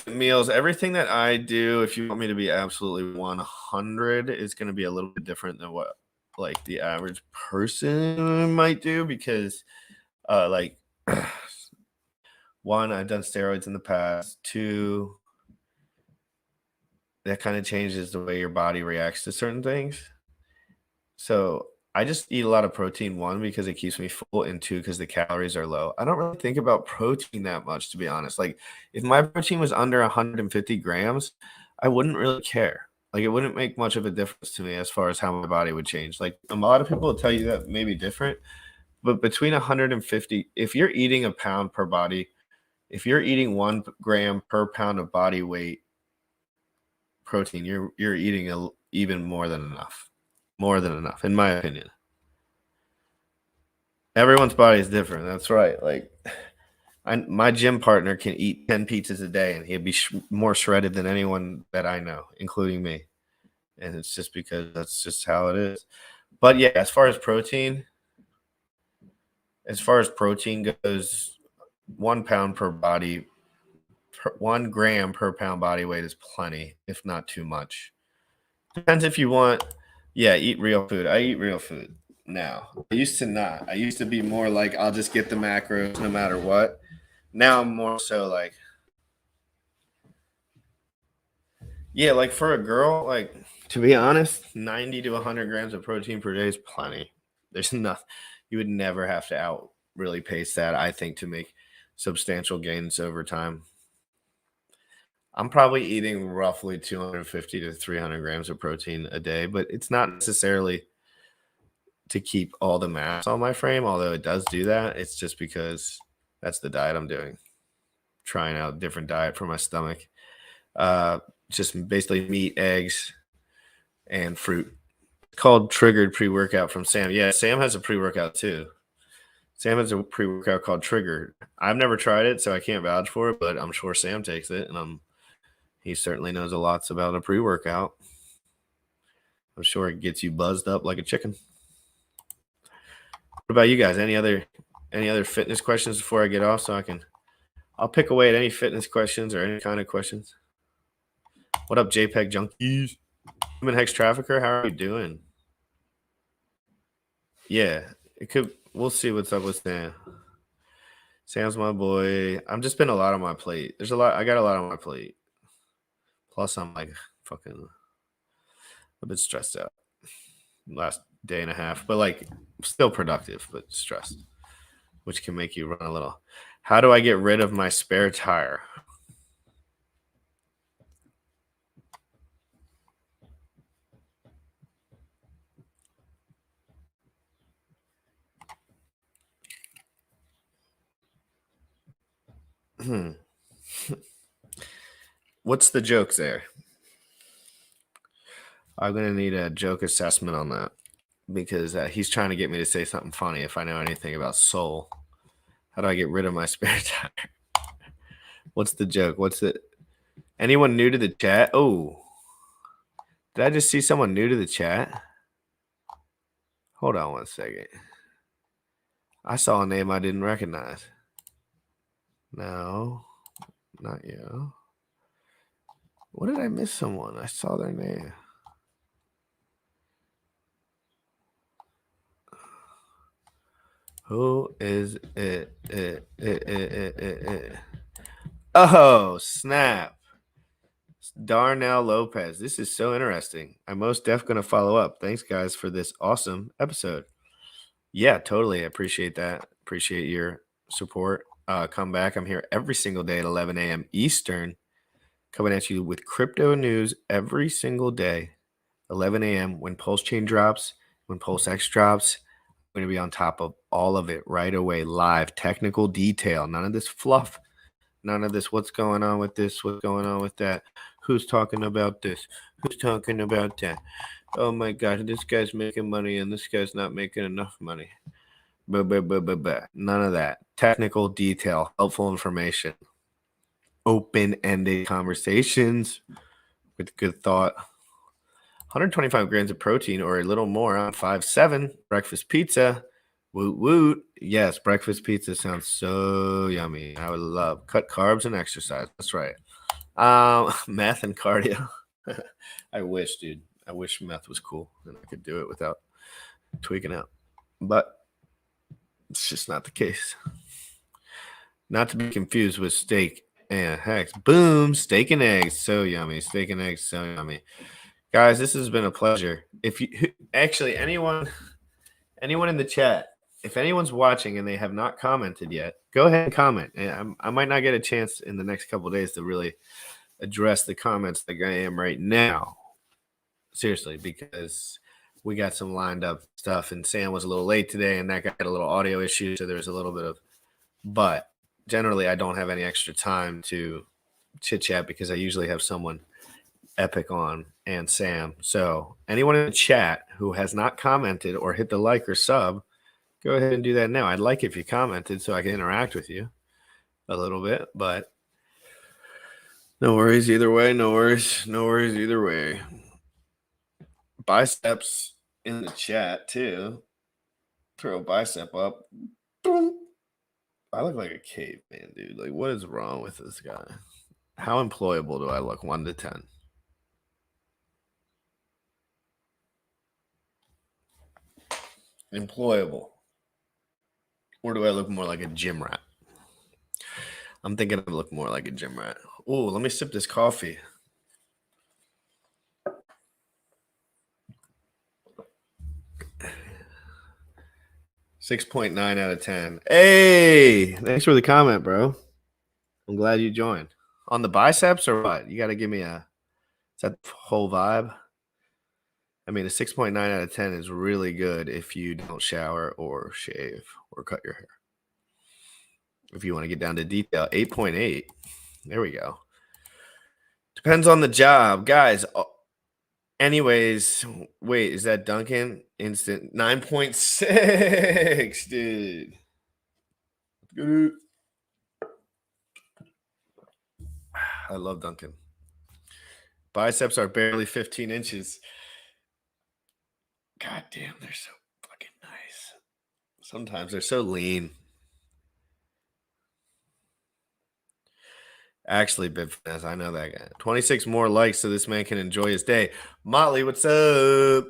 meals. Everything that I do, if you want me to be absolutely 100, is going to be a little bit different than what like the average person might do, because like one, I've done steroids in the past. Two, that kind of changes the way your body reacts to certain things. So I just eat a lot of protein, one, because it keeps me full, and two, because the calories are low. I don't really think about protein that much, to be honest. Like, if my protein was under 150 grams, I wouldn't really care. Like, it wouldn't make much of a difference to me as far as how my body would change. Like, a lot of people will tell you that may be different, but between 150, if you're eating a pound per body, if you're eating 1 gram per pound of body weight protein, you're eating even more than enough. More than enough, in my opinion. Everyone's body is different. That's right. Like, my gym partner can eat 10 pizzas a day, and he'd be more shredded than anyone that I know, including me. And it's just because that's just how it is. But yeah, as far as protein goes, 1 pound per body, 1 gram per pound body weight is plenty, if not too much. Depends if you want. Yeah, eat real food. I eat real food now. I used to not. I used to be more like, I'll just get the macros no matter what. Now I'm more so like, yeah, like for a girl, like, to be honest, 90 to 100 grams of protein per day is plenty. There's enough. You would never have to out really pace that, I think, to make substantial gains over time. I'm probably eating roughly 250 to 300 grams of protein a day, but it's not necessarily to keep all the mass on my frame, although it does do that. It's just because that's the diet I'm doing. Trying out a different diet for my stomach. Just basically meat, eggs, and fruit. It's called Triggered Pre-Workout from Sam. Yeah, Sam has a pre-workout too. Sam has a pre-workout called Triggered. I've never tried it, so I can't vouch for it, but I'm sure Sam takes it, and he certainly knows a lot about a pre-workout. I'm sure it gets you buzzed up like a chicken. What about you guys? Any other fitness questions before I get off, so I'll pick away at any fitness questions or any kind of questions. What up, JPEG junkies? Human Hex Trafficker, how are you doing? Yeah, it could. We'll see what's up with Sam. Sam's my boy. I'm just been a lot on my plate. I got a lot on my plate. Plus, I'm like fucking a bit stressed out last day and a half, but like still productive, but stressed, which can make you run a little. How do I get rid of my spare tire? What's the joke there? I'm going to need a joke assessment on that, because he's trying to get me to say something funny if I know anything about soul. How do I get rid of my spare tire? What's the joke? Anyone new to the chat? Oh, did I just see someone new to the chat? Hold on 1 second. I saw a name I didn't recognize. No, not you. What did I miss someone? I saw their name. Who is it? Oh, snap. Darnell Lopez. This is so interesting. I'm most def going to follow up. Thanks, guys, for this awesome episode. Yeah, totally. I appreciate that. Appreciate your support. Come back. I'm here every single day at 11 a.m. Eastern, coming at you with crypto news every single day, 11 a.m. when pulsechain drops, when pulsex drops. I'm going to be on top of all of it right away, live, technical detail. None of this fluff. None of this, what's going on with this, what's going on with that, who's talking about this, who's talking about that. Oh my God, this guy's making money and this guy's not making enough money. None of that. Technical detail, helpful information, open-ended conversations with good thought. 125 grams of protein or a little more on 5'7", breakfast pizza. Woot woot. Yes, breakfast pizza sounds so yummy. I would love cut carbs and exercise. That's right. Meth and cardio. I wish, dude. I wish meth was cool and I could do it without tweaking out. But it's just not the case. Not to be confused with steak and eggs. Boom, steak and eggs. So yummy. Steak and eggs, so yummy. Guys, this has been a pleasure. If you actually anyone in the chat, if anyone's watching and they have not commented yet, go ahead and comment. I might not get a chance in the next couple of days to really address the comments like I am right now. Seriously, because we got some lined up stuff, and Sam was a little late today, and that guy had a little audio issue, so there's a little bit of. But generally, I don't have any extra time to chit chat because I usually have someone epic on and Sam. So anyone in the chat who has not commented or hit the like or sub, go ahead and do that now. I'd like if you commented so I can interact with you a little bit, but no worries either way. No worries either way. Biceps in the chat too. Throw a bicep up. I look like a caveman, dude. Like, what is wrong with this guy? How employable do I look? 1 to 10. Employable. Or do I look more like a gym rat? I'm thinking I look more like a gym rat. Oh, let me sip this coffee. .9 out of 10. Hey, thanks for the comment, bro. I'm glad you joined. On the biceps or what? You got to give me is that the whole vibe? I mean, a 6.9 out of 10 is really good if you don't shower or shave or cut your hair. If you want to get down to detail, 8.8. There we go. Depends on the job. Guys, anyways, wait, is that Duncan? Instant 9.6, dude. Good. I love Duncan. Biceps are barely 15 inches. God damn, they're so fucking nice. Sometimes they're so lean. Actually, Bib Finesse, I know that guy. 26 more likes so this man can enjoy his day. Motley, what's up?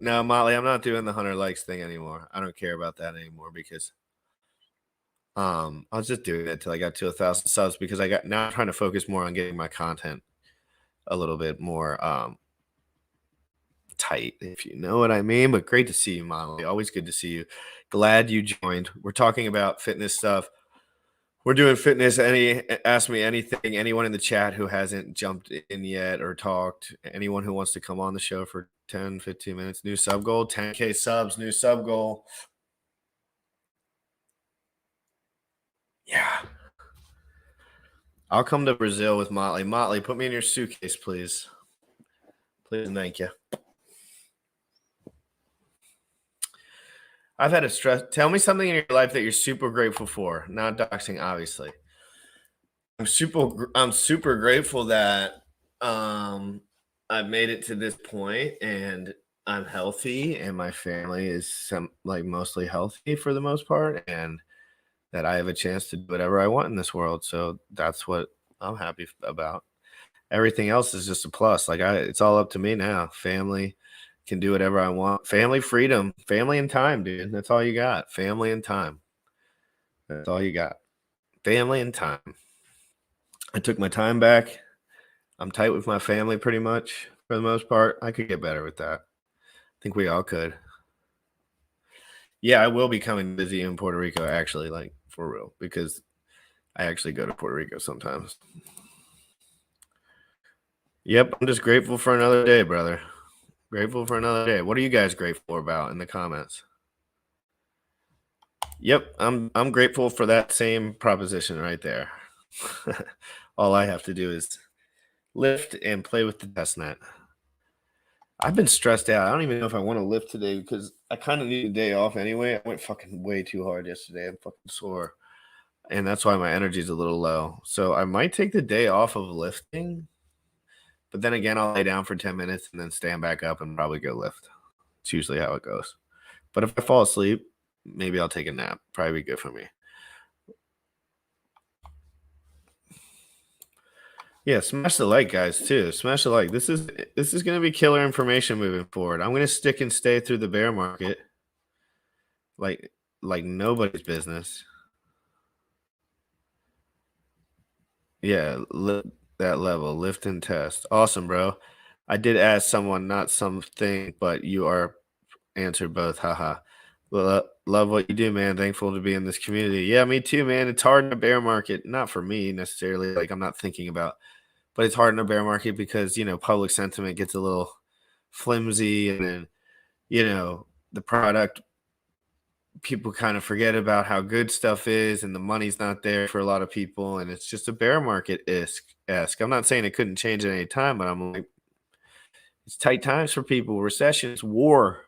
No, Motley, I'm not doing the 100 likes thing anymore. I don't care about that anymore because I was just doing it till I got to 1,000 subs because now I'm trying to focus more on getting my content a little bit more tight, if you know what I mean. But great to see you, Motley. Always good to see you. Glad you joined. We're talking about fitness stuff. We're doing fitness. Ask me anything. Anyone in the chat who hasn't jumped in yet or talked. Anyone who wants to come on the show for 10, 15 minutes. New sub goal. 10K subs. New sub goal. Yeah. I'll come to Brazil with Motley. Motley, put me in your suitcase, please. Please and thank you. I've had a stress. Tell me something in your life that you're super grateful for. Not doxing, obviously. I'm super grateful that I've made it to this point and I'm healthy and my family is mostly healthy for the most part, and that I have a chance to do whatever I want in this world. So that's what I'm happy about. Everything else is just a plus. It's all up to me now. Family. Can do whatever I want. Family, freedom, family, and time, dude. That's all you got. Family and time. That's all you got. Family and time. I took my time back. I'm tight with my family pretty much for the most part. I could get better with that. I think we all could. Yeah, I will be coming busy in Puerto Rico, actually, like for real, because I actually go to Puerto Rico sometimes. Yep, I'm just grateful for another day, brother. Grateful for another day. What are you guys grateful about in the comments? Yep, I'm grateful for that same proposition right there. All I have to do is lift and play with the test net. I've been stressed out. I don't even know if I want to lift today because I kind of need a day off anyway. I went fucking way too hard yesterday. I'm fucking sore. And that's why my energy is a little low. So I might take the day off of lifting. But then again, I'll lay down for 10 minutes and then stand back up and probably go lift. It's usually how it goes. But if I fall asleep, maybe I'll take a nap. Probably be good for me. Yeah, smash the like, guys, too. Smash the like. This is going to be killer information moving forward. I'm going to stick and stay through the bear market like nobody's business. Yeah, that level, lift and test. Awesome, bro. I did ask someone, not something, but you are answered both. Haha. Well, love what you do, man. Thankful to be in this community. Yeah, me too, man. It's hard in a bear market. Not for me necessarily. Like I'm not thinking about, but it's hard in a bear market because, public sentiment gets a little flimsy and then, the product, people kind of forget about how good stuff is and the money's not there for a lot of people. And it's just a bear market-esque. I'm not saying it couldn't change at any time, but I'm like, it's tight times for people. Recessions, war,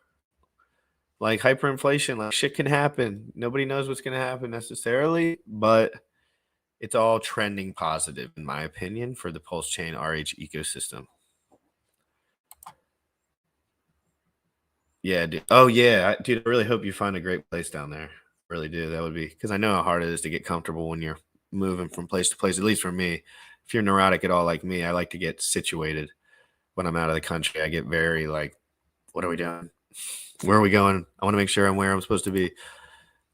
like hyperinflation, like shit can happen. Nobody knows what's going to happen necessarily, but it's all trending positive, in my opinion, for the pulsechain RH ecosystem. Yeah, dude. Oh, yeah. Dude, I really hope you find a great place down there. Really do. That would be because I know how hard it is to get comfortable when you're moving from place to place, at least for me. If you're neurotic at all like me, I like to get situated when I'm out of the country. I get very like, what are we doing? Where are we going? I want to make sure I'm where I'm supposed to be.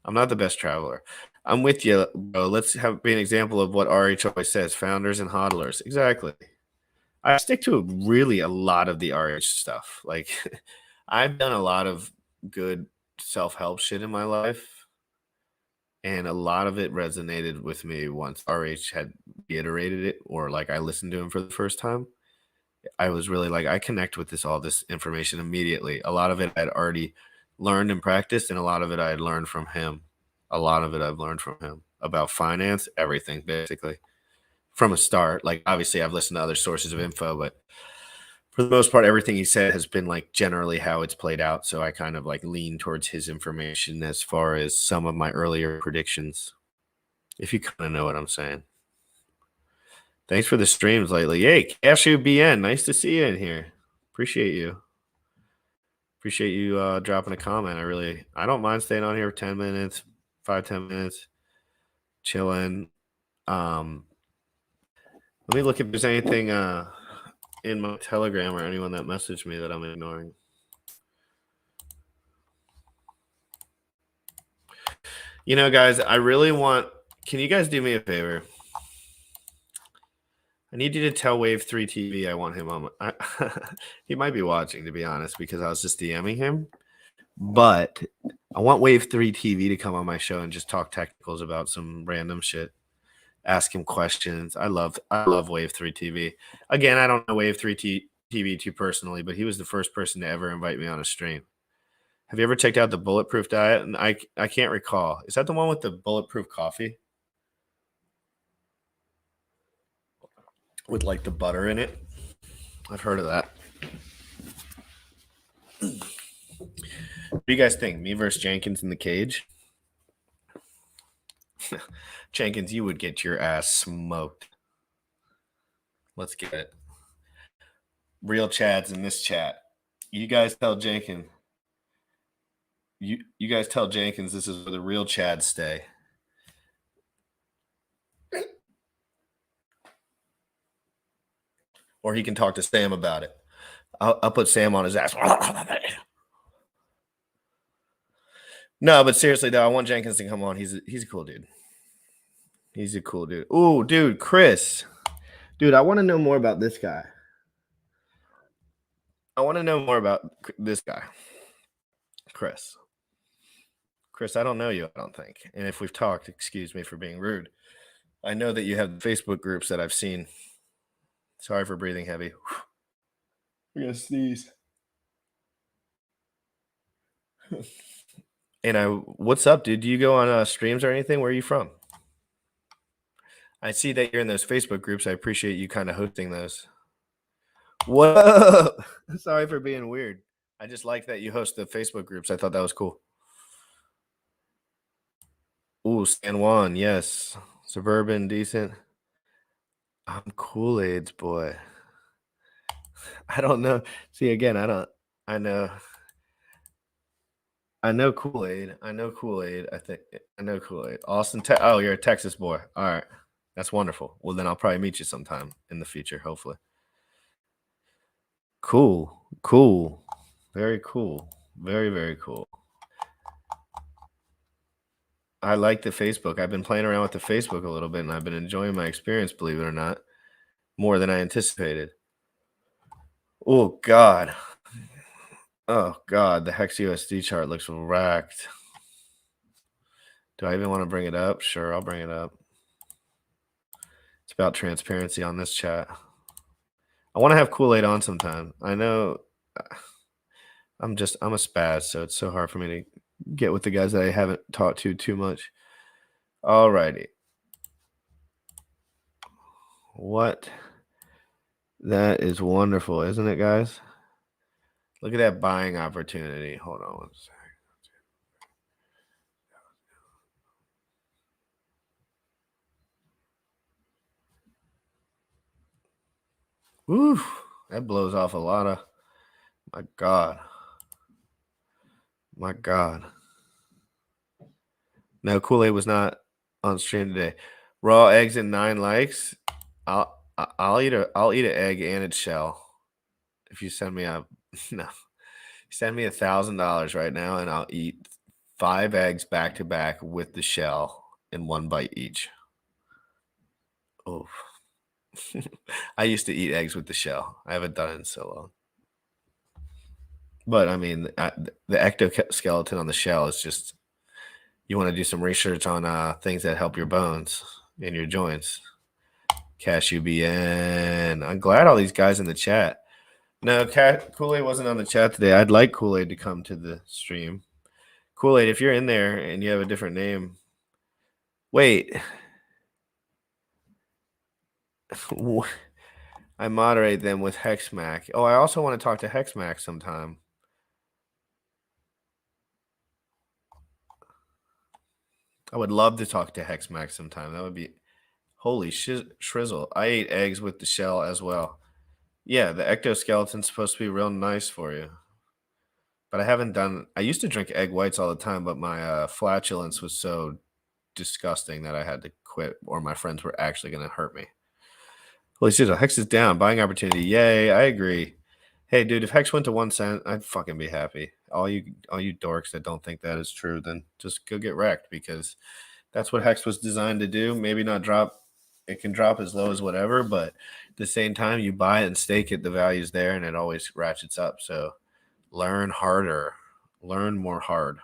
I'm not the best traveler. I'm with you, bro. Let's be an example of what RH always says, founders and hodlers. Exactly. I stick to really a lot of the RH stuff. Like I've done a lot of good self-help shit in my life, and a lot of it resonated with me once RH had reiterated it, or like I listened to him for the first time. I was really like, I connect with all this information immediately. A lot of it I'd already learned and practiced, and a lot of it I had learned from him. A lot of it I've learned from him about finance, everything basically from a start. Like obviously I've listened to other sources of info, but for the most part, everything he said has been like generally how it's played out. So I kind of like lean towards his information as far as some of my earlier predictions, if you kind of know what I'm saying. Thanks for the streams lately. Hey, Cashew BN, nice to see you in here. Appreciate you. Appreciate you dropping a comment. I don't mind staying on here for 10 minutes, 5-10 minutes, chilling. Let me look if there's anything in my Telegram or anyone that messaged me that I'm ignoring. Guys, can you guys do me a favor? I need you to tell Wave 3 TV I want him on. He might be watching, to be honest, because I was just DMing him. But I want Wave 3 TV to come on my show and just talk technicals about some random shit. Ask him questions. I love Wave 3 TV. Again, I don't know Wave 3 TV too personally, but he was the first person to ever invite me on a stream. Have you ever checked out the Bulletproof Diet? And I can't recall. Is that the one with the bulletproof coffee? With like the butter in it? I've heard of that. What do you guys think? Me versus Jenkins in the cage? Jenkins, you would get your ass smoked. Let's get it. Real Chads in this chat. You guys tell Jenkins. You guys tell Jenkins this is where the real Chads stay. Or he can talk to Sam about it. I'll put Sam on his ass. No, but seriously though, I want Jenkins to come on. He's a cool dude. He's a cool dude. Ooh, dude, Chris. Dude, I want to know more about this guy. I want to know more about this guy, Chris. Chris, I don't know you, I don't think. And if we've talked, excuse me for being rude. I know that you have Facebook groups that I've seen. Sorry for breathing heavy. I'm going to sneeze. And what's up, dude? Do you go on streams or anything? Where are you from? I see that you're in those Facebook groups. I appreciate you kind of hosting those. What up? Sorry for being weird. I just like that you host the Facebook groups. I thought that was cool. Ooh, San Juan, yes. Suburban, decent. I'm Kool-Aid's boy. I don't know. See, again, I know Kool-Aid. I know Kool-Aid. I know Kool-Aid. Austin, oh, you're a Texas boy. All right. That's wonderful. Well, then I'll probably meet you sometime in the future, hopefully. Cool. Very cool. Very, very cool. I like the Facebook. I've been playing around with the Facebook a little bit, and I've been enjoying my experience, believe it or not, more than I anticipated. Oh, God. Oh, God. The Hex USD chart looks wrecked. Do I even want to bring it up? Sure, I'll bring it up. It's about transparency on this chat. I want to have Kool-Aid on sometime. I know I'm a spaz, so it's so hard for me to get with the guys that I haven't talked to too much. All righty. What? That is wonderful, isn't it, guys? Look at that buying opportunity. Hold on one second. Woo, that blows off a lot of, my God. No, Kool-Aid was not on stream today. Raw eggs and 9 likes. I'll eat an egg and its shell. If you send me send me $1,000 right now, and I'll eat 5 eggs back to back with the shell in 1 bite each. Oh. I used to eat eggs with the shell. I haven't done it in so long. But I mean, the ectoskeleton on the shell is just, you want to do some research on things that help your bones and your joints. Cashew BN. I'm glad all these guys in the chat. No, Kool-Aid wasn't on the chat today. I'd like Kool-Aid to come to the stream. Kool-Aid, if you're in there and you have a different name. Wait. I moderate them with Hexmac. Oh, I also want to talk to Hexmac sometime. I would love to talk to Hexmac sometime. That would be holy shrizzle. I ate eggs with the shell as well. Yeah, the ectoskeleton's supposed to be real nice for you. But I used to drink egg whites all the time, but my flatulence was so disgusting that I had to quit, or my friends were actually going to hurt me. Holy shit, Hex is down. Buying opportunity. Yay, I agree. Hey, dude, if Hex went to 1 cent, I'd fucking be happy. All you dorks that don't think that is true, then just go get wrecked, because that's what Hex was designed to do. Maybe not drop. It can drop as low as whatever, but at the same time, you buy it and stake it, the value's there, and it always ratchets up. So learn harder. Learn more hard.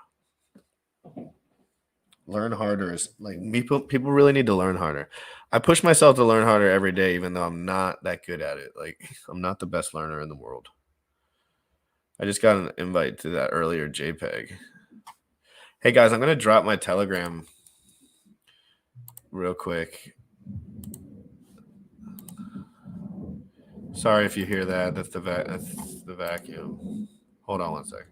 Learn harder is like, people really need to learn harder. I push myself to learn harder every day, even though I'm not that good at it. Like, I'm not the best learner in the world. I just got an invite to that earlier JPEG. Hey guys, I'm going to drop my Telegram real quick. Sorry if you hear that. That's the vacuum. Hold on 1 second.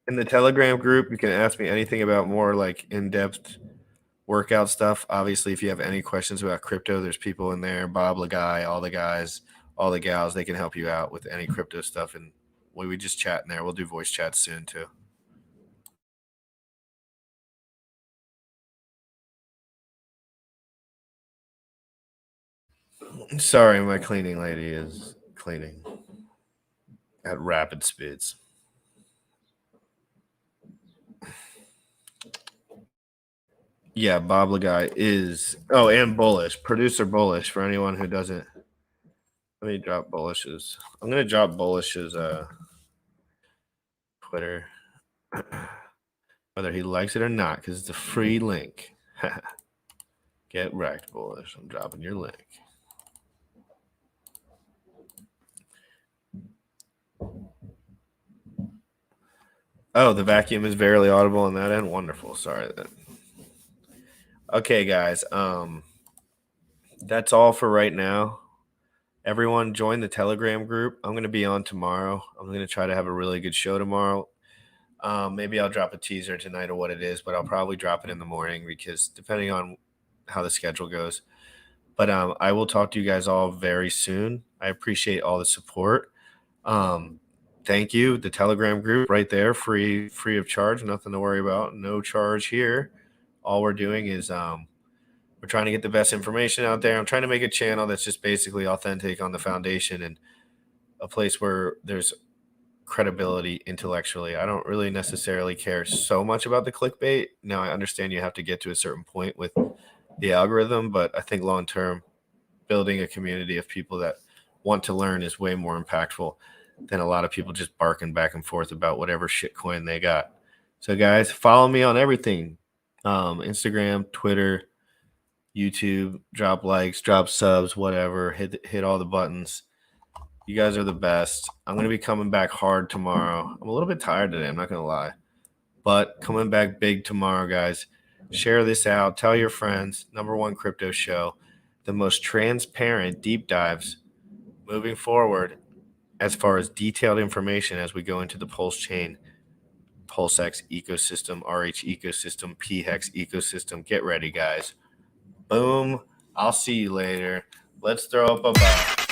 In the Telegram group, you can ask me anything about more like in-depth workout stuff. Obviously, if you have any questions about crypto, there's people in there, Bob Lagai, all the guys, all the gals, they can help you out with any crypto stuff. And we just chat in there. We'll do voice chats soon too. Sorry, my cleaning lady is cleaning at rapid speeds. Yeah, Bob Lagai is. Oh, and Bullish, producer Bullish. For anyone who doesn't, let me drop Bullish's. I'm gonna drop Bullish's Twitter, whether he likes it or not, because it's a free link. Get wrecked, Bullish. I'm dropping your link. Oh, the vacuum is barely audible on that end. Wonderful. Sorry then. Okay, guys. That's all for right now. Everyone join the Telegram group. I'm going to be on tomorrow. I'm going to try to have a really good show tomorrow. Maybe I'll drop a teaser tonight of what it is, but I'll probably drop it in the morning because depending on how the schedule goes. But I will talk to you guys all very soon. I appreciate all the support. Thank you. The Telegram group right there, free of charge, nothing to worry about. No charge here. All we're doing is we're trying to get the best information out there. I'm trying to make a channel that's just basically authentic on the foundation and a place where there's credibility intellectually. I don't really necessarily care so much about the clickbait. Now, I understand you have to get to a certain point with the algorithm, but I think long term, building a community of people that want to learn is way more impactful than a lot of people just barking back and forth about whatever shitcoin they got. So, guys, follow me on everything. Instagram, Twitter, YouTube, drop likes, drop subs, whatever. Hit all the buttons. You guys are the best. I'm going to be coming back hard tomorrow. I'm a little bit tired today, I'm not going to lie. But coming back big tomorrow, guys. Share this out. Tell your friends. #1 crypto show. The most transparent deep dives moving forward as far as detailed information as we go into the pulsechain, pulsex ecosystem, RH ecosystem, PHEX ecosystem. Get ready, guys. Boom. I'll see you later. Let's throw up a bow.